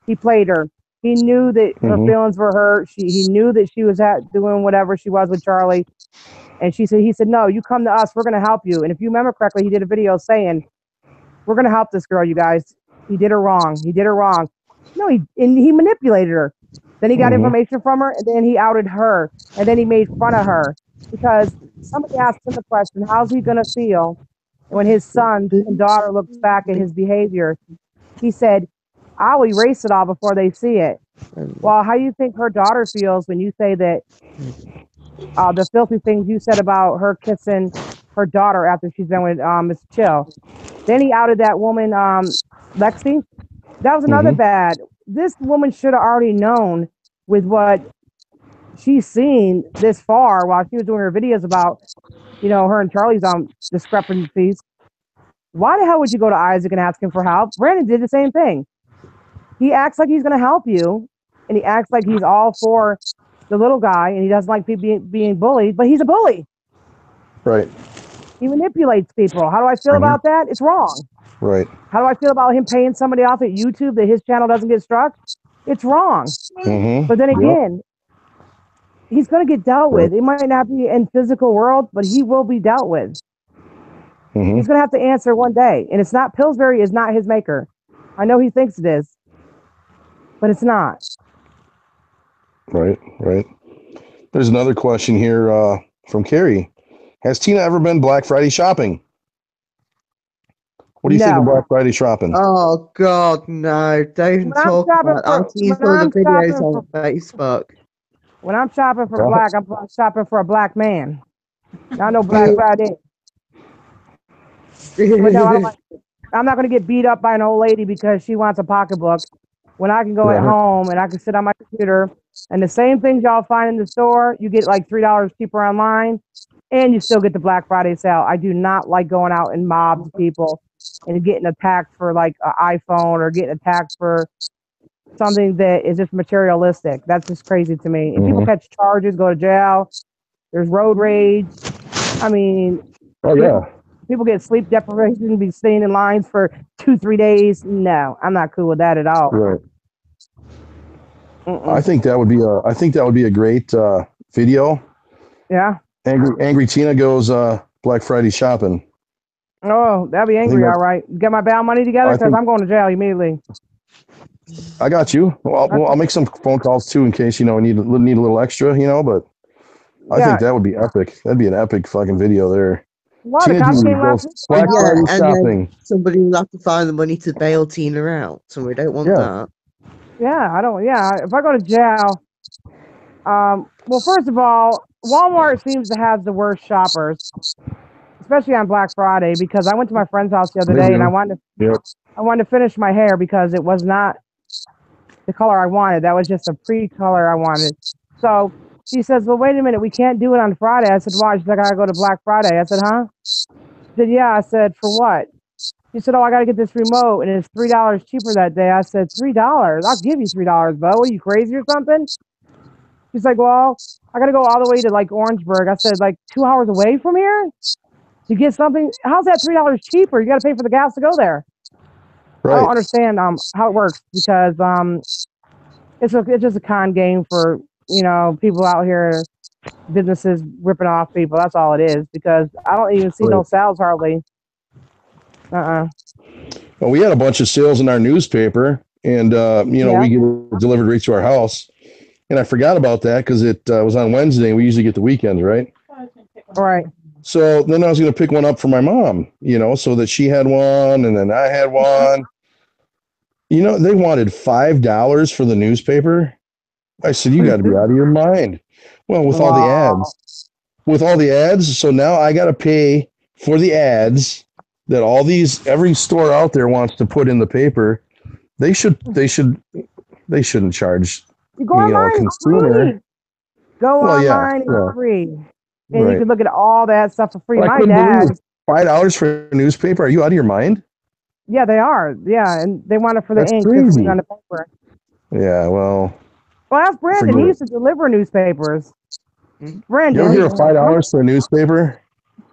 [SPEAKER 1] he played her. He knew that her feelings were hurt. He knew that she was doing whatever she was with Charlie. And he said, "No, you come to us. We're going to help you." And if you remember correctly, he did a video saying, "We're going to help this girl, you guys. He did her wrong. He did her wrong." No, he manipulated her. Then he got information from her, and then he outed her. And then he made fun of her. Because somebody asked him the question, how's he going to feel when his son and daughter looks back at his behavior? He said, "I'll erase it all before they see it." Well, how do you think her daughter feels when you say that the filthy things you said about her kissing her daughter after she's been with Mr. Chill? Then he outed that woman, Lexi. That was another bad. This woman should have already known with what she's seen this far while she was doing her videos about, her and Charlie's discrepancies. Why the hell would you go to Isaac and ask him for help? Brandon did the same thing. He acts like he's going to help you, and he acts like he's all for the little guy, and he doesn't like people being bullied, but he's a bully.
[SPEAKER 3] Right.
[SPEAKER 1] He manipulates people. How do I feel about that? It's wrong.
[SPEAKER 3] Right.
[SPEAKER 1] How do I feel about him paying somebody off at YouTube that his channel doesn't get struck? It's wrong. But then again, he's going to get dealt with. It might not be in physical world, but he will be dealt with. He's going to have to answer one day. And it's not, Pillsbury is not his maker. I know he thinks it is, but it's not.
[SPEAKER 3] Right. There's another question here from Carrie. Has Tina ever been Black Friday shopping? What do you think of Black Friday shopping?
[SPEAKER 2] Oh, God, no. Don't talk about it. I've seen all the videos on Facebook.
[SPEAKER 1] When I'm shopping for black, I'm shopping for a black man. Not no Black Friday. But no, I'm not going to get beat up by an old lady because she wants a pocketbook when I can go at home and I can sit on my computer and the same things y'all find in the store, you get like $3 cheaper online and you still get the Black Friday sale. I do not like going out and mobbing people and getting attacked for like an iPhone or getting attacked for something that is just materialistic. That's just crazy to me. And people catch charges, go to jail. There's road rage. I mean, people get sleep deprivation, be staying in lines for 2-3 days. No, I'm not cool with that at all.
[SPEAKER 3] Right. I think that would be a great video.
[SPEAKER 1] Yeah.
[SPEAKER 3] Angry Tina goes Black Friday shopping.
[SPEAKER 1] Oh, that'd be angry. All right. Get my bail money together because I'm going to jail immediately.
[SPEAKER 3] I got you. Well, I'll make some phone calls too in case need a little extra. But I think that would be epic. That'd be an epic fucking video there.
[SPEAKER 1] What? The cops came last week?
[SPEAKER 3] Black Friday shopping.
[SPEAKER 2] Somebody will have to find the money to bail Tina out, so we don't want that.
[SPEAKER 1] Yeah, I don't. Yeah, if I go to jail, well, first of all, Walmart seems to have the worst shoppers, especially on Black Friday. Because I went to my friend's house the other day and I wanted to finish my hair because it was not the color I wanted. That was just a pre-color I wanted. So she says, well, wait a minute, we can't do it on Friday. I said, why? She's like, I gotta go to Black Friday. I said, huh? She said, yeah. I said, for what? She said, oh, I gotta get this remote, and it's $3 cheaper that day. I said, $3? I'll give you $3, Bo. Are you crazy or something? She's like, well, I gotta go all the way to like Orangeburg. I said, like 2 hours away from here to get something. How's that $3 cheaper? You gotta pay for the gas to go there.
[SPEAKER 3] Right.
[SPEAKER 1] I don't understand how it works because it's just a con game for people out here, businesses ripping off people. That's all it is because I don't even see no sales hardly.
[SPEAKER 3] Well, we had a bunch of sales in our newspaper, and we get it delivered right to our house. And I forgot about that because it was on Wednesday. We usually get the weekends, right?
[SPEAKER 1] Right.
[SPEAKER 3] So then I was going to pick one up for my mom, so that she had one, and then I had one. They wanted $5 for the newspaper. I said, you got to be out of your mind. Well, with all the ads, so now I got to pay for the ads that every store out there wants to put in the paper. They shouldn't charge
[SPEAKER 1] you go online
[SPEAKER 3] consumer.
[SPEAKER 1] Free. Go online and free. And you can look at all that stuff for free. My dad
[SPEAKER 3] $5 for a newspaper. Are you out of your mind?
[SPEAKER 1] Yeah, they are. Yeah, and they want it for the ink on the paper.
[SPEAKER 3] Yeah, well,
[SPEAKER 1] ask Brandon. He used to deliver newspapers. Brandon,
[SPEAKER 3] you ever hear $5 for a newspaper?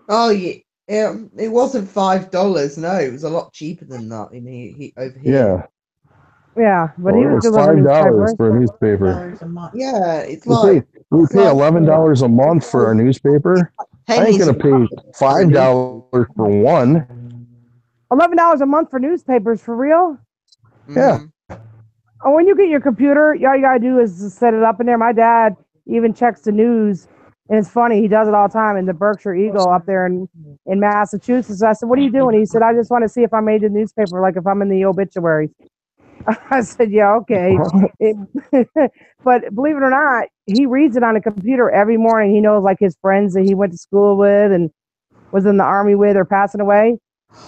[SPEAKER 2] Oh yeah, it wasn't $5. No, it was a lot cheaper than that over here.
[SPEAKER 1] Yeah, but he was delivering
[SPEAKER 3] $5 for a newspaper.
[SPEAKER 2] Yeah, it's like
[SPEAKER 3] we pay $11 a month for our newspaper. I ain't gonna pay $5 for one.
[SPEAKER 1] $11 a month for newspapers, for real?
[SPEAKER 3] Yeah.
[SPEAKER 1] Oh, when you get your computer, all you gotta do is just set it up in there. My dad even checks the news, and it's funny, he does it all the time in the Berkshire Eagle up there in Massachusetts. I said, what are you doing? He said, I just want to see if I made the newspaper, like if I'm in the obituaries. I said, yeah, okay. But believe it or not, he reads it on a computer every morning. He knows like his friends that he went to school with and was in the army with or passing away.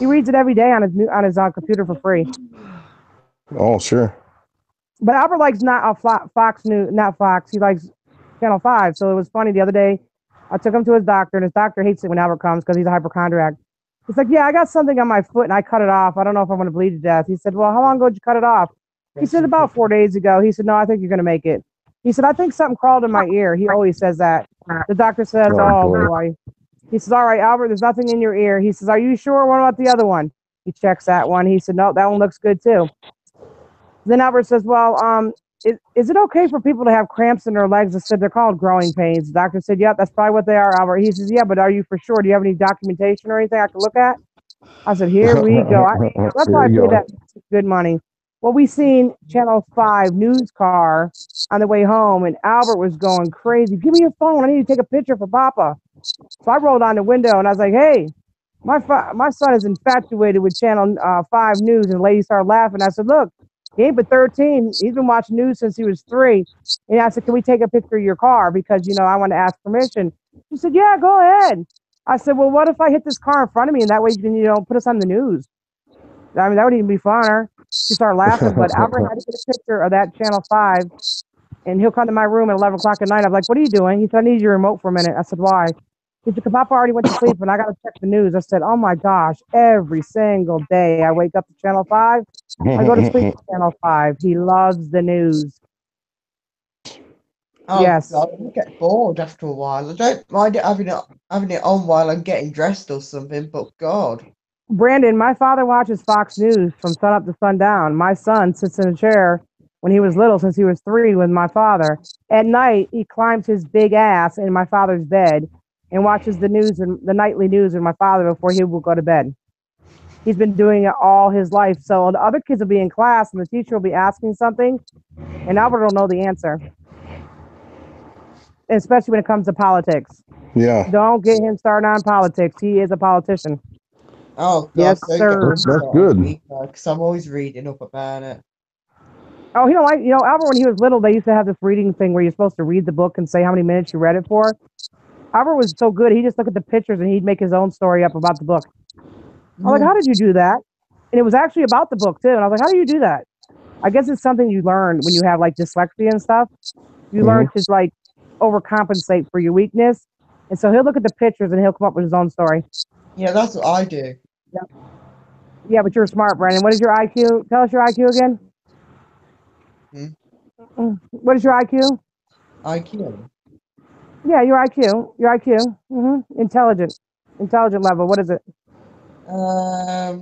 [SPEAKER 1] He reads it every day on his computer for free.
[SPEAKER 3] Oh, sure.
[SPEAKER 1] But Albert likes not Fox News, not Fox. He likes Channel 5. So it was funny the other day. I took him to his doctor, and his doctor hates it when Albert comes because he's a hypochondriac. He's like, yeah, I got something on my foot, and I cut it off. I don't know if I'm going to bleed to death. He said, well, how long ago did you cut it off? He said, about 4 days ago. He said, no, I think you're going to make it. He said, I think something crawled in my ear. He always says that. The doctor says, oh boy. He says, all right, Albert, there's nothing in your ear. He says, are you sure? What about the other one? He checks that one. He said, no, that one looks good too. Then Albert says, well, is it okay for people to have cramps in their legs? I said, they're called growing pains. The doctor said, yeah, that's probably what they are, Albert. He says, yeah, but are you for sure? Do you have any documentation or anything I can look at? I said, here we go. That's why I paid that good money. Well, we seen Channel 5 news car on the way home, and Albert was going crazy. Give me your phone. I need to take a picture for Papa. So I rolled on the window, and I was like, hey, my son is infatuated with Channel 5 News. And the lady started laughing. I said, look, he ain't but 13. He's been watching news since he was 3. And I said, can we take a picture of your car? Because, I want to ask permission. She said, yeah, go ahead. I said, well, what if I hit this car in front of me and that way you can, put us on the news? I mean, that would even be funner. She started laughing, but Albert had to get a picture of that Channel 5, and he'll come to my room at 11 o'clock at night. I'm like, what are you doing? He said, I need your remote for a minute. I said, why? He said, Papa already went to sleep, and I got to check the news. I said, oh, my gosh, every single day I wake up to Channel 5. I go to sleep to Channel 5. He loves the news.
[SPEAKER 2] Oh,
[SPEAKER 1] yes.
[SPEAKER 2] God, I get bored after a while. I don't mind having it on while I'm getting dressed or something, but God.
[SPEAKER 1] Brandon, my father watches Fox News from sun up to sundown. My son sits in a chair when he was little, since he was 3, with my father. At night, he climbs his big ass in my father's bed and watches the news and the nightly news with my father before he will go to bed. He's been doing it all his life. So the other kids will be in class and the teacher will be asking something, and Albert will know the answer. Especially when it comes to politics.
[SPEAKER 3] Yeah.
[SPEAKER 1] Don't get him started on politics. He is a politician.
[SPEAKER 2] Oh, God,
[SPEAKER 1] yes, sir.
[SPEAKER 3] That's good.
[SPEAKER 2] Because I'm always reading up about it.
[SPEAKER 1] Oh, Albert, when he was little, they used to have this reading thing where you're supposed to read the book and say how many minutes you read it for. Albert was so good, he just looked at the pictures and he'd make his own story up about the book. I was like, how did you do that? And it was actually about the book, too. And I was like, how do you do that? I guess it's something you learn when you have like dyslexia and stuff. You learn to like overcompensate for your weakness. And so he'll look at the pictures and he'll come up with his own story.
[SPEAKER 2] Yeah, that's what I do.
[SPEAKER 1] Yeah, but you're smart, Brandon. What is your IQ? Tell us your IQ again. What is your IQ?
[SPEAKER 2] IQ.
[SPEAKER 1] Yeah, your IQ. Your IQ. Intelligent level. What is it?
[SPEAKER 2] I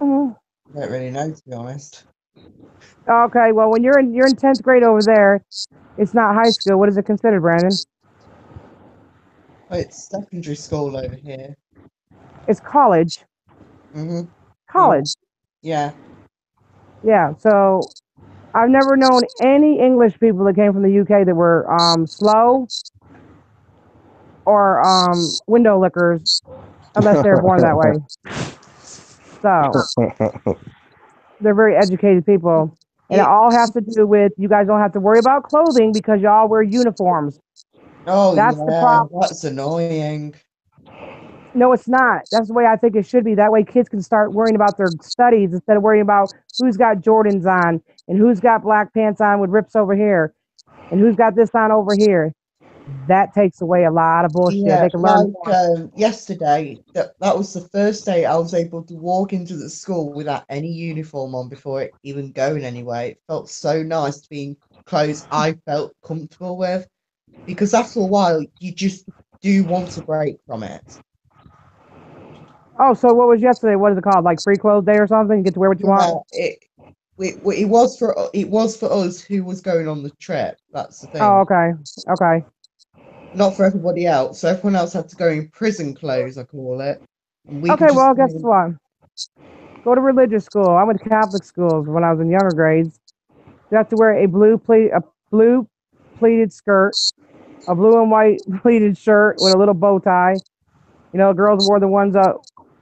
[SPEAKER 2] don't really know, to be honest.
[SPEAKER 1] Okay, well, when you're in 10th grade over there, it's not high school. What is it considered, Brandon?
[SPEAKER 2] Oh, it's secondary school over here.
[SPEAKER 1] It's college. College.
[SPEAKER 2] Yeah.
[SPEAKER 1] Yeah. So I've never known any English people that came from the UK that were slow or window lickers, unless they're born that way. So they're very educated people. And it all has to do with you guys don't have to worry about clothing because y'all wear uniforms.
[SPEAKER 2] Oh,
[SPEAKER 1] that's the problem.
[SPEAKER 2] That's annoying.
[SPEAKER 1] No, it's not. That's the way I think it should be. That way kids can start worrying about their studies instead of worrying about who's got Jordans on and who's got black pants on with rips over here and who's got this on over here. That takes away a lot of bullshit.
[SPEAKER 2] Yeah,
[SPEAKER 1] they can learn more.
[SPEAKER 2] Yesterday, that was the first day I was able to walk into the school without any uniform on before even going anywhere. It felt so nice to be in clothes I felt comfortable with, because after a while, you just do want a break from it.
[SPEAKER 1] Oh, so what was yesterday? What is it called? Like free clothes day or something? You get to wear what you want?
[SPEAKER 2] It was for us who was going on the trip. That's the thing.
[SPEAKER 1] Oh, okay. Okay.
[SPEAKER 2] Not for everybody else. So everyone else had to go in prison clothes, I call it.
[SPEAKER 1] Okay, well, guess what? Go to religious school. I went to Catholic schools when I was in younger grades. You have to wear a blue pleated skirt, a blue and white pleated shirt with a little bow tie. You know, girls wore the ones that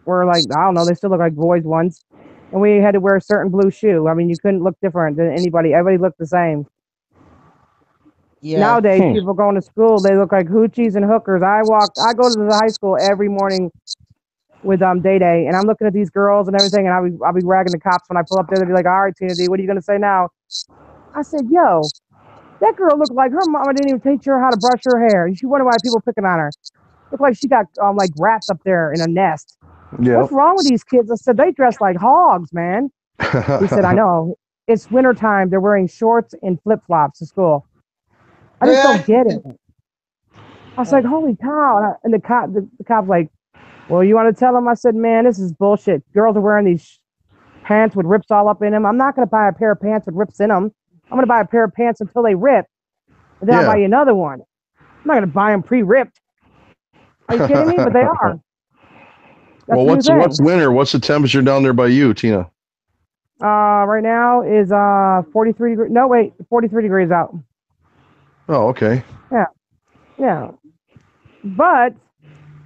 [SPEAKER 1] were like, I don't know, they still look like boys ones. And we had to wear a certain blue shoe. I mean, you couldn't look different than anybody. Everybody looked the same. Yeah. Nowadays, people going to school, they look like hoochies and hookers. I go to the high school every morning with Day, and I'm looking at these girls and everything, and I'll be ragging the cops when I pull up there. They'll be like, all right, Tina D, what are you going to say now? I said, yo, that girl looked like her mama didn't even teach her how to brush her hair. She wondered why people picking on her. Looked like she got like rats up there in a nest. Yep. What's wrong with these kids? I said, they dress like hogs, man. He said, I know. It's wintertime. They're wearing shorts and flip-flops to school. I just don't get it. I was like, holy cow. And the cop's like, well, you want to tell them? I said, man, this is bullshit. Girls are wearing these pants with rips all up in them. I'm not going to buy a pair of pants with rips in them. I'm going to buy a pair of pants until they rip. And then I'll buy you another one. I'm not going to buy them pre-ripped. Are you kidding me? But they are.
[SPEAKER 3] Well, what's winter? What's the temperature down there by you, Tina?
[SPEAKER 1] Right now is 43 degrees. No, wait, 43 degrees out.
[SPEAKER 3] Oh, okay.
[SPEAKER 1] Yeah. But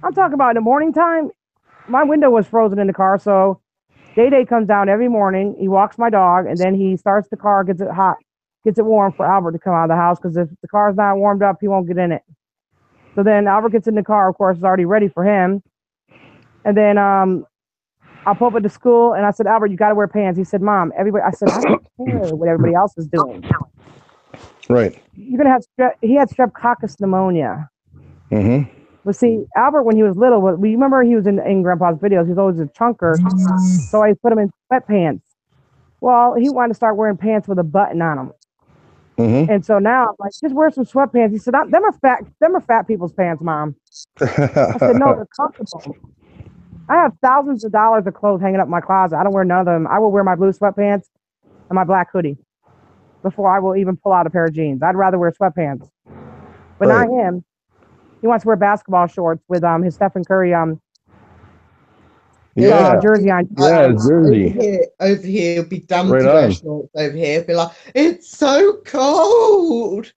[SPEAKER 1] I'm talking about in the morning time. My window was frozen in the car, so Day comes down every morning. He walks my dog, and then he starts the car, gets it hot, gets it warm for Albert to come out of the house, because if the car's not warmed up, he won't get in it. So then Albert gets in the car, of course, it's already ready for him. And then I'll pull up at the school, and I said, Albert, you got to wear pants. He said, Mom, everybody. I said, I don't care what everybody else is doing.
[SPEAKER 3] Right.
[SPEAKER 1] You're going to have he had streptococcus pneumonia.
[SPEAKER 3] Mm-hmm.
[SPEAKER 1] But see, Albert, when he was little, we remember he was in Grandpa's videos. He was always a chunker. So I put him in sweatpants. Well, he wanted to start wearing pants with a button on them. Mm-hmm. And so now I'm like, just wear some sweatpants. He said, them are fat people's pants, Mom. I said, no, they're comfortable. I have thousands of dollars of clothes hanging up in my closet. I don't wear none of them. I will wear my blue sweatpants and my black hoodie before I will even pull out a pair of jeans. I'd rather wear sweatpants. But not him. He wants to wear basketball shorts with his Stephen Curry jersey on.
[SPEAKER 3] Yeah, jersey.
[SPEAKER 2] Over here, it'll be damn to wear shorts over here. It'll be like, it's so cold.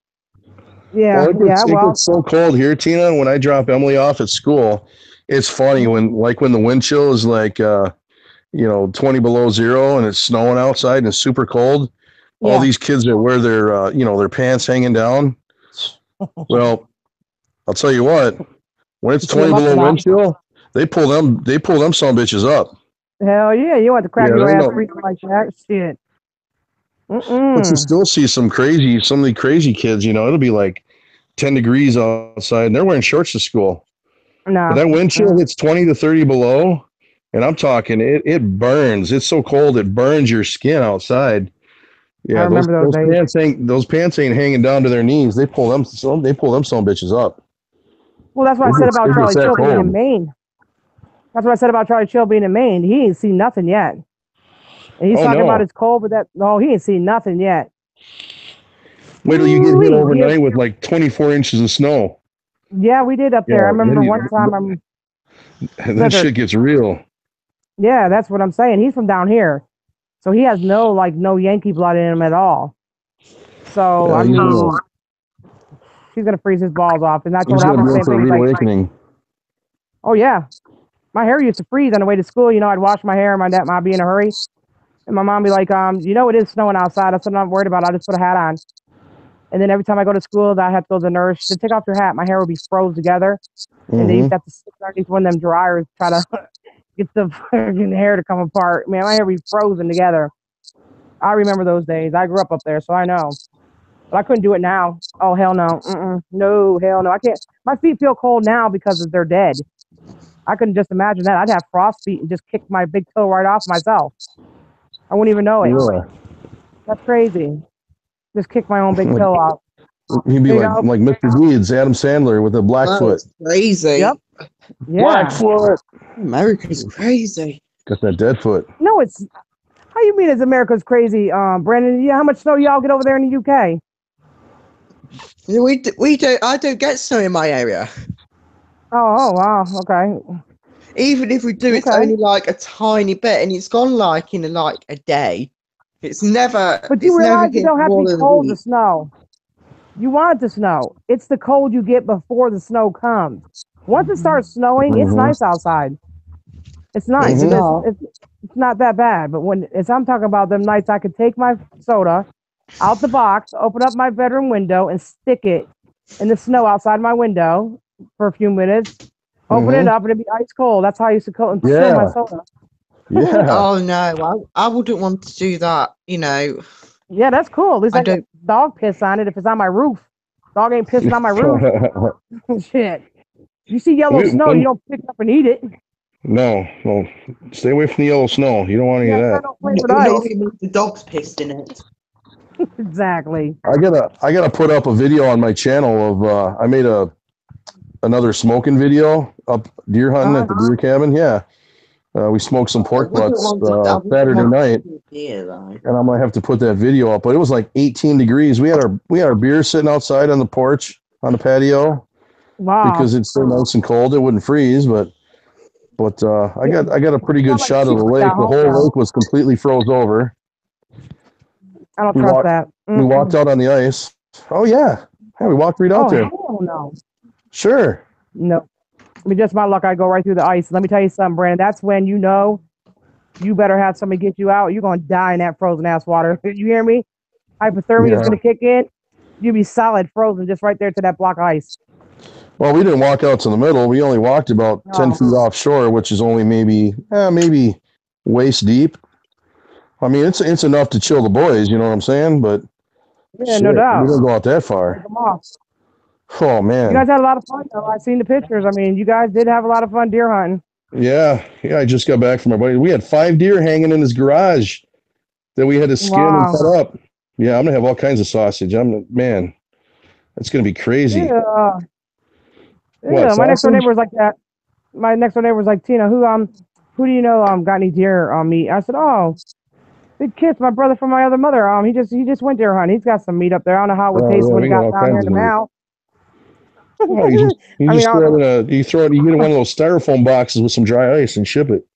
[SPEAKER 1] Yeah,
[SPEAKER 3] it gets so cold here, Tina. When I drop Emily off at school, it's funny when the wind chill is like 20 below zero and it's snowing outside and it's super cold. Yeah. All these kids that wear their their pants hanging down. Well, I'll tell you what, when it's 20 below wind chill, they pull them some bitches up.
[SPEAKER 1] Hell yeah, you want to crack your ass freaking like that shit.
[SPEAKER 3] But you still see some of the crazy kids, it'll be like 10 degrees outside and they're wearing shorts to school.
[SPEAKER 1] No.
[SPEAKER 3] But that wind chill hits 20 to 30 below. And I'm talking, it burns. It's so cold, it burns your skin outside. Yeah,
[SPEAKER 1] I remember
[SPEAKER 3] those pants ain't hanging down to their knees. They pull them some bitches up.
[SPEAKER 1] Well, that's what I said about Charlie Chill being in Maine. That's what I said about Charlie Chill being in Maine. He ain't seen nothing yet. And he's talking about it's cold, but he ain't seen nothing yet.
[SPEAKER 3] Wait till you get hit overnight with like 24 inches of snow.
[SPEAKER 1] Yeah, we did up there. I remember one time.
[SPEAKER 3] That shit gets real.
[SPEAKER 1] Yeah, that's what I'm saying. He's from down here, so he has no Yankee blood in him at all. So I mean, he's gonna freeze his balls off, and that's what I'm saying. Oh yeah, my hair used to freeze on the way to school. I'd wash my hair, and my dad might be in a hurry, and my mom be like, it is snowing outside. I said, I'm not worried about it. I'll just put a hat on. And then every time I go to school, I have to go to the nurse. To take off your hat, my hair would be froze together, and they used to have to sit underneath one of them dryers, try to get the fucking hair to come apart. Man, my hair would be frozen together. I remember those days. I grew up there, so I know. But I couldn't do it now. Oh, hell no. No, hell no. I can't. My feet feel cold now because they're dead. I couldn't just imagine that. I'd have frost feet and just kick my big toe right off myself. I wouldn't even know it. Yeah. That's crazy. Just kick my own big toe off.
[SPEAKER 3] He'd be like Mr. Deeds, Adam Sandler with a Blackfoot.
[SPEAKER 2] Crazy.
[SPEAKER 1] Yep. Yeah.
[SPEAKER 3] Blackfoot.
[SPEAKER 2] America's crazy.
[SPEAKER 3] Got that dead foot.
[SPEAKER 1] No, it's... How you mean America's crazy, Brandon? How much snow do y'all get over there in the UK?
[SPEAKER 2] We don't. I don't get snow in my area.
[SPEAKER 1] Oh, wow. Okay.
[SPEAKER 2] Even if we do, it's only like a tiny bit, and it's gone like in a day. It's never.
[SPEAKER 1] But you realize you don't have to be cold to snow. You want it to snow. It's the cold you get before the snow comes. Once it starts snowing, it's nice outside. It's nice. It's not that bad. But I'm talking about them nights I could take my soda out the box, open up my bedroom window, and stick it in the snow outside my window for a few minutes, open it up, and it'd be ice cold. That's how I used to cool my soda.
[SPEAKER 3] Yeah.
[SPEAKER 2] Oh no, I wouldn't want to do that.
[SPEAKER 1] Yeah, that's cool. At least I get dog piss on it if it's on my roof. Dog ain't pissing on my roof. Shit. You see yellow snow, you don't pick it up and eat it.
[SPEAKER 3] No. Stay away from the yellow snow. You don't want any of that.
[SPEAKER 2] Not if the dog's pissed in it.
[SPEAKER 1] Exactly.
[SPEAKER 3] I gotta put up a video on my channel of I made another smoking video up deer hunting at the deer cabin. Yeah. We smoked some pork butts Saturday night, and I'm gonna have to put that video up. But it was like 18 degrees. We had our beer sitting outside on the porch on the patio.
[SPEAKER 1] Wow!
[SPEAKER 3] Because it's so nice and cold, it wouldn't freeze. But I got a pretty good shot of the lake. The whole lake was completely froze over.
[SPEAKER 1] I don't trust that.
[SPEAKER 3] We walked out on the ice. Oh yeah, we walked right out there.
[SPEAKER 1] Oh no!
[SPEAKER 3] Sure.
[SPEAKER 1] No. I mean, just my luck, I go right through the ice. Let me tell you something, Brandon. That's when you better have somebody get you out. You're going to die in that frozen ass water. You hear me? Hypothermia is going to kick in. You'll be solid frozen just right there to that block of ice.
[SPEAKER 3] Well, we didn't walk out to the middle. We only walked about 10 feet offshore, which is only maybe waist deep. I mean, it's enough to chill the boys, you know what I'm saying? But
[SPEAKER 1] no doubt.
[SPEAKER 3] We didn't go out that far. Oh man!
[SPEAKER 1] You guys had a lot of fun though. I've seen the pictures. I mean, you guys did have a lot of fun deer hunting.
[SPEAKER 3] Yeah. I just got back from my buddy. We had 5 deer hanging in his garage that we had to skin and cut up. Yeah, I'm gonna have all kinds of sausage. Man, that's gonna be crazy.
[SPEAKER 1] Yeah. My next door neighbor was like that. My next door neighbor was like, Tina, who do you know got any deer on meat? I said, oh, Big Kiss, my brother from my other mother. He just went deer hunting. He's got some meat up there. I don't know how it would taste when he got down here in the mouth.
[SPEAKER 3] Oh, you get one of those styrofoam boxes with some dry ice and ship it.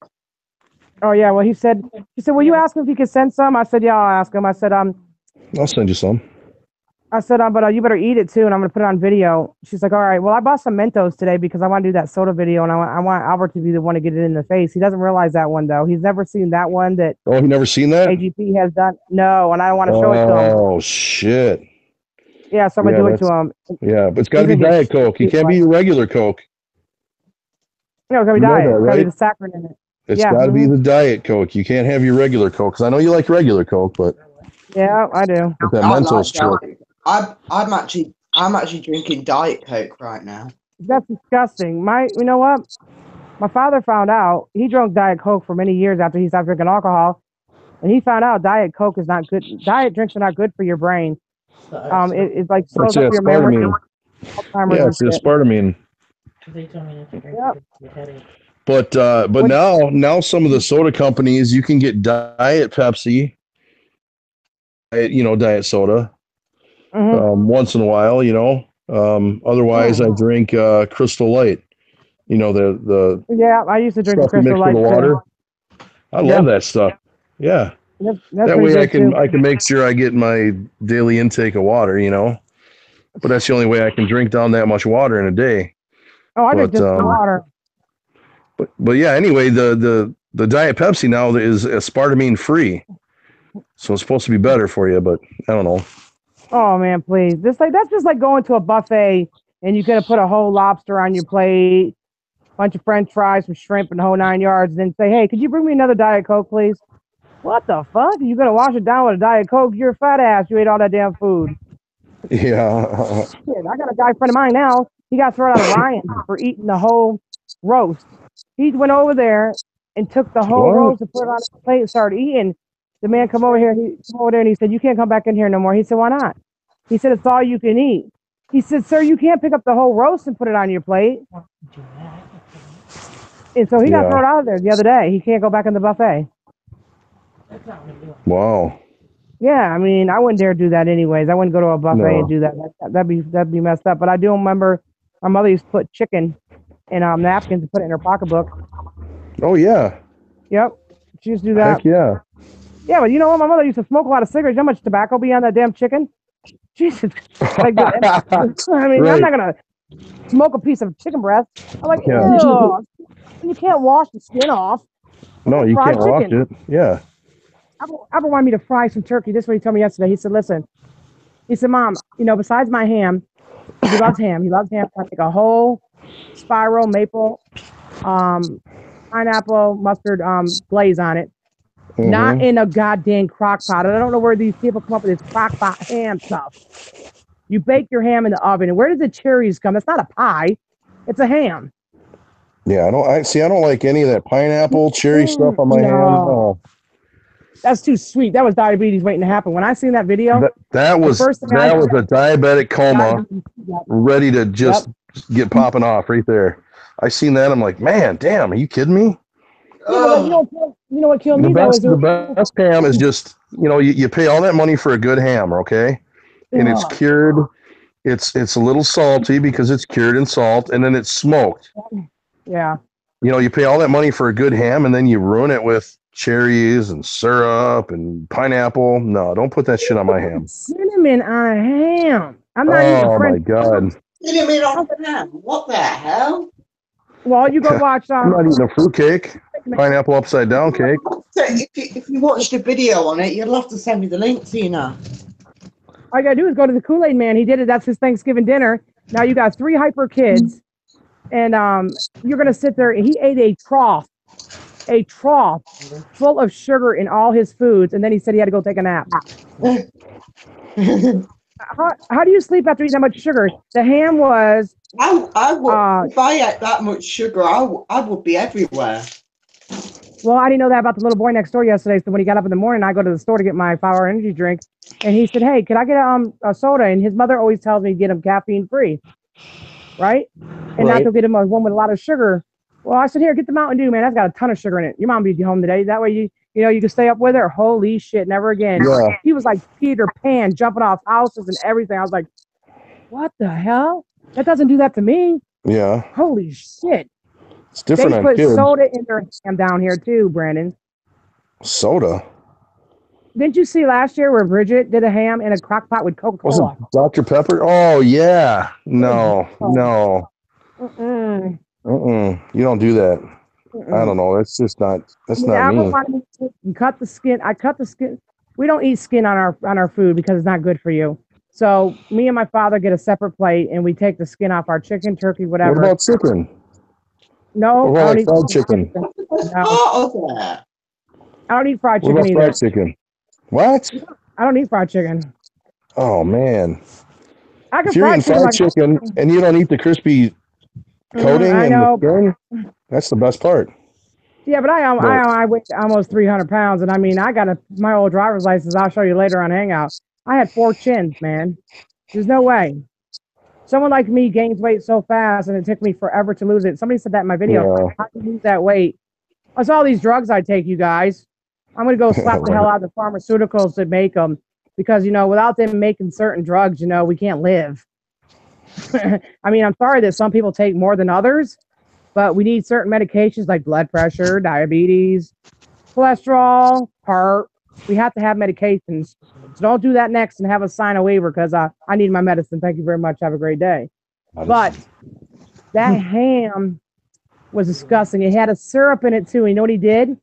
[SPEAKER 1] Oh yeah, well he said, will you ask him if he could send some? I said, yeah, I'll ask him. I said,
[SPEAKER 3] I'll send you some.
[SPEAKER 1] I said, but you better eat it too, and I'm gonna put it on video. She's like, all right. Well, I bought some Mentos today because I want to do that soda video, and I want Albert to be the one to get it in the face. He doesn't realize that one though. He's never seen that one that.
[SPEAKER 3] Oh, he never seen that?
[SPEAKER 1] AGP has done. No, and I don't want to show it to him.
[SPEAKER 3] Oh shit.
[SPEAKER 1] Yeah, so I'm gonna do it to him.
[SPEAKER 3] Yeah, but it's got to be Diet Coke. You can't be regular Coke.
[SPEAKER 1] No, it's gotta be Diet. It's gotta be the saccharin in it.
[SPEAKER 3] It's got to be the Diet Coke. You can't have your regular Coke because I know you like regular Coke, but
[SPEAKER 1] Yeah, I do.
[SPEAKER 3] With that
[SPEAKER 2] I
[SPEAKER 3] mental
[SPEAKER 2] like
[SPEAKER 3] stroke.
[SPEAKER 2] Diet. I'm actually drinking Diet Coke right now.
[SPEAKER 1] That's disgusting. You know what? My father found out he drank Diet Coke for many years after he stopped drinking alcohol, and he found out Diet Coke is not good. Diet drinks are not good for your brain. It like slows up your memory. Alzheimer's
[SPEAKER 3] Yeah,
[SPEAKER 1] and
[SPEAKER 3] it's the
[SPEAKER 1] shit.
[SPEAKER 3] aspartame.
[SPEAKER 5] They told me not to drink
[SPEAKER 1] Yep.
[SPEAKER 5] it. Your headache.
[SPEAKER 3] But
[SPEAKER 1] What-
[SPEAKER 3] now some of the soda companies you can get Diet Pepsi, Diet soda
[SPEAKER 1] Mhm.
[SPEAKER 3] once in a while, Otherwise, I drink Crystal Light. The
[SPEAKER 1] Yeah, I used to drink the
[SPEAKER 3] stuff you
[SPEAKER 1] Crystal
[SPEAKER 3] mix with
[SPEAKER 1] Light
[SPEAKER 3] the
[SPEAKER 1] too.
[SPEAKER 3] water. I love that stuff. Yeah,
[SPEAKER 1] That's
[SPEAKER 3] that
[SPEAKER 1] pretty
[SPEAKER 3] way
[SPEAKER 1] good too.
[SPEAKER 3] I can make sure I get my daily intake of water. But that's the only way I can drink down that much water in a day.
[SPEAKER 1] Oh, I drink
[SPEAKER 3] But
[SPEAKER 1] just the water.
[SPEAKER 3] but yeah. Anyway, the Diet Pepsi now is aspartame free, so it's supposed to be better for you. But I don't know.
[SPEAKER 1] Oh man, please. That's just like going to a buffet and you could have put a whole lobster on your plate, bunch of French fries, some shrimp, and the whole 9 yards, and then say, "Hey, could you bring me another Diet Coke, please?" What the fuck? You gonna wash it down with a Diet Coke? You're a fat ass. You ate all that damn food.
[SPEAKER 3] Yeah.
[SPEAKER 1] Shit, I got a guy friend of mine now. He got thrown out of Ryan for eating the whole roast. He went over there and took the whole
[SPEAKER 3] What?
[SPEAKER 1] roast and put it on his plate and started eating. The man come over here. He come over there and he said, "You can't come back in here no more." He said, "Why not?" He said, "It's all you can eat." He said, "Sir, you can't pick up the whole roast and put it on your plate." And so he got
[SPEAKER 3] Yeah.
[SPEAKER 1] thrown out of there the other day. He can't go back in the buffet.
[SPEAKER 3] Wow.
[SPEAKER 1] Yeah, I mean, I wouldn't dare do that anyways. I wouldn't go to a buffet
[SPEAKER 3] No.
[SPEAKER 1] and do that. That'd be messed up. But I do remember my mother used to put chicken in napkins and put it in her pocketbook.
[SPEAKER 3] Oh yeah.
[SPEAKER 1] Yep, she used to do that.
[SPEAKER 3] Heck yeah.
[SPEAKER 1] Yeah, but you know what? My mother used to smoke a lot of cigarettes. You know how much tobacco be on that damn chicken? Jesus. Like, I mean,
[SPEAKER 3] Right.
[SPEAKER 1] I'm not gonna smoke a piece of chicken breast. I'm like,
[SPEAKER 3] Yeah.
[SPEAKER 1] ew. You can't wash the skin off.
[SPEAKER 3] No, you
[SPEAKER 1] Fried
[SPEAKER 3] can't wash
[SPEAKER 1] chicken.
[SPEAKER 3] it. Yeah.
[SPEAKER 1] Abba wanted me to fry some turkey. This is what he told me yesterday. He said, "Listen," he said, "Mom, besides my ham, he loves ham. He loves ham. I take a whole spiral maple, pineapple, mustard, glaze on it. Not in a goddamn crock pot. And I don't know where these people come up with this crock pot ham stuff. You bake your ham in the oven. And where did the cherries come? It's not a pie. It's a ham."
[SPEAKER 3] Yeah, I don't like any of that pineapple, cherry stuff on my ham. No.
[SPEAKER 1] That's too sweet. That was diabetes waiting to happen. When I seen that video,
[SPEAKER 3] That was
[SPEAKER 1] first thing I
[SPEAKER 3] a
[SPEAKER 1] did-
[SPEAKER 3] diabetic coma ready to just get popping off right there. I seen that. I'm like, man, damn, are you kidding me?
[SPEAKER 1] Yeah, you know what killed me though is
[SPEAKER 3] The best ham is just, you pay all that money for a good ham, okay? And it's cured. It's a little salty because it's cured in salt, and then it's smoked.
[SPEAKER 1] Yeah.
[SPEAKER 3] You pay all that money for a good ham, and then you ruin it with cherries and syrup and pineapple. No, don't put that shit on my ham.
[SPEAKER 1] Cinnamon on a ham. I'm not eating
[SPEAKER 3] Oh my
[SPEAKER 1] French.
[SPEAKER 3] God.
[SPEAKER 2] Cinnamon on ham. What the hell?
[SPEAKER 1] Well, you go watch.
[SPEAKER 3] I'm not eating a fruitcake, pineapple upside down cake.
[SPEAKER 2] If you watched a video on it, you'd love to send me the link, Tina.
[SPEAKER 1] All you gotta do is go to the Kool-Aid Man. He did it. That's his Thanksgiving dinner. Now you got 3 hyper kids, and you're gonna sit there. He ate a trough full of sugar in all his foods, and then he said he had to go take a nap. How do you sleep after eating that much sugar? The ham was.
[SPEAKER 2] I would, if I ate that much sugar, I would be everywhere.
[SPEAKER 1] Well, I didn't know that about the little boy next door yesterday. So when he got up in the morning, I go to the store to get my 5-hour energy drink, and he said, "Hey, can I get a soda?" And his mother always tells me to get him caffeine free, right? And not to get him one with a lot of sugar. Well, I said, "Here, get the Mountain Dew, man. That's got a ton of sugar in it. Your mom will be home today. That way you can stay up with her." Holy shit, never again.
[SPEAKER 3] Yeah.
[SPEAKER 1] He was like Peter Pan, jumping off houses and everything. I was like, what the hell? That doesn't do that to me.
[SPEAKER 3] Yeah.
[SPEAKER 1] Holy shit.
[SPEAKER 3] It's different
[SPEAKER 1] They
[SPEAKER 3] on
[SPEAKER 1] put
[SPEAKER 3] kids.
[SPEAKER 1] soda in their ham down here too, Brandon.
[SPEAKER 3] Soda.
[SPEAKER 1] Didn't you see last year where Bridget did a ham in a crock pot with
[SPEAKER 3] Was
[SPEAKER 1] Coca-Cola?
[SPEAKER 3] it Dr. Pepper? Oh yeah. No.
[SPEAKER 1] Mm-mm.
[SPEAKER 3] You don't do that. I don't know. That's just not. That's not me.
[SPEAKER 1] You cut the skin. I cut the skin. We don't eat skin on our food because it's not good for you. So me and my father get a separate plate and we take the skin off our chicken, turkey, whatever.
[SPEAKER 3] What about chicken?
[SPEAKER 1] No,
[SPEAKER 3] What
[SPEAKER 1] I
[SPEAKER 3] about
[SPEAKER 1] don't eat
[SPEAKER 3] fried chicken?
[SPEAKER 1] No, I don't eat fried
[SPEAKER 3] What
[SPEAKER 1] chicken
[SPEAKER 3] about
[SPEAKER 1] either.
[SPEAKER 3] fried chicken? What?
[SPEAKER 1] I don't eat fried chicken.
[SPEAKER 3] Oh man.
[SPEAKER 1] I can
[SPEAKER 3] If you're
[SPEAKER 1] fry
[SPEAKER 3] eating
[SPEAKER 1] chicken
[SPEAKER 3] fried
[SPEAKER 1] like
[SPEAKER 3] chicken and you don't eat the crispy coating
[SPEAKER 1] I
[SPEAKER 3] and the
[SPEAKER 1] know.
[SPEAKER 3] skin, that's the best part.
[SPEAKER 1] Yeah, but
[SPEAKER 3] But
[SPEAKER 1] I weigh almost 300 pounds, and I mean, I got my old driver's license. I'll show you later on Hangout. I had 4 chins, man. There's no way. Someone like me gains weight so fast, and it took me forever to lose it. Somebody said that in my video.
[SPEAKER 3] yeah.
[SPEAKER 1] How do you lose that weight? That's all these drugs I take, you guys. I'm gonna go slap the hell out of the pharmaceuticals that make them, because without them making certain drugs, we can't live. I mean, I'm sorry that some people take more than others, but we need certain medications like blood pressure, diabetes, cholesterol, heart. We have to have medications. So don't do that next and have us sign a waiver, because I need my medicine. Thank you very much. Have a great day. But that ham was disgusting. It had a syrup in it too. You know what he did?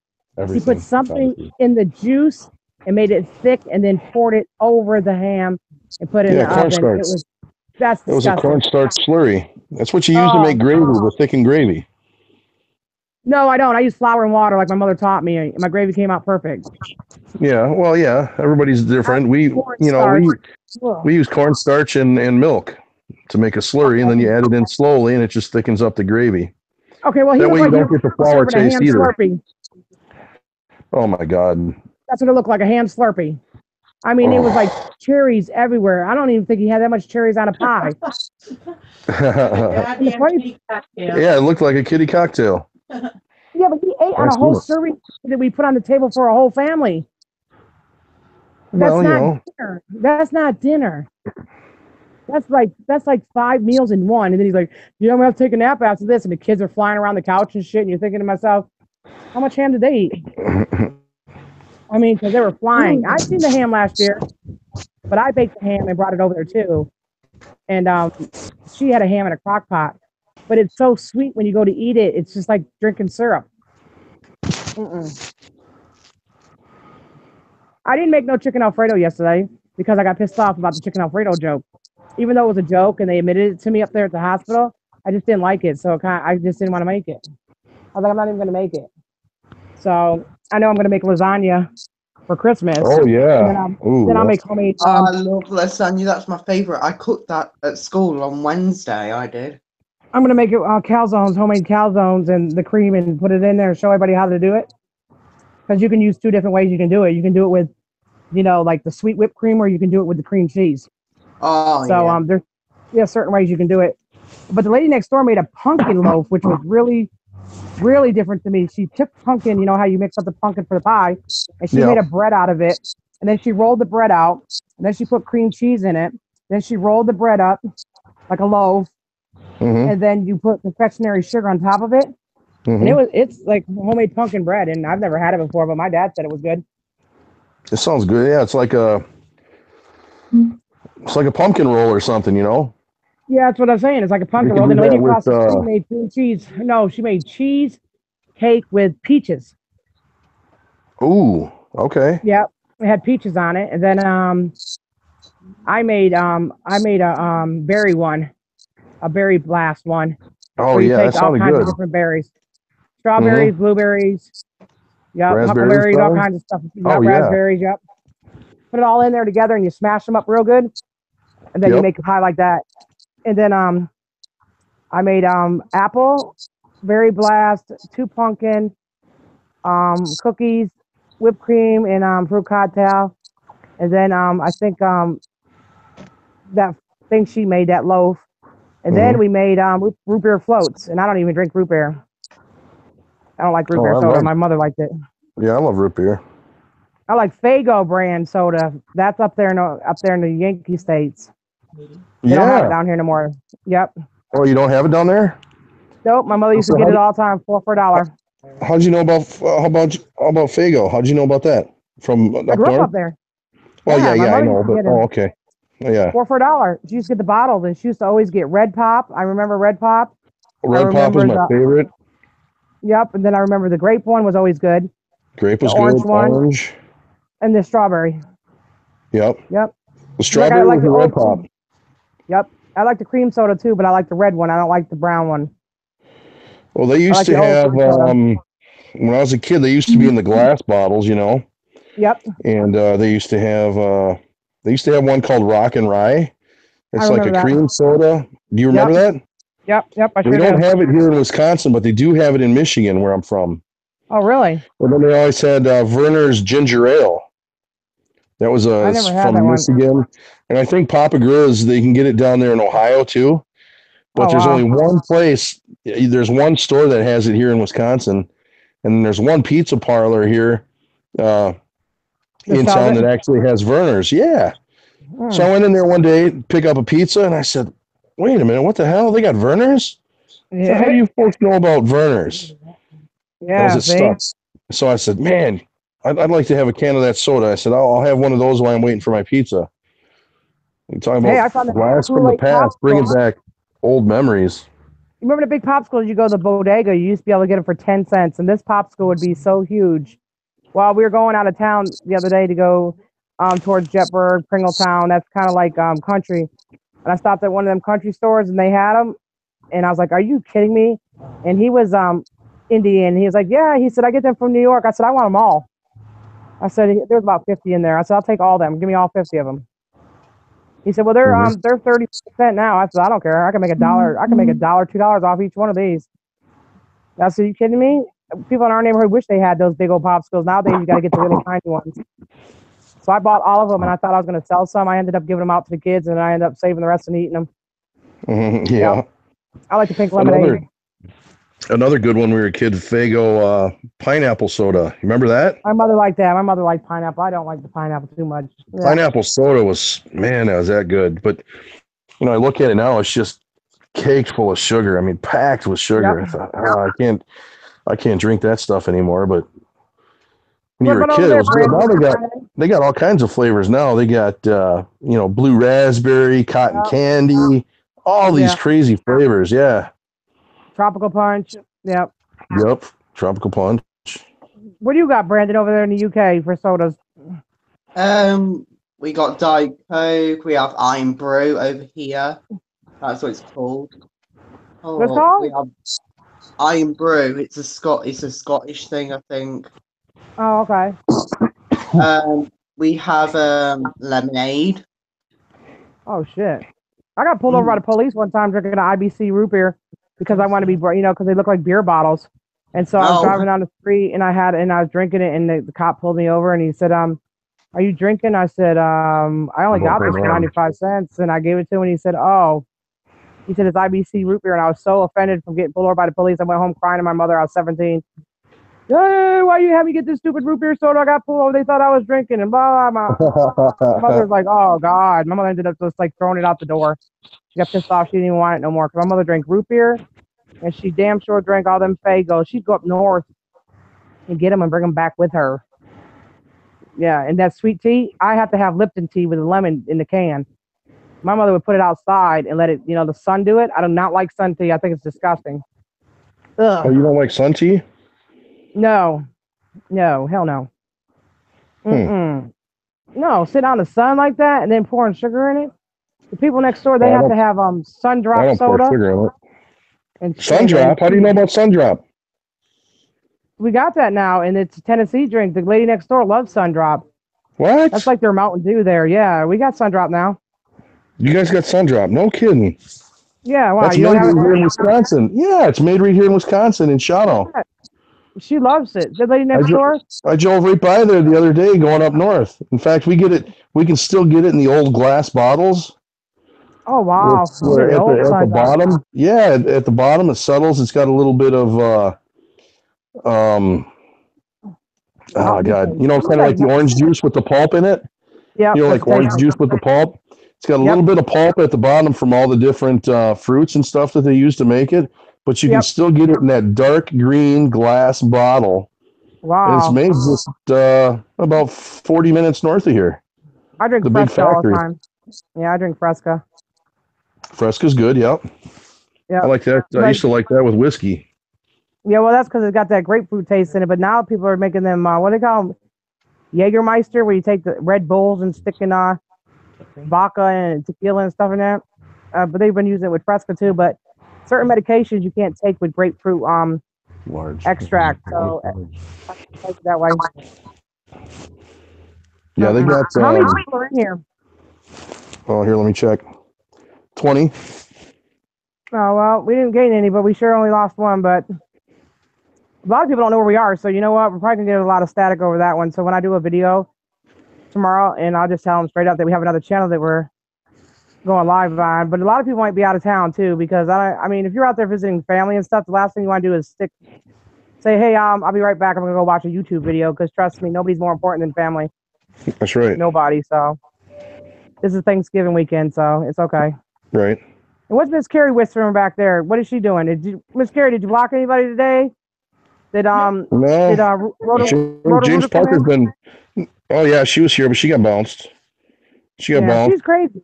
[SPEAKER 1] He put something in the juice and made it thick, and then poured it over the ham and put it in the oven.
[SPEAKER 3] Cornstarch.
[SPEAKER 1] That's disgusting.
[SPEAKER 3] It was a cornstarch slurry. That's what you use to make gravy, the thickened gravy.
[SPEAKER 1] No, I don't. I use flour and water like my mother taught me, and my gravy came out perfect.
[SPEAKER 3] Yeah, well, yeah, everybody's different. We use cornstarch and milk to make a slurry, and then you add it in slowly, and it just thickens up the gravy.
[SPEAKER 1] Okay, well,
[SPEAKER 3] that way you don't get the flour taste either.
[SPEAKER 1] Slurpee.
[SPEAKER 3] Oh my God.
[SPEAKER 1] That's what it looked like, a ham Slurpee. I mean, it was like cherries everywhere. I don't even think he had that much cherries on a pie.
[SPEAKER 3] Yeah, it looked like a kiddie cocktail.
[SPEAKER 1] Yeah, but he ate on a whole serving that we put on the table for a whole family. That's not dinner. That's not dinner. That's like 5 meals in one. And then he's like, I'm gonna have to take a nap after this. And the kids are flying around the couch and shit. And you're thinking to myself, how much ham did they eat? I mean, because they were flying. I've seen the ham last year, but I baked the ham and brought it over there too. And she had a ham in a crock pot. But it's so sweet when you go to eat it. It's just like drinking syrup. I didn't make no chicken Alfredo yesterday because I got pissed off about the chicken Alfredo joke. Even though it was a joke and they admitted it to me up there at the hospital, I just didn't like it. So I just didn't want to make it. I was like, I'm not even going to make it. So I know I'm going to make lasagna for Christmas.
[SPEAKER 3] Oh, yeah.
[SPEAKER 1] Then I'll make homemade.
[SPEAKER 2] I love lasagna. That's my favorite. I cooked that at school on Wednesday. I did.
[SPEAKER 1] I'm going to make it calzones, homemade calzones, and the cream, and put it in there and show everybody how to do it. Because you can use 2 different ways you can do it. You can do it with, like the sweet whipped cream, or you can do it with the cream cheese.
[SPEAKER 2] Oh,
[SPEAKER 1] so there's certain ways you can do it. But the lady next door made a pumpkin loaf, which was really, really different to me. She took pumpkin, how you mix up the pumpkin for the pie, and she made a bread out of it. And then she rolled the bread out, and then she put cream cheese in it. Then she rolled the bread up like a loaf. And then you put confectionery sugar on top of it. And it's like homemade pumpkin bread, and I've never had it before, but my dad said it was good.
[SPEAKER 3] It sounds good. Yeah, it's like a pumpkin roll or something, Yeah,
[SPEAKER 1] that's what I'm saying. It's like a pumpkin roll. And the lady across the street made cream cheese. No, she made cheese cake with peaches.
[SPEAKER 3] Ooh, okay.
[SPEAKER 1] Yep, it had peaches on it, and then I made a berry one. A berry blast one.
[SPEAKER 3] Oh yeah, that sounded good.
[SPEAKER 1] All kinds of different berries, strawberries, blueberries, huckleberries, all kinds of stuff. Raspberries, Put it all in there together, and you smash them up real good, and then you make a pie like that. And then I made apple, berry blast, 2 pumpkin, cookies, whipped cream, and fruit cocktail. And then I think that thing she made, that loaf. And then we made root beer floats, and I don't even drink root beer. I don't like root beer soda. My mother liked it.
[SPEAKER 3] Yeah, I love root beer.
[SPEAKER 1] I like Faygo brand soda. That's up there in the Yankee states. They don't have it down here no more. Yep.
[SPEAKER 3] Oh, you don't have it down there?
[SPEAKER 1] Nope. My mother used to get it all the time for $4.
[SPEAKER 3] How'd you know about Faygo? How'd you know about that? From
[SPEAKER 1] I grew up there.
[SPEAKER 3] Well, yeah, I know. But okay. Yeah.
[SPEAKER 1] For $4. She used to get the bottles, and she used to always get Red Pop. I remember Red Pop.
[SPEAKER 3] Red Pop was my favorite.
[SPEAKER 1] Yep, and then I remember the grape one was always good.
[SPEAKER 3] Grape was good. Orange.
[SPEAKER 1] And the strawberry.
[SPEAKER 3] Yep.
[SPEAKER 1] The
[SPEAKER 3] strawberry was the Red Pop.
[SPEAKER 1] Yep. I like the cream soda too, but I like the red one. I don't like the brown one.
[SPEAKER 3] Well, they used to have when I was a kid. They used to be in the glass bottles,
[SPEAKER 1] Yep.
[SPEAKER 3] And they used to have one called Rock and Rye. It's like a cream soda. Do you remember that?
[SPEAKER 1] Yep. I
[SPEAKER 3] We
[SPEAKER 1] sure
[SPEAKER 3] don't
[SPEAKER 1] do.
[SPEAKER 3] have it here in Wisconsin, but they do have it in Michigan, where I'm from.
[SPEAKER 1] Oh, really?
[SPEAKER 3] And then they always had Werner's Ginger Ale. That was
[SPEAKER 1] I never had that
[SPEAKER 3] from
[SPEAKER 1] one.
[SPEAKER 3] Michigan. And I think Papa Grizz, they can get it down there in Ohio too. But there's only one place. There's one store that has it here in Wisconsin. And there's one pizza parlor here in town that actually has Werner's. Yeah. So I went in there one day, pick up a pizza, and I said, wait a minute, what the hell? They got Werner's?
[SPEAKER 1] Yeah.
[SPEAKER 3] So how do you folks know about Werner's?
[SPEAKER 1] Yeah.
[SPEAKER 3] That was at Stutz. So I said, man, I'd like to have a can of that soda. I said, I'll have one of those while I'm waiting for my pizza. You're talking about blast from the past, bringing back old memories.
[SPEAKER 1] You remember the big popsicles? You go to the bodega, you used to be able to get them for 10 cents, and this popsicle would be so huge. While we were going out of town the other day to go towards Jetburg, Pringletown, that's kind of like country. And I stopped at one of them country stores, and they had them. And I was like, are you kidding me? And he was Indian. He was like, yeah. He said, I get them from New York. I said, I want them all. I said, there's about 50 in there. I said, I'll take all of them. Give me all 50 of them. He said, well, they're 30% now. I said, I don't care. I can make $1. I can make $1, $2 off each one of these. I said, are you kidding me? People in our neighborhood wish they had those big old popsicles. Nowadays, you got to get the really tiny ones. So I bought all of them, and I thought I was going to sell some. I ended up giving them out to the kids, and I ended up saving the rest and eating them.
[SPEAKER 3] Yeah.
[SPEAKER 1] I like the pink lemonade.
[SPEAKER 3] Another good one when we were a kid, Faygo pineapple soda. You remember that?
[SPEAKER 1] My mother liked that. My mother liked pineapple. I don't like the pineapple too much. Yeah.
[SPEAKER 3] Pineapple soda was that good. But, I look at it now, it's just caked full of sugar. I mean, packed with sugar. Yep. I thought, I can't drink that stuff anymore. But when you were a kid, it was good. Now they got all kinds of flavors now. They got, blue raspberry, cotton candy, all these crazy flavors. Yeah.
[SPEAKER 1] Tropical punch. Yep.
[SPEAKER 3] Tropical punch.
[SPEAKER 1] What do you got, Brandon, over there in the UK for sodas?
[SPEAKER 2] We got Diet Coke. We have Iron Brew over here. That's what it's called.
[SPEAKER 1] What's called?
[SPEAKER 2] We have Iron Brew. It's a Scottish thing, I think.
[SPEAKER 1] Oh, okay.
[SPEAKER 2] We have lemonade.
[SPEAKER 1] Oh shit! I got pulled over by the police one time drinking an IBC root beer because I wanted to be, because they look like beer bottles. And so I was driving down the street and I was drinking it, and the cop pulled me over and he said, "Are you drinking?" I said, "I only got this for 95 cents," and I gave it to him, and he said, "Oh." He said, "It's IBC root beer," and I was so offended from getting pulled over by the police. I went home crying to my mother. I was 17. Hey, why you have me get this stupid root beer soda? I got pulled over. They thought I was drinking, and blah, blah, blah. My mother was like, "Oh God." My mother ended up just like throwing it out the door. She got pissed off. She didn't even want it no more because my mother drank root beer, and she damn sure drank all them Faygos. She'd go up north and get them and bring them back with her. Yeah, and that sweet tea, I have to have Lipton tea with a lemon in the can. My mother would put it outside and let it, the sun do it. I do not like sun tea. I think it's disgusting. Ugh.
[SPEAKER 3] Oh, you don't like sun tea?
[SPEAKER 1] No, hell no. No, sit out in the sun like that and then pouring sugar in it. The people next door, they have to have Sun Drop soda.
[SPEAKER 3] Pour sugar in it. And Sun Drop? How do you know about Sun Drop?
[SPEAKER 1] We got that now, and it's a Tennessee drink. The lady next door loves Sun Drop.
[SPEAKER 3] What?
[SPEAKER 1] That's like their Mountain Dew there. Yeah, we got Sun Drop now.
[SPEAKER 3] You guys got Sun Drop? No kidding.
[SPEAKER 1] Yeah, wow.
[SPEAKER 3] That's made right here in Wisconsin. Yeah, it's made right here in Wisconsin in Shawano.
[SPEAKER 1] Yeah. She loves it. The lady next door.
[SPEAKER 3] I drove right by there the other day going up north. In fact, we can still get it in the old glass bottles.
[SPEAKER 1] Oh wow!
[SPEAKER 3] At the bottom, at the bottom it settles. It's got a little bit of oh God, kind of like the orange juice with the pulp in it.
[SPEAKER 1] Yeah,
[SPEAKER 3] like orange juice with the pulp. It's got a little bit of pulp at the bottom from all the different fruits and stuff that they use to make it, but you can still get it in that dark green glass bottle.
[SPEAKER 1] Wow!
[SPEAKER 3] And it's made just about 40 minutes north of here.
[SPEAKER 1] I drink Fresca all the time. Yeah, I drink Fresca.
[SPEAKER 3] Fresca's good, yep. I like that. I used to like that with whiskey.
[SPEAKER 1] Yeah, well, that's because it's got that grapefruit taste in it. But now people are making them, what do they call them? Jägermeister, where you take the Red Bulls and stick in vodka and tequila and stuff in there. But they've been using it with Fresca too. But certain medications you can't take with grapefruit extract. So I take it that way.
[SPEAKER 3] Yeah, they got.
[SPEAKER 1] How many people are in here?
[SPEAKER 3] Oh, here, let me check. 20.
[SPEAKER 1] Oh, well, we didn't gain any, but we sure only lost one. But a lot of people don't know where we are. So you know what? We're probably going to get a lot of static over that one. So when I do a video tomorrow, and I'll just tell them straight up that we have another channel that we're going live on. But a lot of people might be out of town too, because I mean, if you're out there visiting family and stuff, the last thing you want to do is say, hey, I'll be right back. I'm going to go watch a YouTube video, because trust me, nobody's more important than family.
[SPEAKER 3] That's right.
[SPEAKER 1] Nobody. So this is Thanksgiving weekend, so it's okay.
[SPEAKER 3] Right.
[SPEAKER 1] And what's Miss Carrie whispering back there? What is she doing? Miss Carrie, did you block anybody today? Did
[SPEAKER 3] No. James
[SPEAKER 1] Rhoda
[SPEAKER 3] Parker's been. Oh yeah, she was here, but she got bounced. She got bounced.
[SPEAKER 1] She's crazy.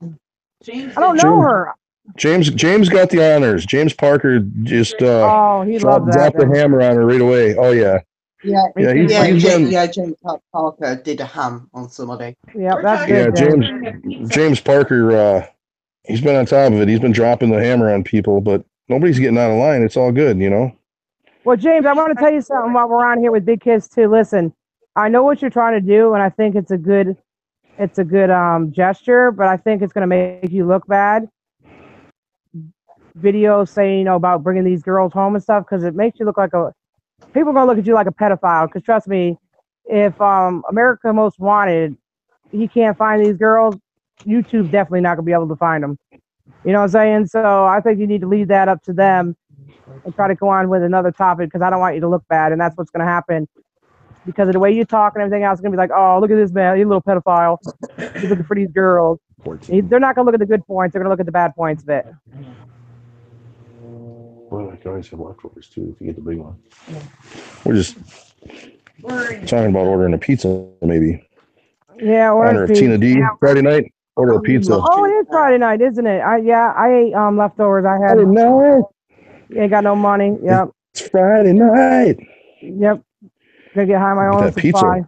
[SPEAKER 4] James,
[SPEAKER 1] I don't know her.
[SPEAKER 3] James got the honors. James Parker just
[SPEAKER 1] he
[SPEAKER 3] dropped the hammer on her right away. Oh yeah.
[SPEAKER 2] James Parker did a ham on somebody.
[SPEAKER 1] Yeah, that's good.
[SPEAKER 3] James Parker, he's been on top of it. He's been dropping the hammer on people, but nobody's getting out of line. It's all good, you know.
[SPEAKER 1] Well, James, I want to tell you something while we're on here with Big Kids too. Listen, I know what you're trying to do, and I think it's a good gesture, but I think it's going to make you look bad. Videos saying, about bringing these girls home and stuff, because it makes you look like people are going to look at you like a pedophile. Because trust me, if America Most Wanted, he can't find these girls, YouTube's definitely not going to be able to find them. You know what I'm saying? So I think you need to leave that up to them and try to go on with another topic, because I don't want you to look bad, and that's what's going to happen. Because of the way you talk and everything else, it's going to be like, oh, look at this man, he's a little pedophile. He's looking for these girls. They're not going to look at the good points. They're going to look at the bad points of it.
[SPEAKER 3] Well, I can always have leftovers too if you get the big one. We're just talking about ordering a pizza, maybe.
[SPEAKER 1] Yeah,
[SPEAKER 3] honor of Tina D. Friday night, order a pizza.
[SPEAKER 1] Oh, it is Friday night, isn't it? I ate leftovers. I had.
[SPEAKER 3] No.
[SPEAKER 1] You ain't got no money. Yep.
[SPEAKER 3] It's Friday night.
[SPEAKER 1] Yep. Gonna get high on my own supply.
[SPEAKER 3] Pizza.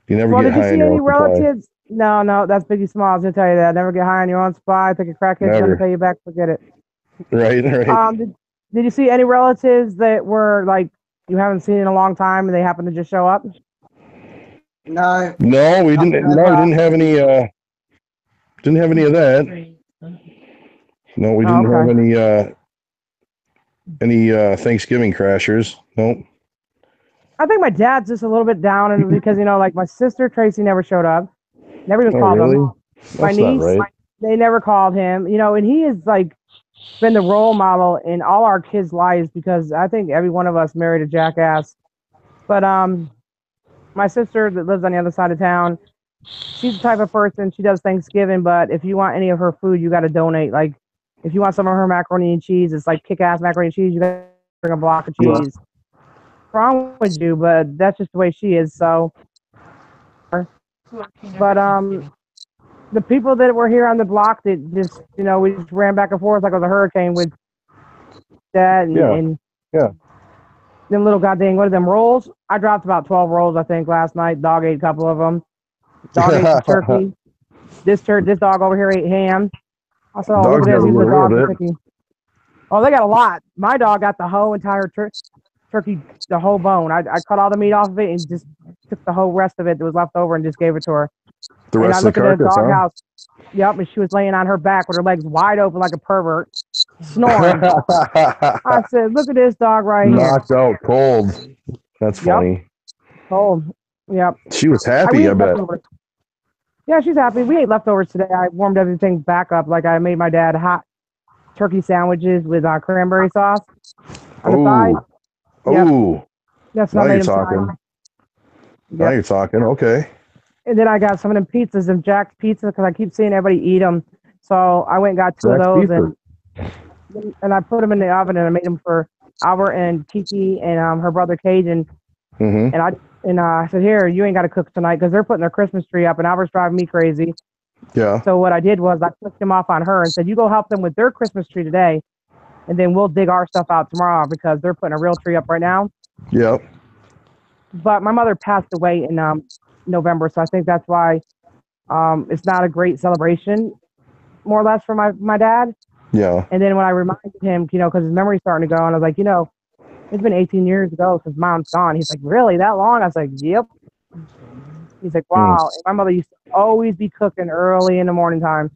[SPEAKER 3] You never get high on your own supply.
[SPEAKER 1] Relatives? No, that's Biggie Smalls. I'll tell you that. Never get high on your own supply. I think a crackhead's gonna pay you back. Forget it.
[SPEAKER 3] Right.
[SPEAKER 1] Did you see any relatives that were like you haven't seen in a long time and they happened to just show up?
[SPEAKER 2] No,
[SPEAKER 3] we didn't. No, we didn't have any. Didn't have any of that. No, we didn't have any Thanksgiving crashers. Nope.
[SPEAKER 1] I think my dad's just a little bit down, and because like my sister Tracy never showed up, never even called him. My niece, they never called him. And he is like been the role model in all our kids' lives, because I think every one of us married a jackass. But my sister that lives on the other side of town, she's the type of person, she does Thanksgiving, but if you want any of her food, you got to donate. Like if you want some of her macaroni and cheese, it's like kick-ass macaroni and cheese, you got to bring a block of cheese. What's wrong with you? But that's just the way she is. So, but the people that were here on the block that just, we just ran back and forth like it was a hurricane with that and them little goddamn, what are them, rolls? I dropped about 12 rolls, I think, last night. Dog ate a couple of them. Dog ate the turkey. This dog over here ate ham. I said, oh, look at this. He's a dog turkey. Oh, they got a lot. My dog got the whole entire turkey, the whole bone. I cut all the meat off of it and just took the whole rest of it that was left over and just gave it to her.
[SPEAKER 3] The rest of the carcass,
[SPEAKER 1] doghouse. Yep, and she was laying on her back with her legs wide open like a pervert, snoring. I said, look at this dog right here.
[SPEAKER 3] Knocked out cold. That's funny.
[SPEAKER 1] Cold. Yep.
[SPEAKER 3] She was happy, I bet.
[SPEAKER 1] Leftovers. Yeah, she's happy. We ate leftovers today. I warmed everything back up. Like I made my dad hot turkey sandwiches with cranberry sauce on the side.
[SPEAKER 3] Oh.
[SPEAKER 1] Yes,
[SPEAKER 3] now you're talking. Now you're talking. Okay.
[SPEAKER 1] And then I got some of them pizzas, them Jack's Pizza, because I keep seeing everybody eat them. So I went and got two of those, and I put them in the oven, and I made them for Albert and Kiki and her brother Cajun.
[SPEAKER 3] Mm-hmm.
[SPEAKER 1] And I said, here, you ain't got to cook tonight, because they're putting their Christmas tree up, and Albert's driving me crazy.
[SPEAKER 3] Yeah.
[SPEAKER 1] So what I did was I flipped him off on her and said, you go help them with their Christmas tree today, and then we'll dig our stuff out tomorrow, because they're putting a real tree up right now.
[SPEAKER 3] Yep.
[SPEAKER 1] But my mother passed away in November, so I think that's why it's not a great celebration, more or less, for my dad.
[SPEAKER 3] Yeah.
[SPEAKER 1] And then when I reminded him, because his memory's starting to go, and I was like, it's been 18 years ago since Mom's gone. He's like, really, that long? I was like, yep. He's like, wow. And my mother used to always be cooking early in the morning time.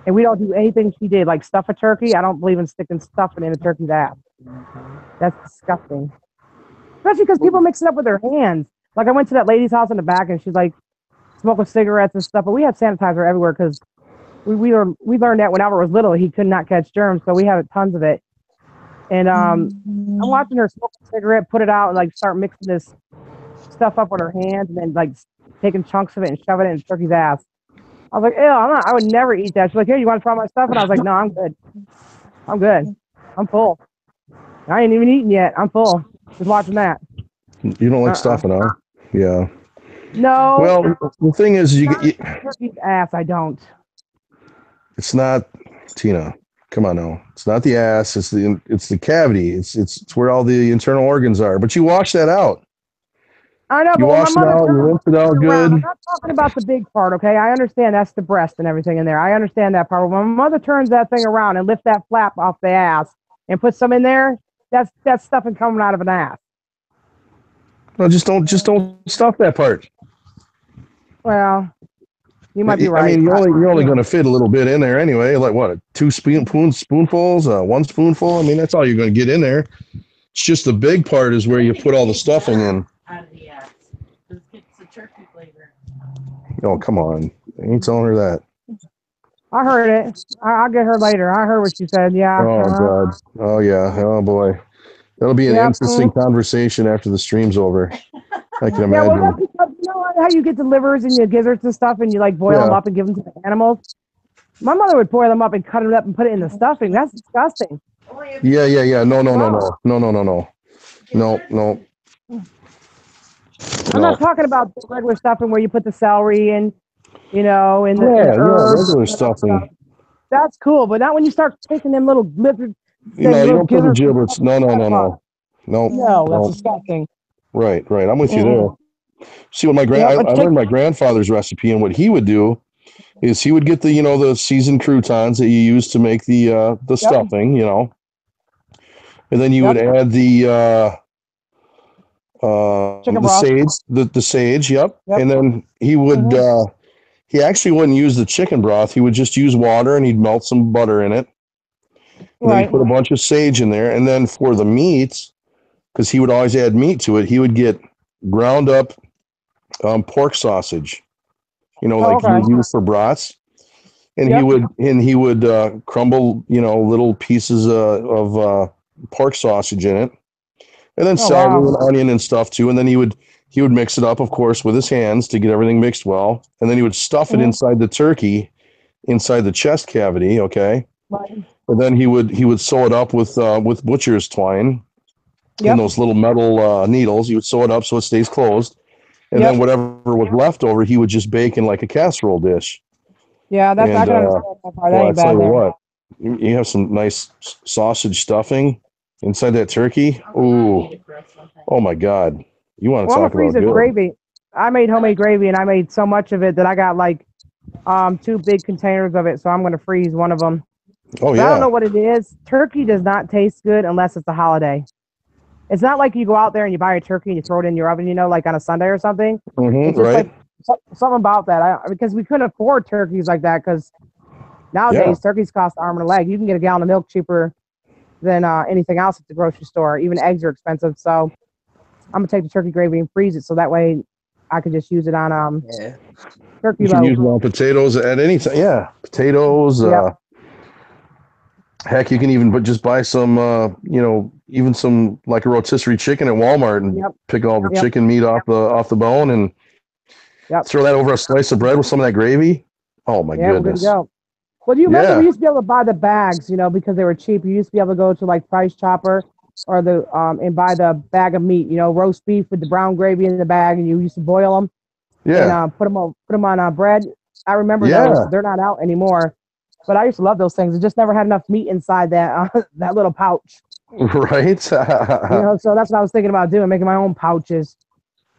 [SPEAKER 1] And we don't do anything she did, like stuff a turkey. I don't believe in sticking stuffing in a turkey's ass. That's disgusting. Especially because people mix it up with their hands. Like I went to that lady's house in the back and she's like smoking cigarettes and stuff, but we had sanitizer everywhere because we learned that when Albert was little, he could not catch germs, so we had tons of it. And I'm watching her smoke a cigarette, put it out, and like start mixing this stuff up with her hands, and then like taking chunks of it and shoving it in the turkey's ass. I was like, ew, I would never eat that. She's like, here, you want to try my stuff? And I was like, no, I'm good. I'm full. I ain't even eaten yet. I'm full. Just watching that.
[SPEAKER 3] You don't like stuffing, huh? Yeah.
[SPEAKER 1] No.
[SPEAKER 3] Well, the thing is,
[SPEAKER 1] turkey's ass. I don't.
[SPEAKER 3] It's not, Tina. Come on now. It's not the ass. It's the cavity. It's where all the internal organs are. But you wash that out.
[SPEAKER 1] I know.
[SPEAKER 3] You wash it out. You rinse it out good.
[SPEAKER 1] I'm not talking about the big part. Okay, I understand that's the breast and everything in there. I understand that part. But when my mother turns that thing around and lifts that flap off the ass and puts some in there, that's stuffing coming out of an ass.
[SPEAKER 3] Well, just don't stuff that part.
[SPEAKER 1] Well, you might be right.
[SPEAKER 3] I mean, you're only going to fit a little bit in there anyway. Like what, 2 spoonfuls, 1 spoonful. I mean, that's all you're going to get in there. It's just the big part is where you put all the stuffing in.
[SPEAKER 5] Out of the ass. It's the turkey flavor.
[SPEAKER 3] Oh, come on! I ain't telling her that.
[SPEAKER 1] I heard it. I'll get her later. I heard what she said. Yeah.
[SPEAKER 3] Oh God. Oh yeah. Oh boy. That'll be an interesting conversation after the stream's over. I can imagine.
[SPEAKER 1] Yeah, well, that's because, you know how you get the livers and your gizzards and stuff, and you like boil them up and give them to the animals. My mother would boil them up and cut it up and put it in the stuffing. That's disgusting.
[SPEAKER 3] Yeah. No.
[SPEAKER 1] I'm not talking about the regular stuffing where you put the celery and, and the herbs.
[SPEAKER 3] Regular stuffing.
[SPEAKER 1] That's cool, but not when you start taking them little lizards.
[SPEAKER 3] You don't put the giblets. No.
[SPEAKER 1] No, that's disgusting.
[SPEAKER 3] Right. I'm with you there. See, what I learned my grandfather's recipe, and what he would do is he would get the the seasoned croutons that you use to make the stuffing, and then you would add the sage, and then he would he actually wouldn't use the chicken broth. He would just use water, and he'd melt some butter in it. And then he put a bunch of sage in there, and then for the meat, because he would always add meat to it, he would get ground up pork sausage, you would use for brats, and he would crumble little pieces of pork sausage in it, and then celery and onion and stuff too, and then he would mix it up, of course, with his hands to get everything mixed well, and then he would stuff it inside the turkey, inside the chest cavity, and then he would sew it up with butcher's twine. In those little metal needles. You would sew it up so it stays closed. And then whatever was left over, he would just bake in like a casserole dish.
[SPEAKER 1] Yeah, that's not going to
[SPEAKER 3] I'll tell you what, you have some nice sausage stuffing inside that turkey. Ooh. Oh, my God. You want to talk about good.
[SPEAKER 1] Gravy. I made homemade gravy, and I made so much of it that I got like 2 big containers of it, so I'm going to freeze one of them.
[SPEAKER 3] Oh,
[SPEAKER 1] I don't know what it is. Turkey does not taste good unless it's a holiday. It's not like you go out there and you buy a turkey and you throw it in your oven, like on a Sunday or something.
[SPEAKER 3] Mm-hmm, right.
[SPEAKER 1] Like, something about that. Because we couldn't afford turkeys like that because nowadays turkeys cost an arm and a leg. You can get a gallon of milk cheaper than anything else at the grocery store. Even eggs are expensive. So I'm going to take the turkey gravy and freeze it so that way I can just use it on turkey.
[SPEAKER 3] You can use it on potatoes at any time. Yeah, potatoes. Heck, you can even just buy some, even some like a rotisserie chicken at Walmart and pick all the chicken meat off the bone and throw that over a slice of bread with some of that gravy. Oh my goodness! We're good to go.
[SPEAKER 1] Well, do you remember we used to be able to buy the bags, because they were cheap. You used to be able to go to like Price Chopper or and buy the bag of meat, roast beef with the brown gravy in the bag, and you used to boil them. Yeah. And put them on bread. I remember those. They're not out anymore. But I used to love those things. It just never had enough meat inside that that little pouch.
[SPEAKER 3] Right.
[SPEAKER 1] So that's what I was thinking about doing, making my own pouches.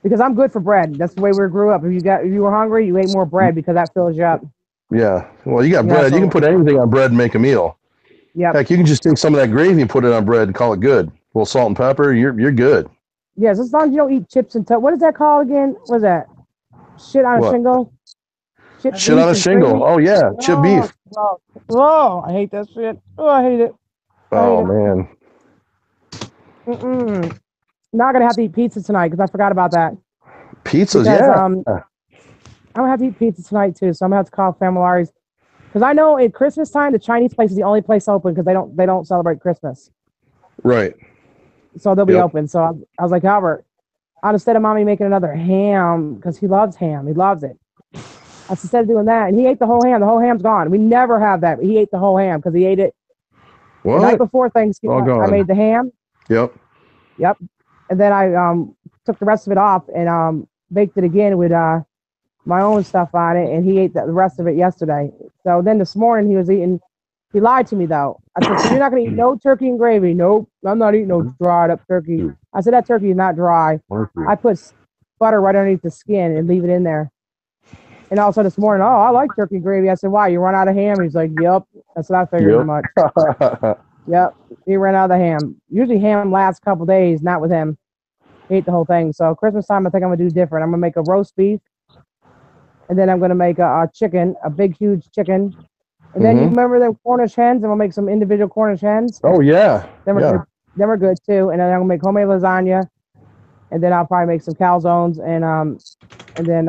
[SPEAKER 1] Because I'm good for bread. That's the way we grew up. If you were hungry, you ate more bread because that fills you up.
[SPEAKER 3] Yeah. Well, you got bread. So, you can put anything on bread and make a meal. Yeah. Heck, you can just take some of that gravy and put it on bread and call it good. A little salt and pepper, you're good.
[SPEAKER 1] Yes, as long as you don't eat chips and what is that called again? What is that? shit on a
[SPEAKER 3] What?
[SPEAKER 1] shingle.
[SPEAKER 3] Shit
[SPEAKER 1] beef
[SPEAKER 3] on a
[SPEAKER 1] and
[SPEAKER 3] shingle.
[SPEAKER 1] gravy.
[SPEAKER 3] Oh yeah, chip beef.
[SPEAKER 1] Oh, I hate that shit. Oh, I hate it.
[SPEAKER 3] Oh man.
[SPEAKER 1] Not gonna have to eat pizza tonight because I forgot about that.
[SPEAKER 3] Pizzas,
[SPEAKER 1] Because
[SPEAKER 3] yeah.
[SPEAKER 1] I'm gonna have to eat pizza tonight too, so I'm gonna have to call Familaris. Because I know at Christmas time the Chinese place is the only place open because they don't celebrate Christmas,
[SPEAKER 3] Right.
[SPEAKER 1] so they'll be
[SPEAKER 3] Yep.
[SPEAKER 1] open. So I was like, Albert, instead of mommy making another ham because he loves ham, he loves it. I said, instead of doing that, and he ate the whole ham. The whole ham's gone. We never have that. He ate the whole ham because he ate it
[SPEAKER 3] What?
[SPEAKER 1] the night before Thanksgiving.
[SPEAKER 3] All gone.
[SPEAKER 1] I made the ham.
[SPEAKER 3] Yep.
[SPEAKER 1] And then I took the rest of it off and baked it again with my own stuff on it, and he ate the rest of it yesterday. So then this morning he was eating. He lied to me though. I said, "So you're not going to eat no turkey and gravy?" Nope, I'm not eating no dried up turkey. I said, "That turkey is not dry. I put butter right underneath the skin and leave it in there." And also this morning, oh, I like turkey gravy. I said, "Why? You run out of ham?" He's like, "Yep." That's what I figured as much. Yep, he ran out of the ham. Usually ham lasts a couple days, not with him. He ate the whole thing. So Christmas time, I think I'm gonna do different. I'm gonna make a roast beef, and then I'm gonna make a chicken, a big, huge chicken. And then you remember the Cornish hens? I'm gonna make some individual Cornish hens.
[SPEAKER 3] Oh yeah.
[SPEAKER 1] Then we're good too. And then I'm gonna make homemade lasagna, and then I'll probably make some calzones and then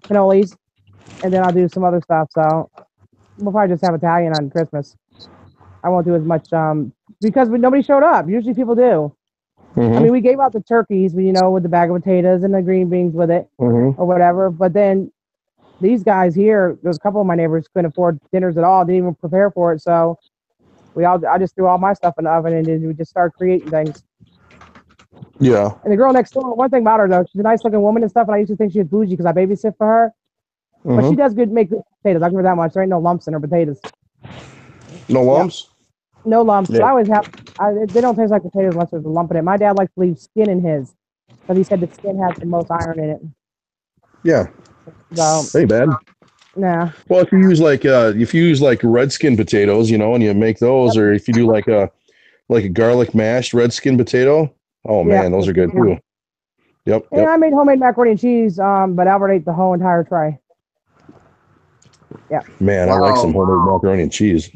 [SPEAKER 1] cannolis, and then I'll do some other stuff. So we'll probably just have Italian on Christmas. I won't do as much because nobody showed up. Usually people do. I mean, we gave out the turkeys, with the bag of potatoes and the green beans with it or whatever. But then these guys here, there's a couple of my neighbors couldn't afford dinners at all, didn't even prepare for it. So I just threw all my stuff in the oven and then we just started creating things.
[SPEAKER 3] Yeah.
[SPEAKER 1] And the girl next door, one thing about her though, she's a nice looking woman and stuff. And I used to think she was bougie because I babysit for her. But she does make good potatoes. I'll give her that much. There ain't no lumps in her potatoes.
[SPEAKER 3] No lumps?
[SPEAKER 1] No lumps.
[SPEAKER 3] Yeah.
[SPEAKER 1] I always they don't taste like potatoes unless there's a lump in it. My dad likes to leave skin in his, but he said the skin has the most iron in it.
[SPEAKER 3] Yeah.
[SPEAKER 1] So
[SPEAKER 3] Ain't bad.
[SPEAKER 1] nah.
[SPEAKER 3] Well, if you use like red skin potatoes, and you make those, or if you do like a garlic mashed red skin potato, oh man, those are good too. Yep.
[SPEAKER 1] And I made homemade macaroni and cheese, but Albert ate the whole entire tray. Yeah.
[SPEAKER 3] Man, I like some homemade macaroni and cheese.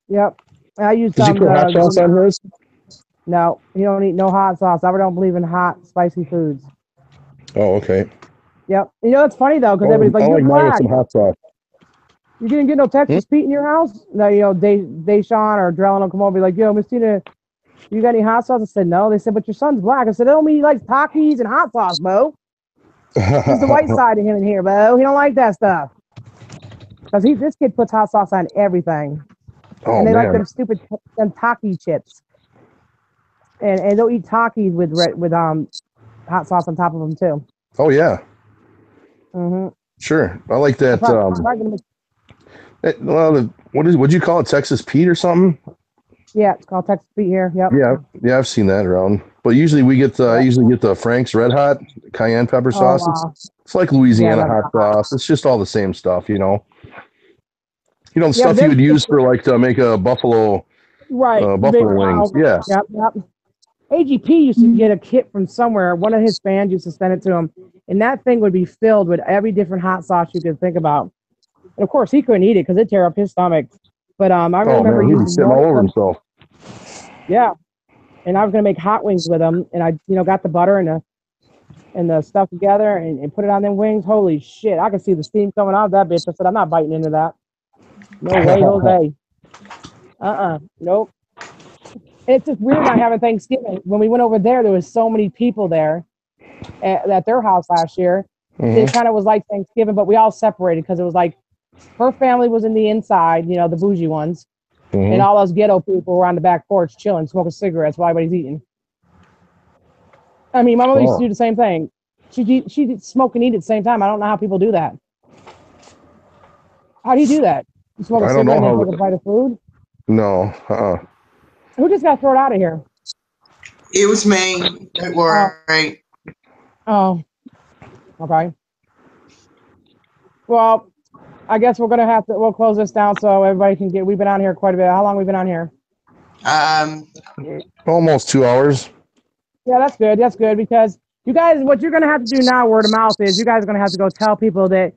[SPEAKER 1] Yep. I used
[SPEAKER 3] Did you put hot sauce on hers?
[SPEAKER 1] No, he don't eat no hot sauce. Albert don't believe in hot, spicy foods.
[SPEAKER 3] Oh, okay.
[SPEAKER 1] Yep. It's funny though, because everybody's like,
[SPEAKER 3] I
[SPEAKER 1] "You're
[SPEAKER 3] like mine with
[SPEAKER 1] black.
[SPEAKER 3] some hot sauce."
[SPEAKER 1] You didn't get no Texas Pete in your house?" No, Deshaun or Drellin will come over and be like, "Yo, Miss Tina, you got any hot sauce?" I said, "No." They said, "But your son's black." I said, "That don't mean he likes Takis and hot sauce, Bo. There's the white side of him in here, Bo. He don't like that stuff." Because this kid puts hot sauce on everything.
[SPEAKER 3] Oh,
[SPEAKER 1] and they
[SPEAKER 3] man.
[SPEAKER 1] like them stupid Taki chips. And they'll eat Takis with hot sauce on top of them too.
[SPEAKER 3] Oh yeah.
[SPEAKER 1] Mm-hmm.
[SPEAKER 3] Sure. I like that. What'd you call it? Texas Pete or something?
[SPEAKER 1] Yeah, it's called Texas Pete here. Yep.
[SPEAKER 3] Yeah, I've seen that around. But usually I usually get the Frank's Red Hot cayenne pepper sauce.
[SPEAKER 1] Wow.
[SPEAKER 3] It's like Louisiana hot sauce. It's just all the same stuff, the stuff you would use for like to make a buffalo buffalo wings. Yeah.
[SPEAKER 1] Yep. AGP used to get a kit from somewhere. One of his fans used to send it to him, and that thing would be filled with every different hot sauce you could think about. And of course, he couldn't eat it because it tear up his stomach. But I remember
[SPEAKER 3] he'd be sitting all over himself.
[SPEAKER 1] Yeah, and I was gonna make hot wings with him, and I got the butter and the stuff together and put it on them wings. Holy shit! I could see the steam coming out of that bitch. I said, I'm not biting into that. No way, Jose. Nope. It's just weird not having Thanksgiving. When we went over there was so many people there at their house last year. It kind of was like Thanksgiving, but we all separated because it was like her family was in the inside, the bougie ones, and all those ghetto people were on the back porch chilling, smoking cigarettes while everybody's eating. I mean, my mother used to do the same thing. She'd smoke and eat at the same time. I don't know how people do that. How do you do that? You smoke a cigarette and then take a bite of food?
[SPEAKER 3] No.
[SPEAKER 1] Who just got thrown out of here?
[SPEAKER 6] It was me. Don't worry.
[SPEAKER 1] Oh. Okay. Well, I guess we'll close this down so everybody can we've been on here quite a bit. How long have we been on here?
[SPEAKER 3] Almost 2 hours.
[SPEAKER 1] Yeah, that's good. That's good because You guys, what you're gonna have to do now, word of mouth, is you guys are gonna have to go tell people that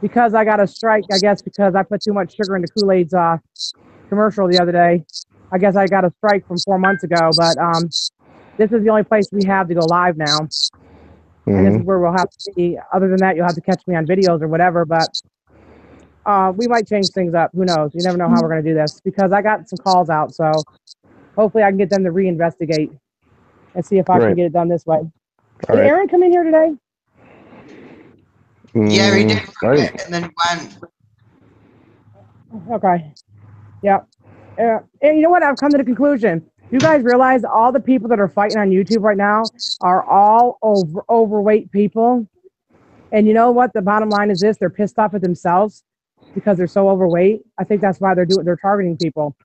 [SPEAKER 1] because I got a strike, I guess because I put too much sugar into Kool-Aid's commercial the other day. I guess I got a strike from 4 months ago, but this is the only place we have to go live now. And this is where we'll have to be. Other than that, you'll have to catch me on videos or whatever, but we might change things up. Who knows? You never know how we're going to do this because I got some calls out. So hopefully I can get them to reinvestigate and see if I can get it done this way. Did Aaron come in here today?
[SPEAKER 6] Yeah, he did for a bit and then went.
[SPEAKER 1] Okay. Yeah. And you know what? I've come to the conclusion. You guys realize all the people that are fighting on YouTube right now are all overweight people. And you know what? The bottom line is this. They're pissed off at themselves because they're so overweight. I think that's why they're targeting people.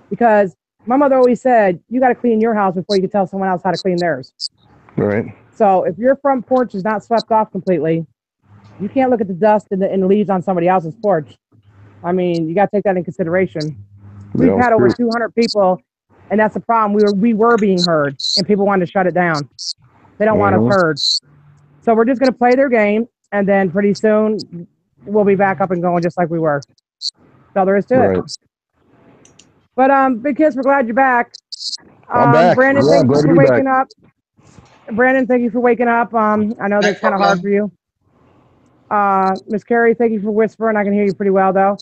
[SPEAKER 1] Because my mother always said, you got to clean your house before you can tell someone else how to clean theirs.
[SPEAKER 3] Right.
[SPEAKER 1] So if your front porch is not swept off completely, you can't look at the dust and the leaves on somebody else's porch. I mean, you got to take that in consideration. We've had over 200 people, and that's the problem. We were being heard, and people wanted to shut it down. They don't want us heard. So we're just going to play their game, and then pretty soon we'll be back up and going just like we were. That's all there is to it. But Big Kiss, we're glad you're back.
[SPEAKER 3] I'm back.
[SPEAKER 1] Brandon, thank you for waking up. Brandon, thank you for waking up. I know that's kind of hard for you. Miss Carrie, thank you for whispering. I can hear you pretty well, though.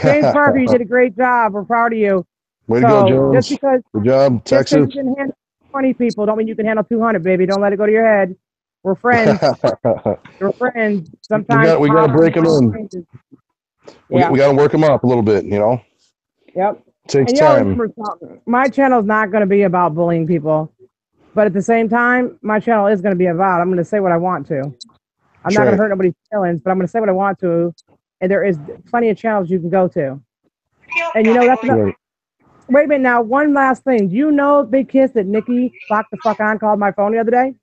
[SPEAKER 1] James Parker, you did a great job. We're proud of you.
[SPEAKER 3] Way to go, James.
[SPEAKER 1] Good
[SPEAKER 3] job, Texas.
[SPEAKER 1] You can handle 20 people. Don't mean you can handle 200, baby. Don't let it go to your head. We're friends. We're friends. Sometimes
[SPEAKER 3] we got to break them in. Yeah. We got to work them up a little bit, you know?
[SPEAKER 1] Yep.
[SPEAKER 3] Takes time.
[SPEAKER 1] My channel is not going to be about bullying people. But at the same time, my channel is going to be about, I'm going to say what I want to. I'm not going to hurt nobody's feelings, but I'm going to say what I want to. And there is plenty of channels you can go to. And you know, that's enough. Wait a minute now, one last thing. Do you know, Big Kiss, that Nikki Lock the Fuck On called my phone the other day?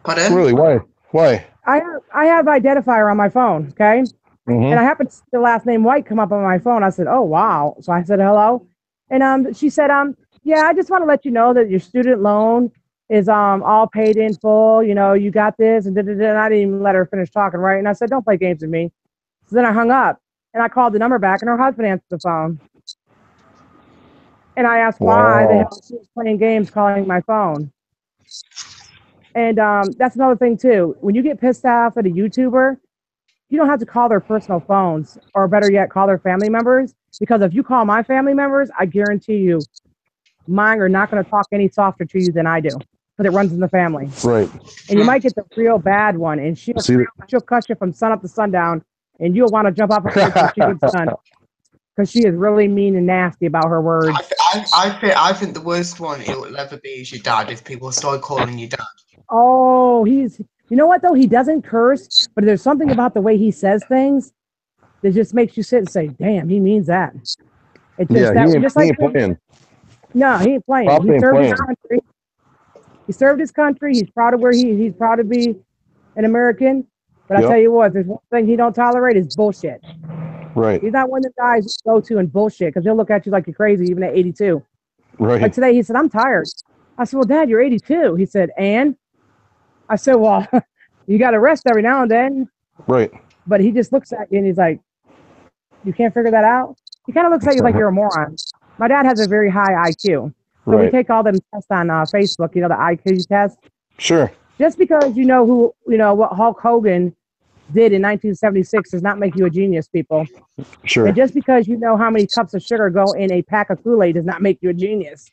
[SPEAKER 6] Pardon?
[SPEAKER 3] Really? Why?
[SPEAKER 1] I have identifier on my phone, okay? And I happened to see the last name White come up on my phone. I said, oh, wow. So I said, hello. And she said, yeah, I just want to let you know that your student loan is all paid in full. You know, you got this. And I didn't even let her finish talking, right? And I said, don't play games with me. So then I hung up. And I called the number back, and her husband answered the phone. And I asked why the hell she was playing games calling my phone. And that's another thing, too. When you get pissed off at a YouTuber, you don't have to call their personal phones, or better yet, call their family members. Because if you call my family members, I guarantee you, mine are not going to talk any softer to you than I do. Because it runs in the family.
[SPEAKER 3] Right.
[SPEAKER 1] And you might get the real bad one. And she'll cuss you from sun up to sundown. And you'll want to jump off her face when she gets done. Because she is really mean and nasty about her words.
[SPEAKER 6] I think the worst one it will ever be is your dad if people start calling you dad.
[SPEAKER 1] Oh, you know what though? He doesn't curse, but there's something about the way he says things that just makes you sit and say, damn, he means that. It's just
[SPEAKER 3] he ain't playing.
[SPEAKER 1] No, he ain't playing. He served his country. He served his country. He's proud of where he's proud to be an American. But I tell you what, there's one thing he don't tolerate is bullshit.
[SPEAKER 3] Right.
[SPEAKER 1] He's not one of the guys you go to and bullshit because he'll look at you like you're crazy even at 82.
[SPEAKER 3] Right.
[SPEAKER 1] Like today, he said, I'm tired. I said, well, Dad, you're 82. He said, and? I said, well, you got to rest every now and then.
[SPEAKER 3] Right.
[SPEAKER 1] But he just looks at you and he's like, you can't figure that out? He kind of looks at you like you're a moron. My dad has a very high IQ. So we take all them tests on Facebook, you know, the IQ test.
[SPEAKER 3] Sure.
[SPEAKER 1] Just because you know what Hulk Hogan did in 1976 does not make you a genius, people.
[SPEAKER 3] Sure.
[SPEAKER 1] And just because you know how many cups of sugar go in a pack of Kool-Aid does not make you a genius.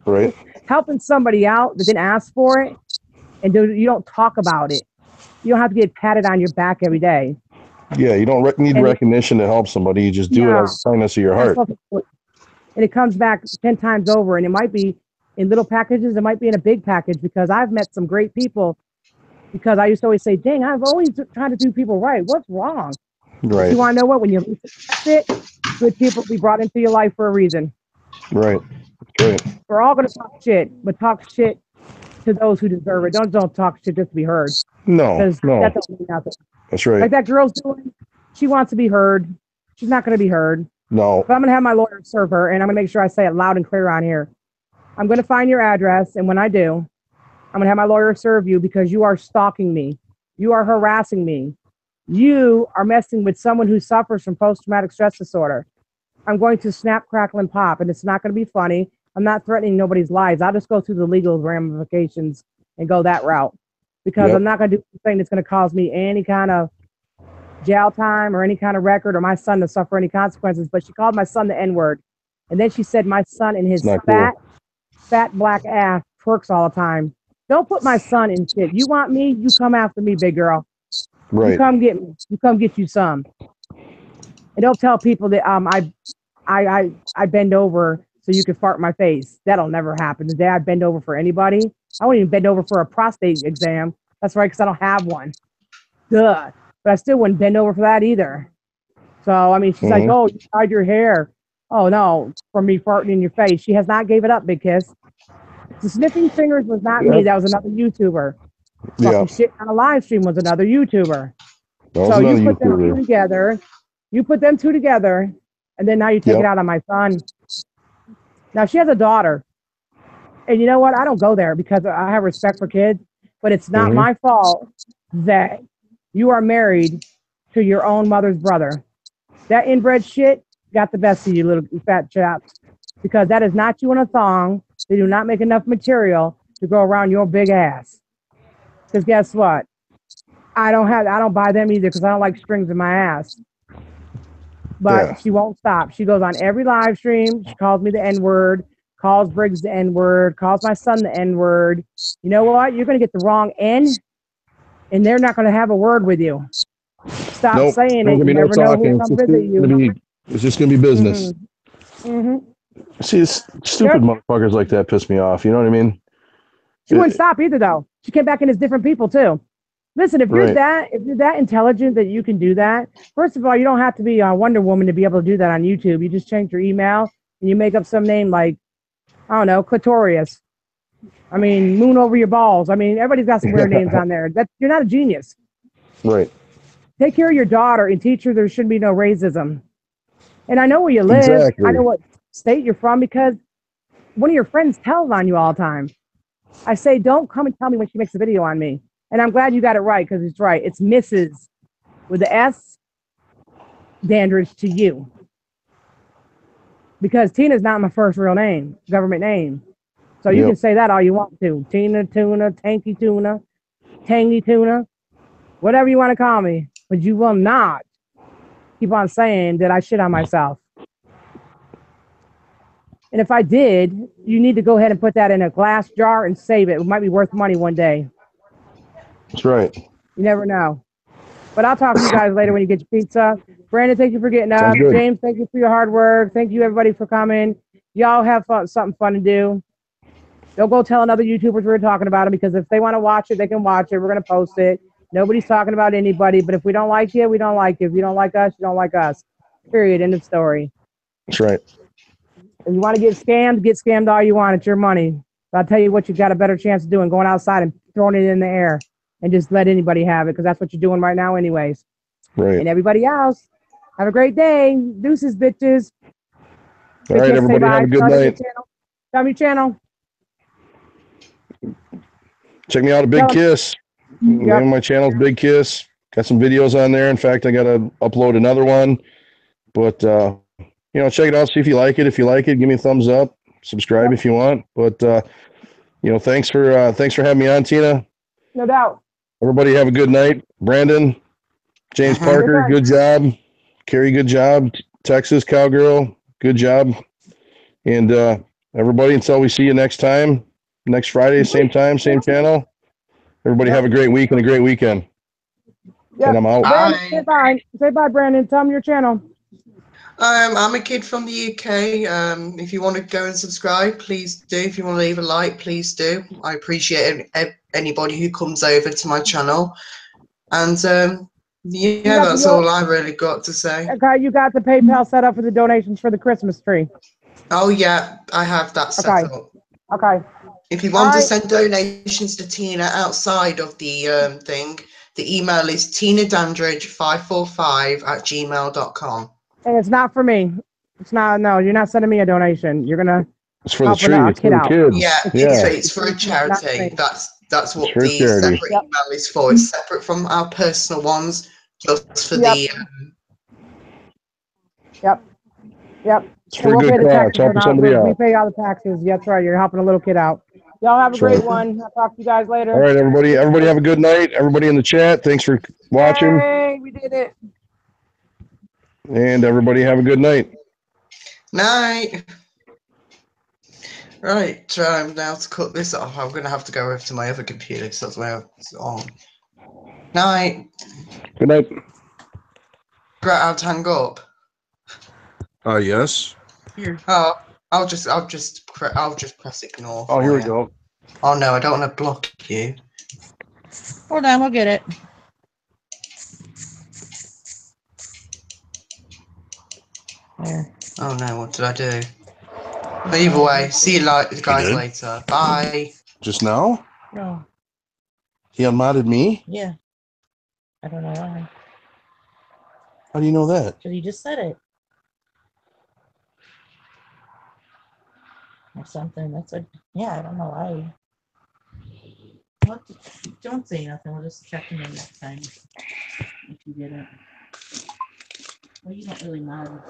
[SPEAKER 3] Right.
[SPEAKER 1] Helping somebody out that didn't ask for it, and you don't talk about it. You don't have to get patted on your back every day.
[SPEAKER 3] Yeah, you don't need recognition to help somebody. You just do it as a kindness of your heart.
[SPEAKER 1] And it comes back 10 times over, and it might be in little packages. It might be in a big package because I've met some great people. Because I used to always say, dang, I've always tried to do people right. What's wrong?
[SPEAKER 3] Right.
[SPEAKER 1] You want to know what? When you accept it, good people will be brought into your life for a reason.
[SPEAKER 3] Right. Right.
[SPEAKER 1] We're all going to talk shit, but talk shit to those who deserve it. Don't talk shit just to be heard.
[SPEAKER 3] No.
[SPEAKER 1] That don't mean nothing.
[SPEAKER 3] That's right.
[SPEAKER 1] Like that girl's doing, she wants to be heard. She's not going to be heard.
[SPEAKER 3] No.
[SPEAKER 1] But I'm going to have my lawyer serve her, and I'm going to make sure I say it loud and clear on here. I'm going to find your address, and when I do, I'm going to have my lawyer serve you because you are stalking me. You are harassing me. You are messing with someone who suffers from post-traumatic stress disorder. I'm going to snap, crackle, and pop, and it's not going to be funny. I'm not threatening nobody's lives. I'll just go through the legal ramifications and go that route because I'm not going to do anything that's going to cause me any kind of jail time or any kind of record or my son to suffer any consequences. But she called my son the N-word. And then she said my son and his fat black ass twerks all the time. Don't put my son in shit. You want me? You come after me, big girl.
[SPEAKER 3] Right.
[SPEAKER 1] You come get me. You come get you some. And don't tell people that I bend over so you can fart in my face. That'll never happen. The day I bend over for anybody, I won't even bend over for a prostate exam. That's right, because I don't have one. Duh. But I still wouldn't bend over for that either. So, I mean, she's like, oh, you tied your hair. Oh, no, from me farting in your face. She has not gave it up, Big Kiss. The sniffing fingers was not me. That was another YouTuber. Fucking shit on a live stream was another YouTuber. So you put them two together. You put them two together, and then now you take it out on my son. Now, she has a daughter. And you know what? I don't go there because I have respect for kids, but it's not my fault that you are married to your own mother's brother. That inbred shit got the best of you, little fat chaps, because that is not you in a thong. They do not make enough material to go around your big ass. Because guess what? I don't buy them either because I don't like strings in my ass. But she won't stop. She goes on every live stream. She calls me the N-word, calls Briggs the N-word, calls my son the N-word. You know what? You're going to get the wrong N, and they're not going to have a word with you. Stop saying it. You never know who'll come visit you.
[SPEAKER 3] It's just going to be business. See, it's stupid motherfuckers like that piss me off. You know what I mean?
[SPEAKER 1] She wouldn't stop either, though. She came back in as different people, too. Listen, if you're that intelligent that you can do that, first of all, you don't have to be a Wonder Woman to be able to do that on YouTube. You just change your email and you make up some name like, I don't know, Clitorius. I mean, moon over your balls. I mean, everybody's got some weird names on there. You're not a genius.
[SPEAKER 3] Right.
[SPEAKER 1] Take care of your daughter and teach her there should be no racism. And I know where you live. Exactly. I know what state you're from because one of your friends tells on you all the time. I say, don't come and tell me when she makes a video on me. And I'm glad you got it right because it's right. It's Mrs. with the S, Dandridge to you. Because Tina's not my first real name, government name. So you can say that all you want to. Tina Tuna, Tanky Tuna, Tangy Tuna, whatever you want to call me. But you will not keep on saying that I shit on myself. And if I did, you need to go ahead and put that in a glass jar and save it. It might be worth money one day.
[SPEAKER 3] That's right.
[SPEAKER 1] You never know. But I'll talk to you guys later when you get your pizza. Brandon, thank you for getting up. James, thank you for your hard work. Thank you, everybody, for coming. Y'all have something fun to do. Don't go telling other YouTubers we're talking about them because if they want to watch it, they can watch it. We're going to post it. Nobody's talking about anybody. But if we don't like you, we don't like you. If you don't like us, you don't like us. Period. End of story.
[SPEAKER 3] That's right.
[SPEAKER 1] If you want to get scammed all you want. It's your money. But I'll tell you what, you got a better chance of doing, going outside and throwing it in the air. And just let anybody have it because that's what you're doing right now anyways.
[SPEAKER 3] Right.
[SPEAKER 1] And everybody else, have a great day. Deuces, bitches.
[SPEAKER 3] All right, everybody, have a good night.
[SPEAKER 1] Tell me your channel.
[SPEAKER 3] Check me out at Big Kiss. Name of my channel is Big Kiss. Got some videos on there. In fact, I got to upload another one. But, check it out. See if you like it. If you like it, give me a thumbs up. Subscribe if you want. But, thanks for having me on, Tina.
[SPEAKER 1] No doubt.
[SPEAKER 3] Everybody have a good night. Brandon, James Parker, good job. Carrie, good job. Texas Cowgirl, good job. And everybody, until we see you next time, next Friday, same time, same channel. Everybody have a great week and a great weekend. And I'm out.
[SPEAKER 1] Brandon, say bye. Say bye, Brandon. Tell me your channel.
[SPEAKER 6] I'm a kid from the UK. If you want to go and subscribe, please do. If you want to leave a like, please do. I appreciate anybody who comes over to my channel. And that's all I really got to say.
[SPEAKER 1] Okay, you got the PayPal set up for the donations for the Christmas tree.
[SPEAKER 6] Oh yeah, I have that set up.
[SPEAKER 1] Okay.
[SPEAKER 6] If you want to send donations to Tina outside of the thing, the email is tinadandridge545@gmail.com.
[SPEAKER 1] And it's not for me. It's not. No, you're not sending me a donation. You're gonna.
[SPEAKER 3] It's for the tree. It's for the kids.
[SPEAKER 6] Yeah, it's for a charity. That's what
[SPEAKER 3] For
[SPEAKER 6] the
[SPEAKER 3] charity.
[SPEAKER 6] separate email is for. It's separate from our personal ones, just for the.
[SPEAKER 1] Yep.
[SPEAKER 3] It's
[SPEAKER 1] And
[SPEAKER 3] for a
[SPEAKER 1] we'll pay
[SPEAKER 3] good
[SPEAKER 1] the
[SPEAKER 3] cause.
[SPEAKER 1] taxes.
[SPEAKER 3] Helping
[SPEAKER 1] Or not.
[SPEAKER 3] somebody
[SPEAKER 1] We
[SPEAKER 3] out.
[SPEAKER 1] pay all the taxes. That's right. You're helping a little kid out. Y'all have a
[SPEAKER 3] That's
[SPEAKER 1] great
[SPEAKER 3] right.
[SPEAKER 1] one. I'll talk to you guys later.
[SPEAKER 3] All right, everybody. Everybody have a good night. Everybody in the chat, thanks for watching.
[SPEAKER 1] Hey, we did it.
[SPEAKER 3] And everybody have a good night.
[SPEAKER 6] Night. Right, now to cut this off, I'm going to have to go over to my other computer because that's where it's on. Night.
[SPEAKER 3] Good night.
[SPEAKER 6] Great, I'll hang up.
[SPEAKER 3] Yes.
[SPEAKER 4] Here.
[SPEAKER 6] Oh, I'll just press ignore.
[SPEAKER 3] Oh, here
[SPEAKER 6] for
[SPEAKER 3] we
[SPEAKER 6] you.
[SPEAKER 3] go.
[SPEAKER 6] Oh no, I don't want to block you.
[SPEAKER 4] Hold on, we'll get it. There.
[SPEAKER 6] Oh no, what did I do? But either way, see you guys later. Bye.
[SPEAKER 3] Just now?
[SPEAKER 4] No.
[SPEAKER 3] He unmodded me?
[SPEAKER 4] Yeah. I don't know why.
[SPEAKER 3] How do you know that?
[SPEAKER 4] Because you just said it. Or something. That's what. Yeah, I don't know why. What? Don't say nothing. We'll just check in next time. If you get it. Well, you don't really mind.